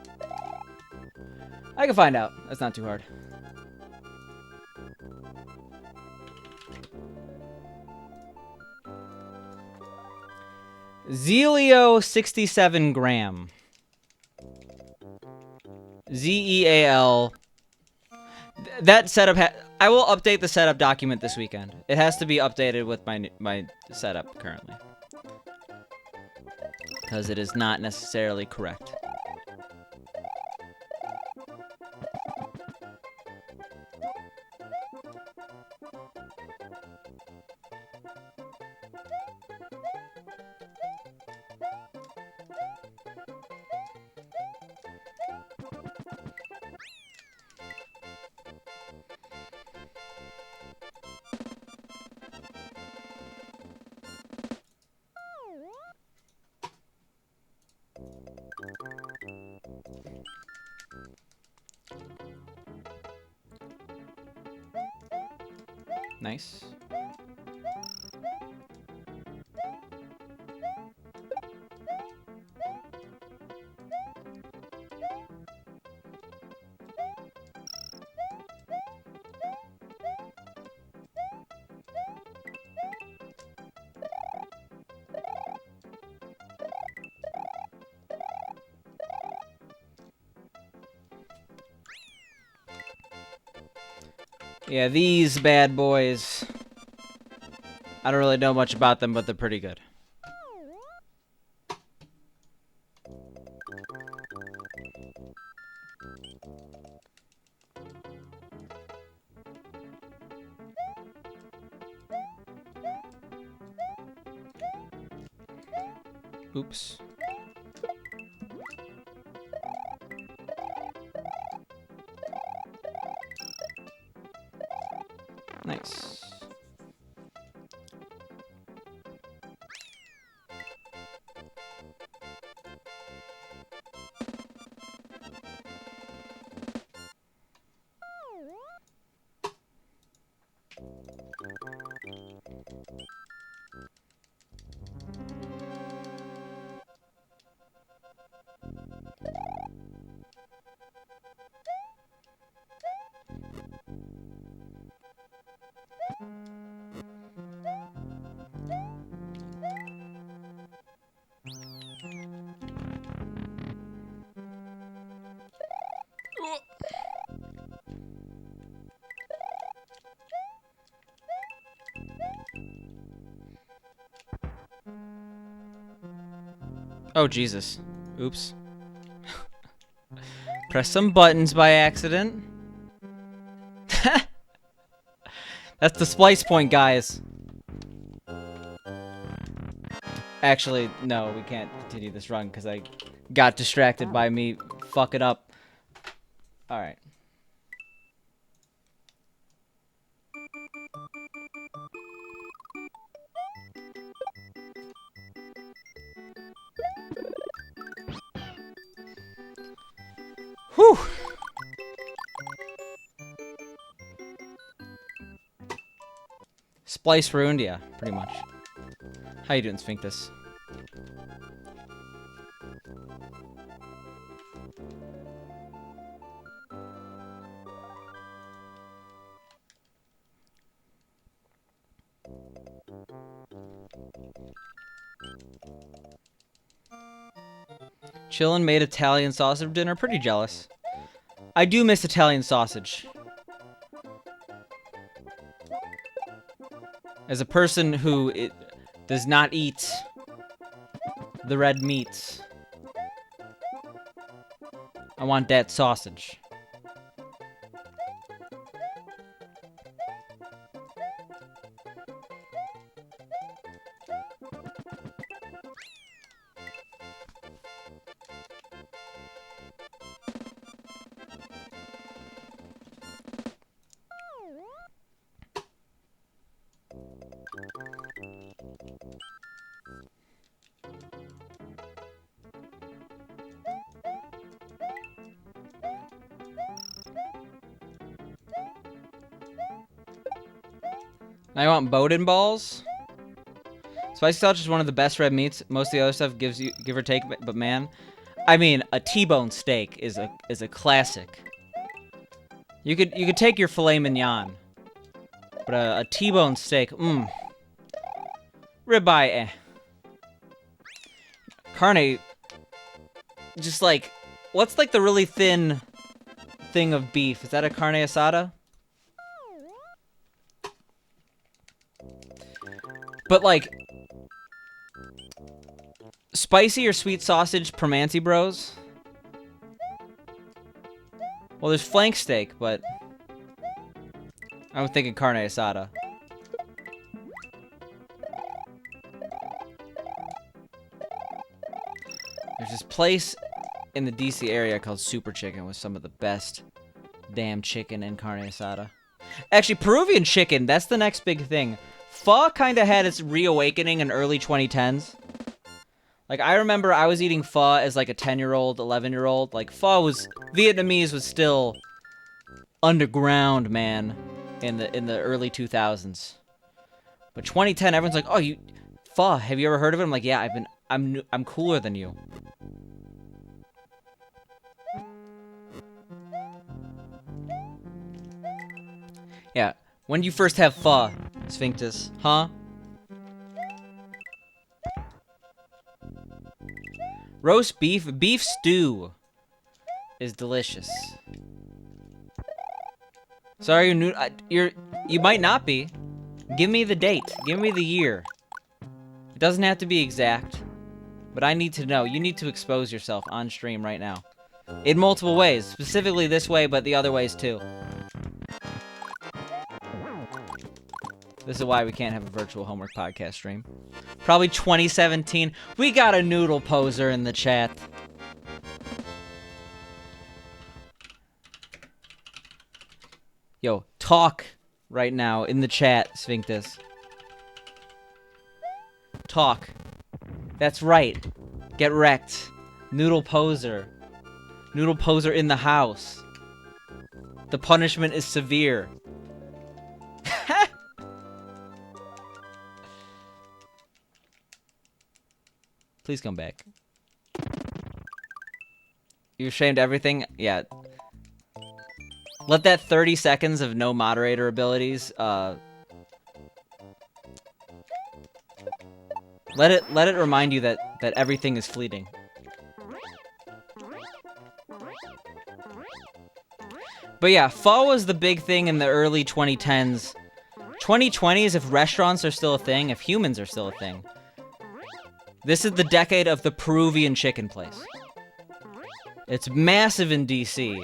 I can find out. That's not too hard. Zelio 67 gram. Z-E-A-L. That setup I will update the setup document this weekend. It has to be updated with my setup currently. Because it is not necessarily correct. Nice. Yeah, these bad boys. I don't really know much about them, but they're pretty good. Oops. Nice. Oh, Jesus. Oops. Press some buttons by accident. That's the splice point, guys. Actually, no, we can't continue this run because I got distracted by me fucking up. Alright. Whew! Splice ruined, yeah, pretty much. How you doing, Sphinctus? Chillin' made Italian sausage dinner. Pretty jealous. I do miss Italian sausage. As a person who does not eat the red meats, I want that sausage. Now I want Bowden balls. Spicy sausage is one of the best red meats. Most of the other stuff gives you give or take, but man, I mean, a T-bone steak is a classic. You could take your filet mignon, but a T-bone steak, ribeye, eh. Carne, just like, what's like the really thin thing of beef? Is that a carne asada? But like, spicy or sweet sausage Permanente bros? Well, there's flank steak, but I'm thinking carne asada. There's this place in the DC area called Super Chicken with some of the best damn chicken in carne asada. Actually, Peruvian chicken, that's the next big thing. Pho kind of had its reawakening in early 2010s. Like, I remember I was eating pho as like a 10-year-old, 11-year-old. Like, Vietnamese was still underground, man, in the early 2000s. But 2010, everyone's like, "Oh, pho, have you ever heard of it?" I'm like, "Yeah, I'm cooler than you." Yeah, when did you first have pho, Sphinctus? Huh? Roast beef stew is delicious. Sorry, you might not be. Give me the date. Give me the year. It doesn't have to be exact, but I need to know. You need to expose yourself on stream right now. In multiple ways. Specifically this way, but the other ways too. This is why we can't have a virtual homework podcast stream. Probably 2017. We got a noodle poser in the chat. Yo, talk right now in the chat, Sphinctus. Talk. That's right. Get wrecked. Noodle poser. Noodle poser in the house. The punishment is severe. Please come back. You shamed everything? Yeah. Let that 30 seconds of no moderator abilities, let it remind you that everything is fleeting. But yeah, pho was the big thing in the early 2010s. 2020s, if restaurants are still a thing, if humans are still a thing. This is the decade of the Peruvian chicken place. It's massive in DC.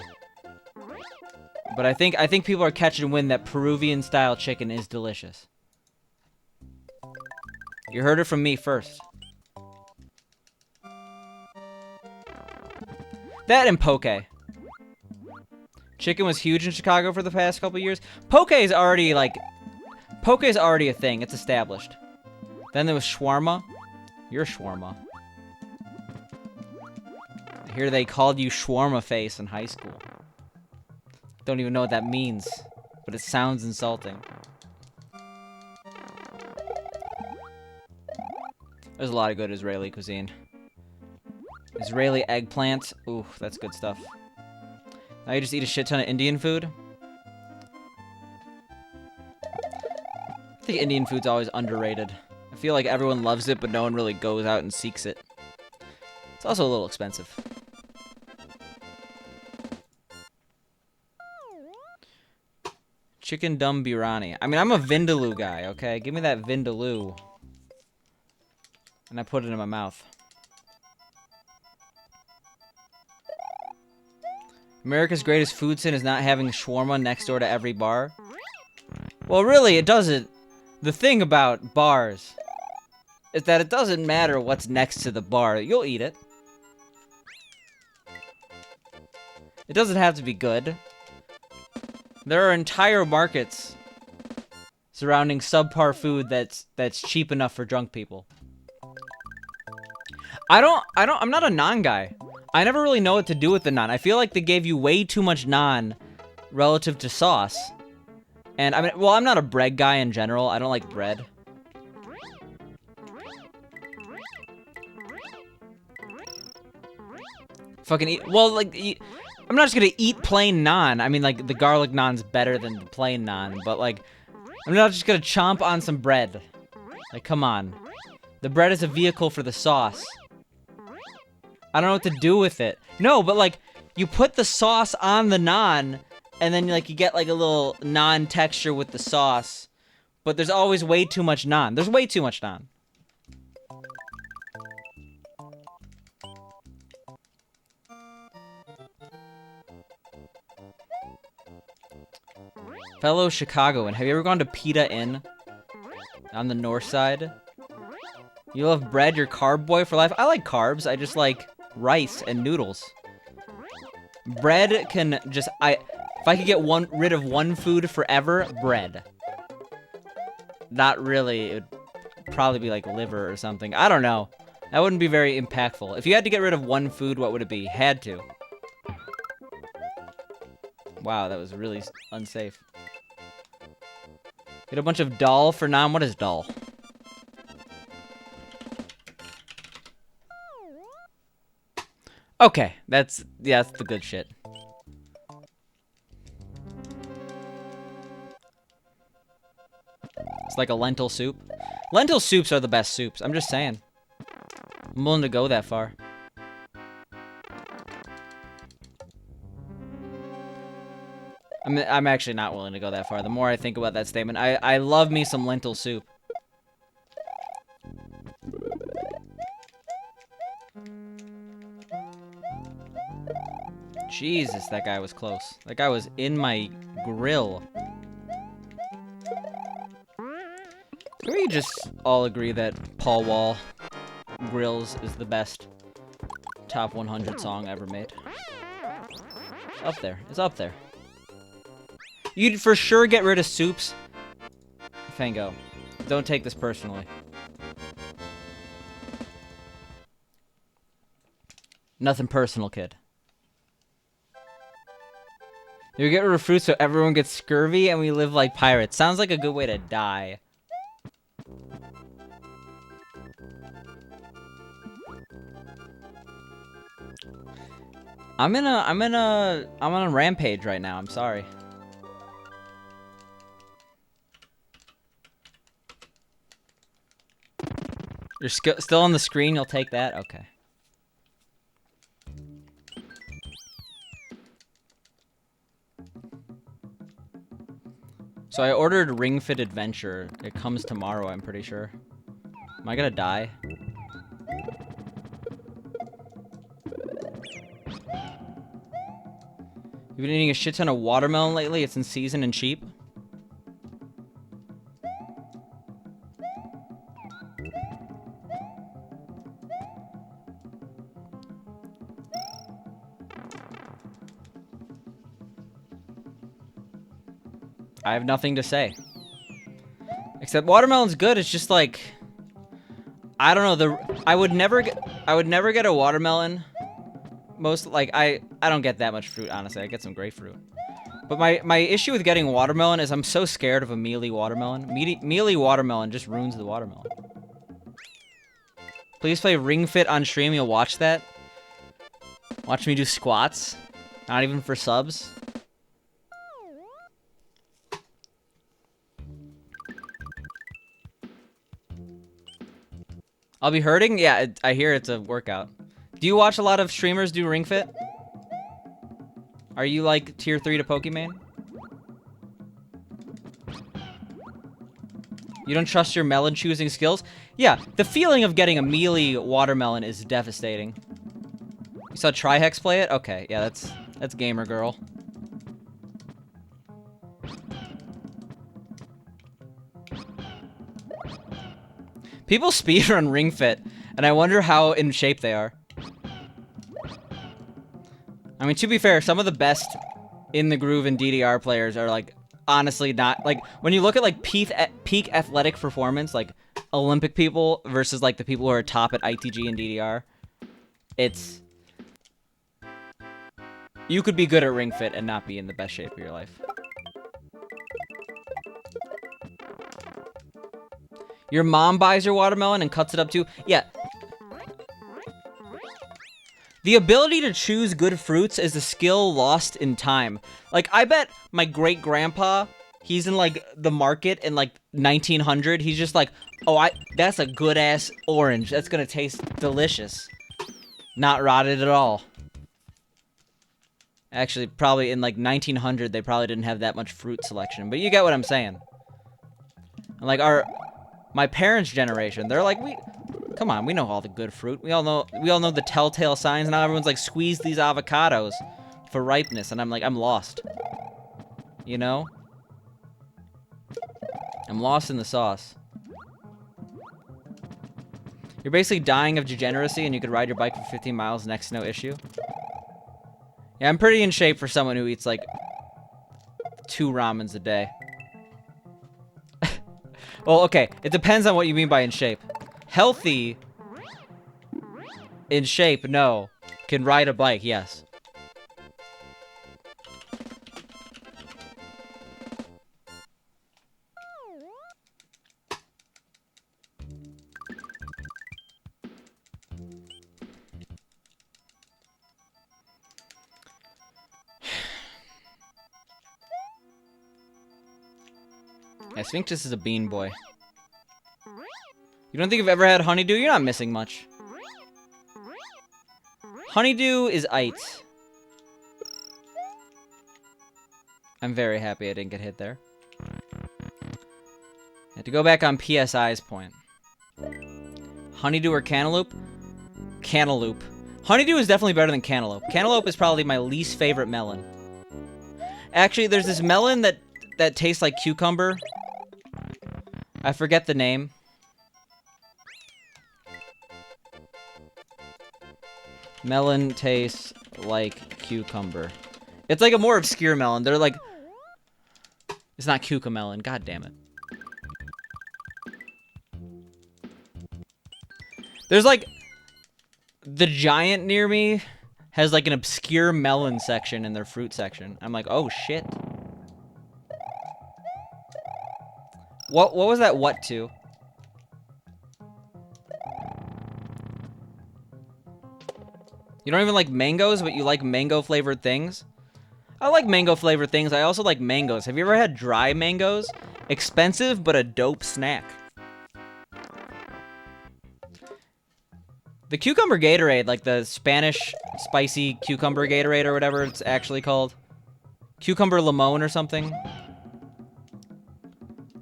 But I think people are catching wind that Peruvian style chicken is delicious. You heard it from me first. That and poke. Chicken was huge in Chicago for the past couple years. Poke is already a thing. It's established. Then there was shawarma. You're shawarma. I hear they called you shawarma face in high school. Don't even know what that means, but it sounds insulting. There's a lot of good Israeli cuisine. Israeli eggplant. Ooh, that's good stuff. Now you just eat a shit ton of Indian food. I think Indian food's always underrated. I feel like everyone loves it, but no one really goes out and seeks it. It's also a little expensive. Chicken dum biryani. I mean, I'm a vindaloo guy, okay? Give me that vindaloo. And I put it in my mouth. America's greatest food sin is not having shawarma next door to every bar. Well, really, it doesn't. The thing about bars is that it doesn't matter what's next to the bar. You'll eat it. It doesn't have to be good. There are entire markets surrounding subpar food that's cheap enough for drunk people. I'm not a naan guy. I never really know what to do with the naan. I feel like they gave you way too much naan relative to sauce. And I mean, well, I'm not a bread guy in general. I don't like bread. Fucking eat, well, like, I'm not just gonna eat plain naan. I mean, like, the garlic naan's better than the plain naan, but, like, I'm not just gonna chomp on some bread. Like, come on. The bread is a vehicle for the sauce. I don't know what to do with it. No, but, like, you put the sauce on the naan, and then, like, you get, like, a little naan texture with the sauce. But there's always way too much naan. There's way too much naan. Fellow Chicagoan, have you ever gone to Pita Inn? On the north side? You love bread, you're carb boy for life? I like carbs, I just like rice and noodles. Bread can just, if I could get rid of one food forever, bread. Not really, it would probably be like liver or something. I don't know. That wouldn't be very impactful. If you had to get rid of one food, what would it be? Had to. Wow, that was really unsafe. Get a bunch of dal for naan. What is dal? Okay, that's the good shit. It's like a lentil soup. Lentil soups are the best soups. I'm just saying. I'm willing to go that far. I'm actually not willing to go that far. The more I think about that statement, I love me some lentil soup. Jesus, that guy was close. That guy was in my grill. Can we just all agree that Paul Wall Grills is the best top 100 song ever made? Up there. It's up there. You'd for sure get rid of soups. Fango, don't take this personally. Nothing personal, kid. You get rid of fruit so everyone gets scurvy and we live like pirates. Sounds like a good way to die. I'm on a rampage right now. I'm sorry. You're still on the screen. You'll take that. Okay. So I ordered Ring Fit Adventure. It comes tomorrow, I'm pretty sure. Am I gonna die? You've been eating a shit ton of watermelon lately? It's in season and cheap? I have nothing to say. Except watermelon's good, it's just like... I don't know, I would never get a watermelon. Most, like, I don't get that much fruit, honestly. I get some grapefruit. But my issue with getting watermelon is I'm so scared of a mealy watermelon. Mealy watermelon just ruins the watermelon. Please play Ring Fit on stream, you'll watch that? Watch me do squats? Not even for subs? I'll be hurting? Yeah, I hear it's a workout. Do you watch a lot of streamers do Ring Fit? Are you like tier 3 to Pokemon? You don't trust your melon choosing skills? Yeah, the feeling of getting a mealy watermelon is devastating. You saw Trihex play it? Okay, yeah, that's gamer girl. People speedrun Ring Fit, and I wonder how in shape they are. I mean, to be fair, some of the best in the groove and DDR players are, like, honestly not... Like, when you look at, like, peak athletic performance, like, Olympic people versus, like, the people who are top at ITG and DDR, it's... You could be good at Ring Fit and not be in the best shape of your life. Your mom buys your watermelon and cuts it up too? Yeah. The ability to choose good fruits is a skill lost in time. Like, I bet my great-grandpa, he's in, like, the market in, like, 1900. He's just like, oh, that's a good-ass orange. That's gonna taste delicious. Not rotted at all. Actually, probably in, like, 1900, they probably didn't have that much fruit selection. But you get what I'm saying. And, like, my parents' generation, they're like, come on, we know all the good fruit. We all know the telltale signs. Now everyone's like, squeeze these avocados for ripeness, and I'm like, I'm lost. You know? I'm lost in the sauce. You're basically dying of degeneracy, and you could ride your bike for 15 miles next to no issue. Yeah, I'm pretty in shape for someone who eats like 2 ramens a day. Well, okay, it depends on what you mean by in shape. Healthy, in shape, no. Can ride a bike, yes. I think this is a bean boy. You don't think you've ever had honeydew? You're not missing much. Honeydew is aight. I'm very happy I didn't get hit there. Had to go back on PSI's point. Honeydew or cantaloupe? Cantaloupe. Honeydew is definitely better than cantaloupe. Cantaloupe is probably my least favorite melon. Actually, there's this melon that tastes like cucumber. I forget the name. Melon tastes like cucumber. It's like a more obscure melon. They're like... It's not cucamelon. God damn it. There's like... The Giant near me has like an obscure melon section in their fruit section. I'm like, oh shit. What was that what to? You don't even like mangoes, but you like mango-flavored things? I like mango-flavored things. I also like mangoes. Have you ever had dry mangoes? Expensive, but a dope snack. The cucumber Gatorade, like the Spanish spicy cucumber Gatorade or whatever it's actually called. Cucumber limon or something.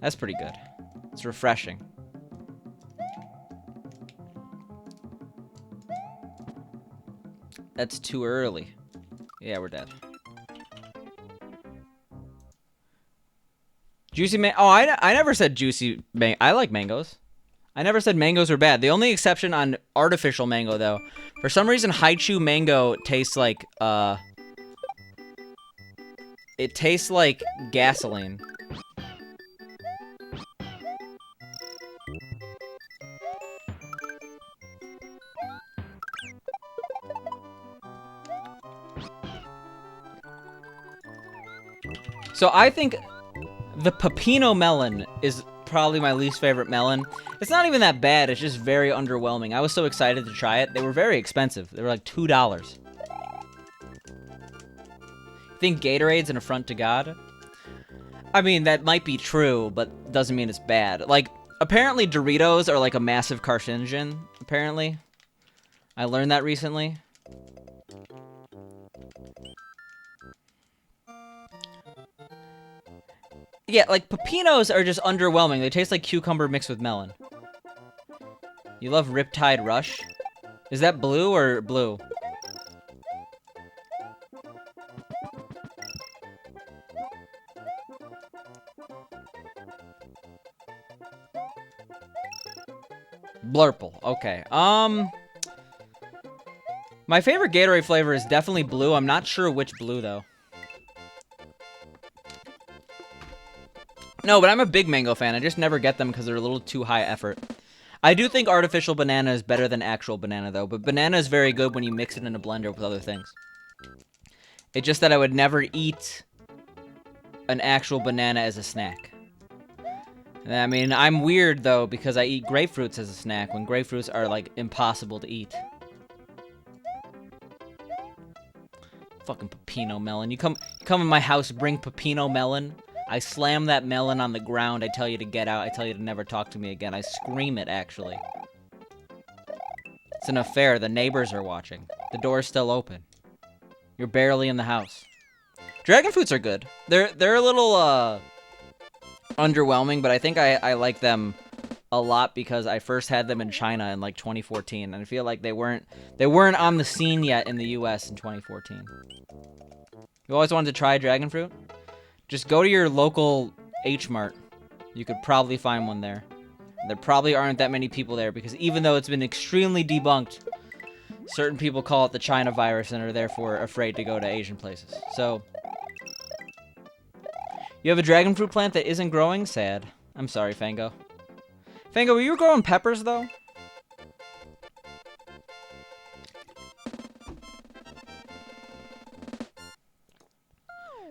That's pretty good. It's refreshing. That's too early. Yeah, we're dead. Juicy man. Oh, I never said juicy man. I like mangoes. I never said mangoes are bad. The only exception on artificial mango, though, for some reason, Haichu mango tastes like, it tastes like gasoline. So I think the pepino melon is probably my least favorite melon. It's not even that bad. It's just very underwhelming. I was so excited to try it. They were very expensive. They were like $2. Think Gatorade's an affront to God? I mean, that might be true, but doesn't mean it's bad. Like, apparently Doritos are like a massive carcinogen, apparently. I learned that recently. Yeah, like, pepinos are just underwhelming. They taste like cucumber mixed with melon. You love Riptide Rush? Is that blue or blue? Blurple. Okay. My favorite Gatorade flavor is definitely blue. I'm not sure which blue, though. No, but I'm a big mango fan. I just never get them because they're a little too high effort. I do think artificial banana is better than actual banana, though. But banana is very good when you mix it in a blender with other things. It's just that I would never eat an actual banana as a snack. I mean, I'm weird, though, because I eat grapefruits as a snack when grapefruits are, like, impossible to eat. Fucking pepino melon. You come in my house, bring pepino melon. I slam that melon on the ground. I tell you to get out. I tell you to never talk to me again. I scream it, actually. It's an affair. The neighbors are watching. The door's still open. You're barely in the house. Dragon fruits are good. They're a little, underwhelming, but I think I like them a lot because I first had them in China in, like, 2014, and I feel like they weren't on the scene yet in the US in 2014. You always wanted to try dragon fruit? Just go to your local H-Mart. You could probably find one there. There probably aren't that many people there because even though it's been extremely debunked, certain people call it the China virus and are therefore afraid to go to Asian places. So, you have a dragon fruit plant that isn't growing? Sad. I'm sorry, Fango. Fango, were you growing peppers, though?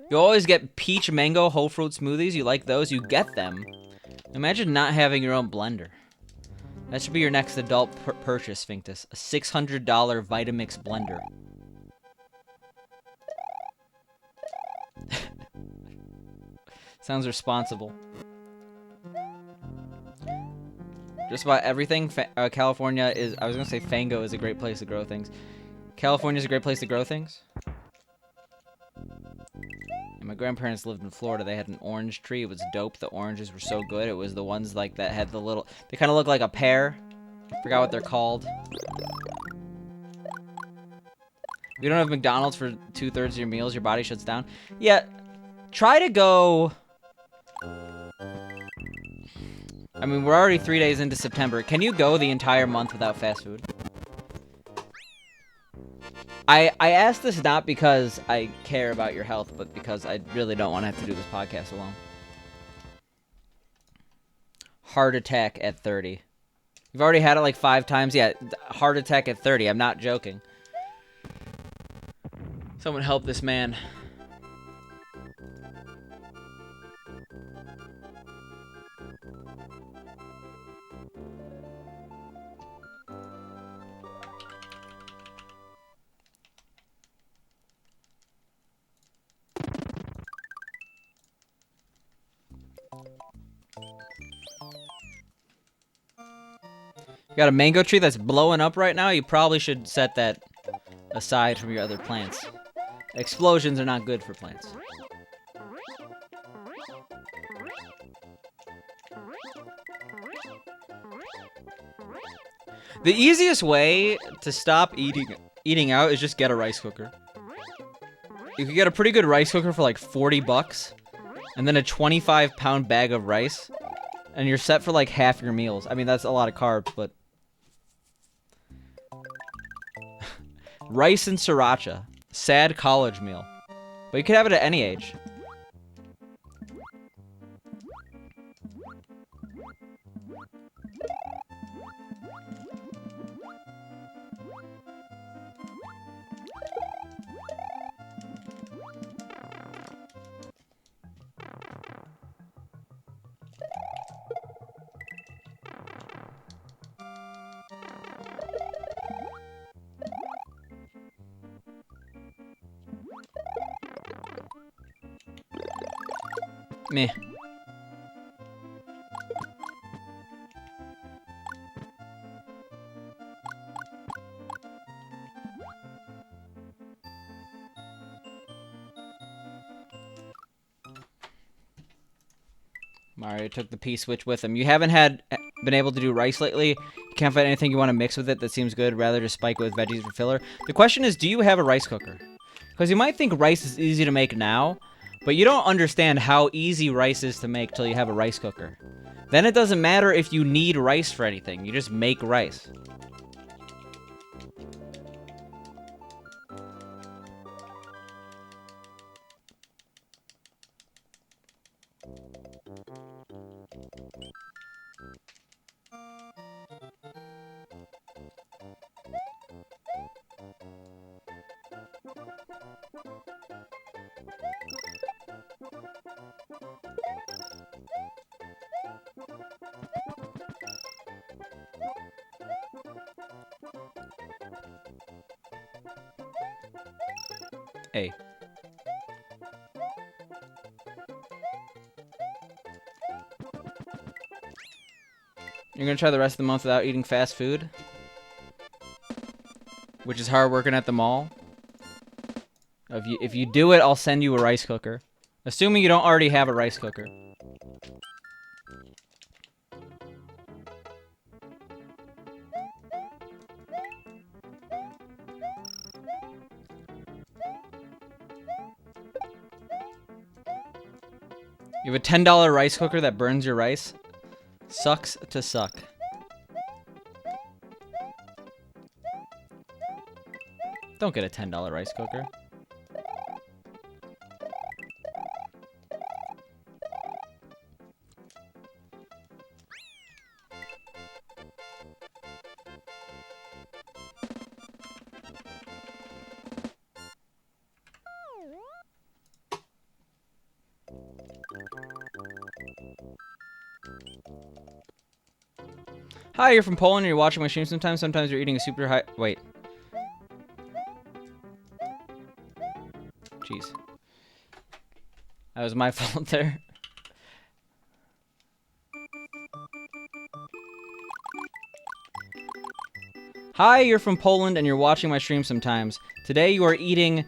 You always get peach mango whole fruit smoothies. You like those? You get them. Imagine not having your own blender. That should be your next adult purchase, Finctus. A $600 Vitamix blender. Sounds responsible. Just about everything. California is... I was going to say Fango is a great place to grow things. California is a great place to grow things? My grandparents lived in Florida. They had an orange tree. It was dope. The oranges were so good. It was the ones like that had the little... They kind of look like a pear. Forgot what they're called. If you don't have McDonald's for 2/3 of your meals, your body shuts down. Yeah, try to go... I mean, we're already 3 days into September. Can you go the entire month without fast food? I ask this not because I care about your health, but because I really don't want to have to do this podcast alone. Heart attack at 30. You've already had it like 5 times? Yeah, heart attack at 30. I'm not joking. Someone help this man. You got a mango tree that's blowing up right now? You probably should set that aside from your other plants. Explosions are not good for plants. The easiest way to stop eating out is just get a rice cooker. You could get a pretty good rice cooker for like 40 bucks, and then a 25-pound bag of rice, and you're set for like half your meals. I mean, that's a lot of carbs, but... Rice and sriracha. Sad college meal. But you could have it at any age. Meh. Mario took the P-switch with him. You haven't been able to do rice lately? You can't find anything you want to mix with it that seems good, rather just spike it with veggies for filler? The question is, do you have a rice cooker? Because you might think rice is easy to make now, but you don't understand how easy rice is to make till you have a rice cooker. Then it doesn't matter if you need rice for anything. You just make rice. Hey. You're gonna try the rest of the month without eating fast food? Which is hard working at the mall? If you do it, I'll send you a rice cooker. Assuming you don't already have a rice cooker. You have a $10 rice cooker that burns your rice? Sucks to suck. Don't get a $10 rice cooker. Hi, you're from Poland and you're watching my stream sometimes. Sometimes you're eating a super high... Wait. Jeez. That was my fault there. Hi, you're from Poland and you're watching my stream sometimes. Today you are eating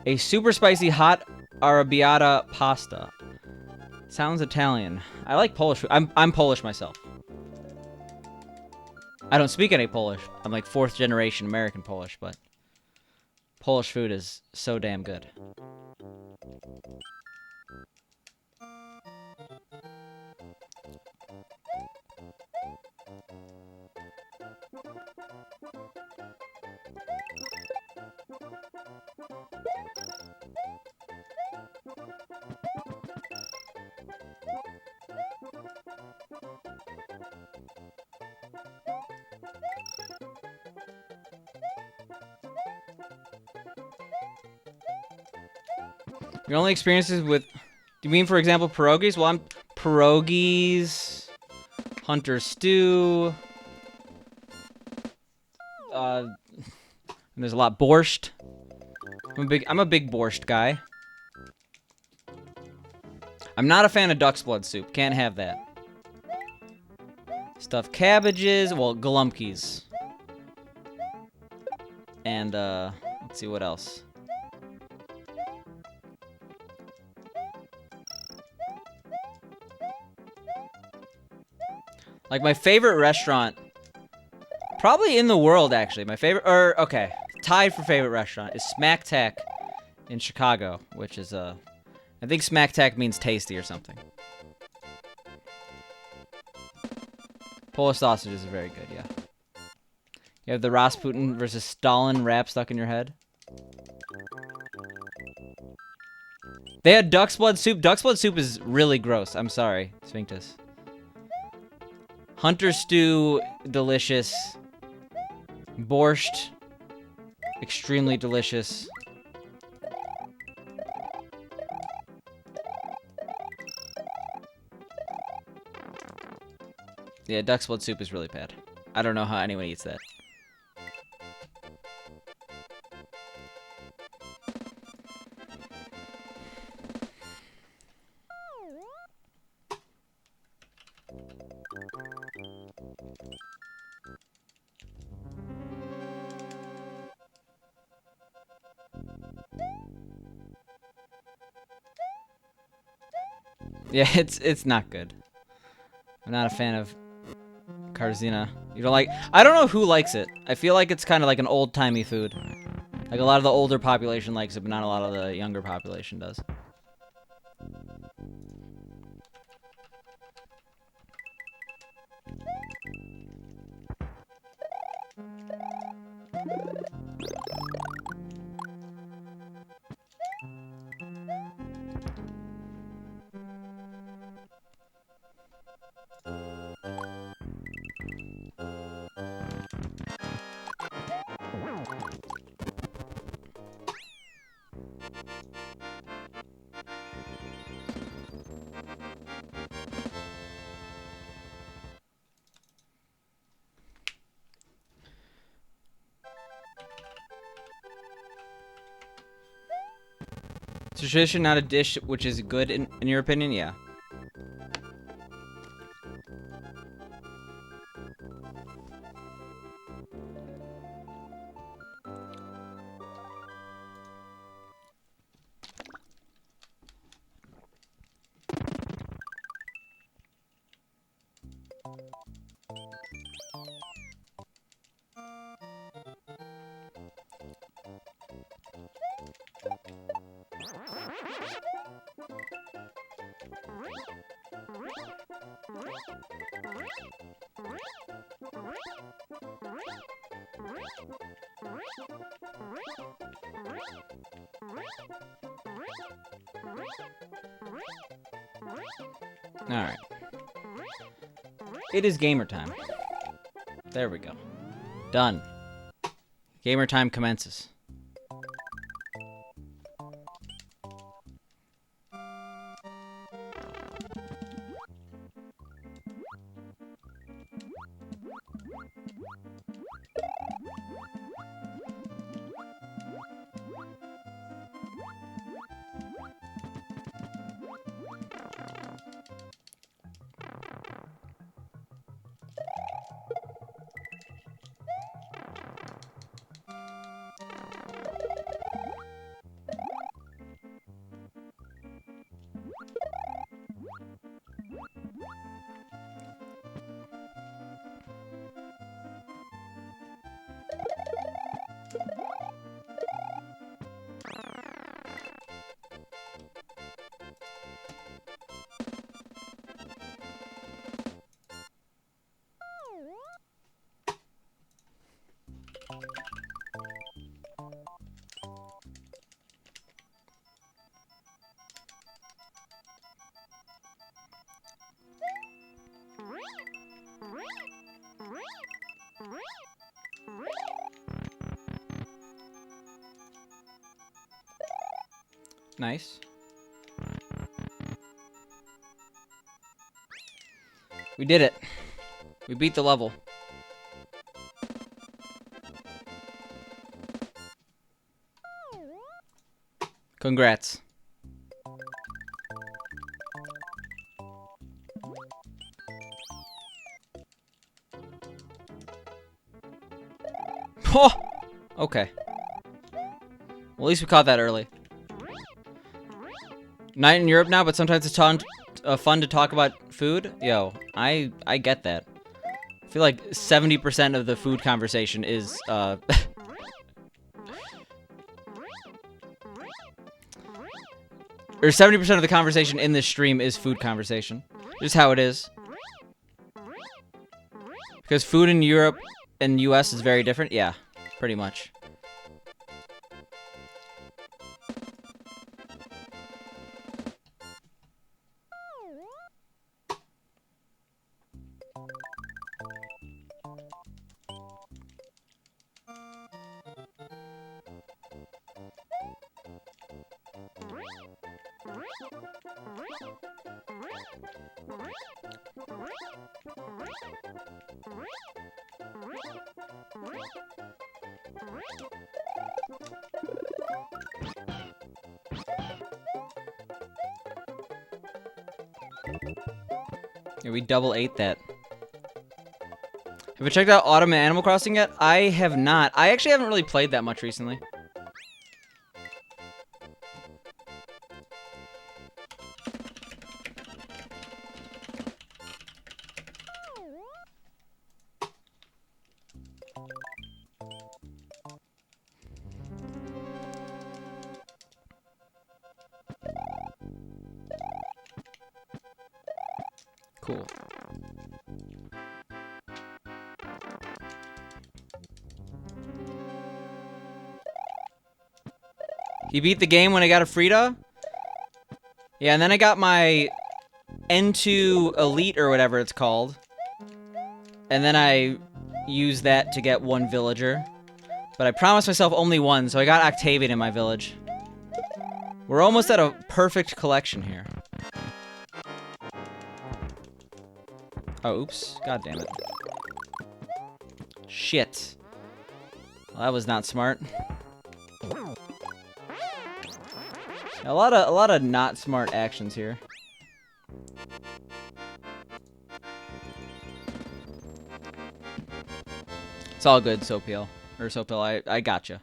a super spicy hot arrabbiata pasta. Sounds Italian. I like Polish food. I'm Polish myself. I don't speak any Polish. I'm like 4th generation American Polish, but Polish food is so damn good. Your only experiences with... Do you mean, for example, pierogies? Well, I'm... Pierogies... Hunter stew... And there's a lot borscht. I'm a big borscht guy. I'm not a fan of duck's blood soup. Can't have that. Stuffed cabbages. Well, galumkies. And, let's see what else. Like, my favorite restaurant, probably in the world, actually. My favorite, or, okay, tied for favorite restaurant is Smack Tack in Chicago, which is, I think Smack Tack means tasty or something. Polish sausages are very good, yeah. You have the Rasputin versus Stalin rap stuck in your head. They had duck's blood soup. Duck's blood soup is really gross. I'm sorry, Sphinctus. Hunter stew, delicious. Borscht, extremely delicious. Yeah, duck's blood soup is really bad. I don't know how anyone eats that. Yeah, it's not good. I'm not a fan of Karzina. You don't like... I don't know who likes it. I feel like it's kind of like an old-timey food. Like, a lot of the older population likes it, but not a lot of the younger population does. It's a tradition, not a dish, which is good in your opinion? Yeah. Alright. It is gamer time. There we go. Done. Gamer time commences. Nice. We did it. We beat the level. Congrats. Oh! Okay. Well, at least we caught that early. Night in Europe now, but sometimes it's fun to talk about food. Yo, I get that. I feel like 70% of the food conversation is, or 70% of the conversation in this stream is food conversation. Just how it is. Because food in Europe and US is very different. Yeah, pretty much. Yeah, we double ate that. Have you checked out Autumn and Animal Crossing yet? I have not. I actually haven't really played that much recently. Cool. You beat the game when I got a Frida? Yeah, and then I got my N2 Elite or whatever it's called. And then I used that to get one villager. But I promised myself only one, so I got Octavian in my village. We're almost at a perfect collection here. Oh, oops. God damn it. Shit. Well, that was not smart. A lot of not smart actions here. It's all good, Sopiel. Or Sopil, I gotcha.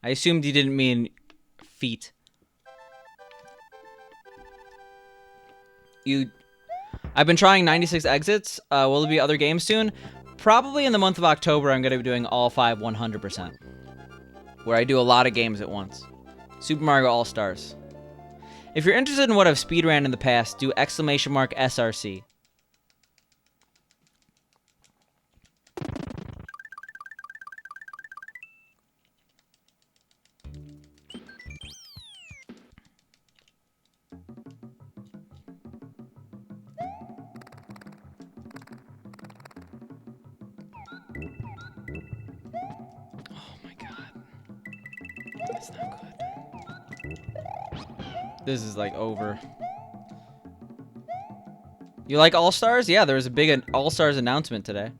I assumed you didn't mean feet. I've been trying 96 exits. Will there be other games soon? Probably in the month of October, I'm going to be doing all 5 100%. Where I do a lot of games at once. Super Mario All-Stars. If you're interested in what I've speedran in the past, do !SRC. Oh my god. That's not good. This is like over. You like All-Stars? Yeah, there was a big All-Stars announcement today.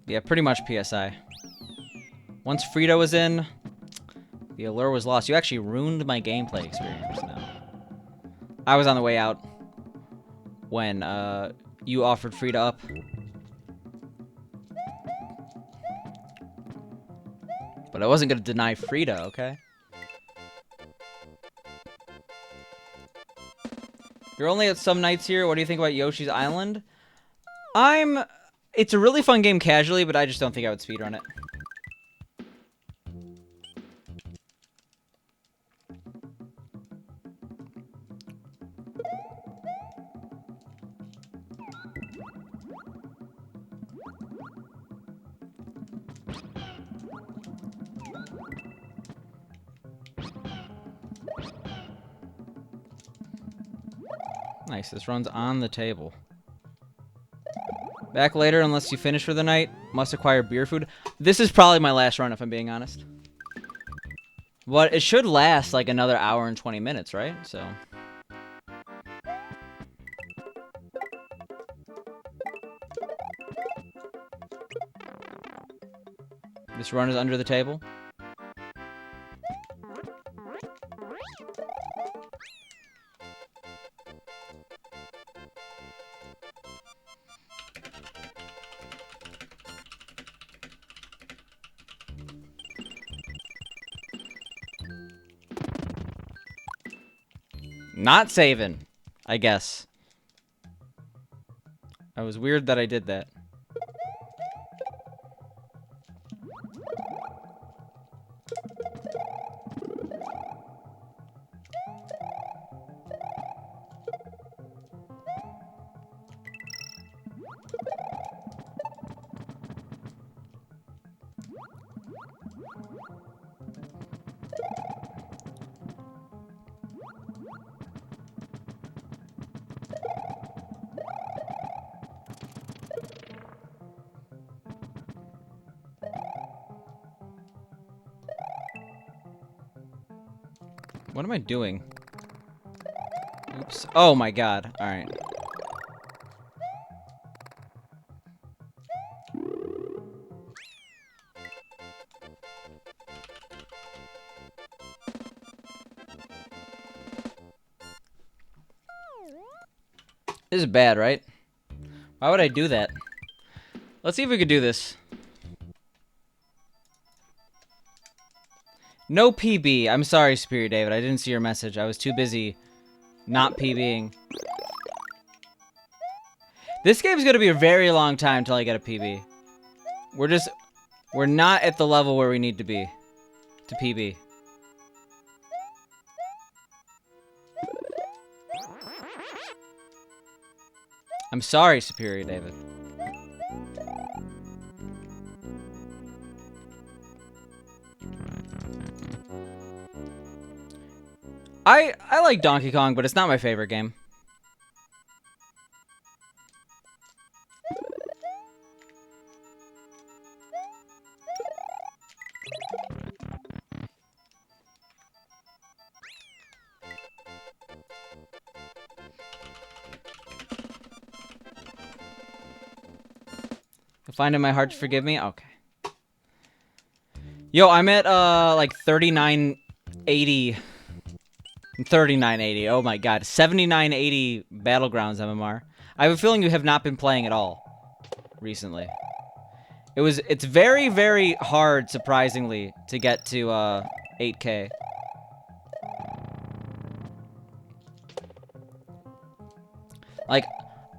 Yeah, pretty much PSI. Once Frito was in, the allure was lost. You actually ruined my gameplay experience now. I was on the way out when you offered Frito up. But I wasn't going to deny Frito, okay? You're only at some nights here. What do you think about Yoshi's Island? It's a really fun game casually, but I just don't think I would speedrun it. Nice, this run's on the table. Back later unless you finish for the night. Must acquire beer food. This is probably my last run if I'm being honest. But it should last like another hour and 20 minutes, right? So... This run is under the table. Not saving, I guess. It was weird that I did that. What am I doing? Oops. Oh my god. Alright. This is bad, right? Why would I do that? Let's see if we could do this. No PB. I'm sorry, Superior David. I didn't see your message. I was too busy not PBing. This game's gonna be a very long time till I get a PB. We're not at the level where we need to be to PB. I'm sorry, Superior David. I like Donkey Kong, but it's not my favorite game. You'll find in my heart to forgive me? Okay. Yo, I'm at, like 3980. 3980. Oh my god. 7980 Battlegrounds MMR. I have a feeling you have not been playing at all recently. It's very, very hard, surprisingly, to get to, 8K. Like,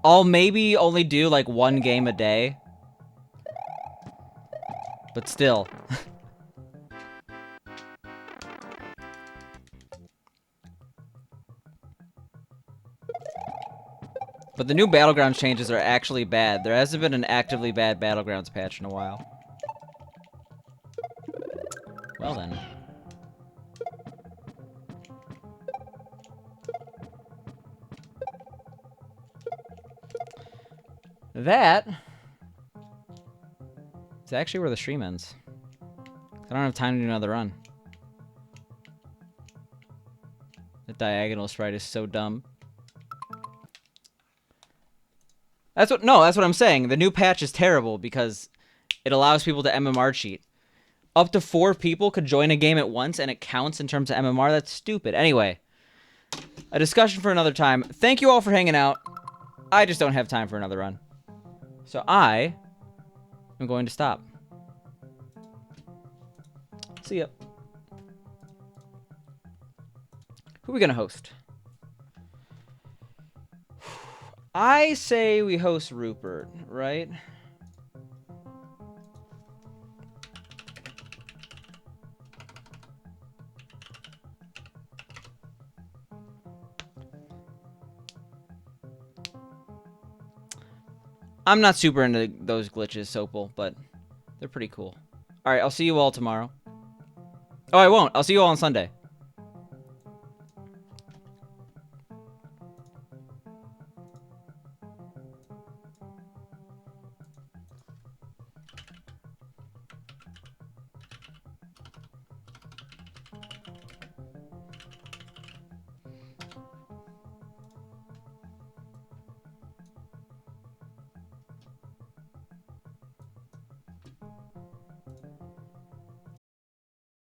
I'll maybe only do, like, one game a day. But still. But the new Battlegrounds changes are actually bad. There hasn't been an actively bad Battlegrounds patch in a while. Well then. That is actually where the stream ends. I don't have time to do another run. The diagonal sprite is so dumb. That's what I'm saying. The new patch is terrible because it allows people to MMR cheat. Up to 4 people could join a game at once and it counts in terms of MMR. That's stupid. Anyway, a discussion for another time. Thank you all for hanging out. I just don't have time for another run. So I am going to stop. See ya. Who are we going to host? I say we host Rupert, right? I'm not super into those glitches, Sopal, but they're pretty cool. Alright, I'll see you all tomorrow. Oh, I won't. I'll see you all on Sunday.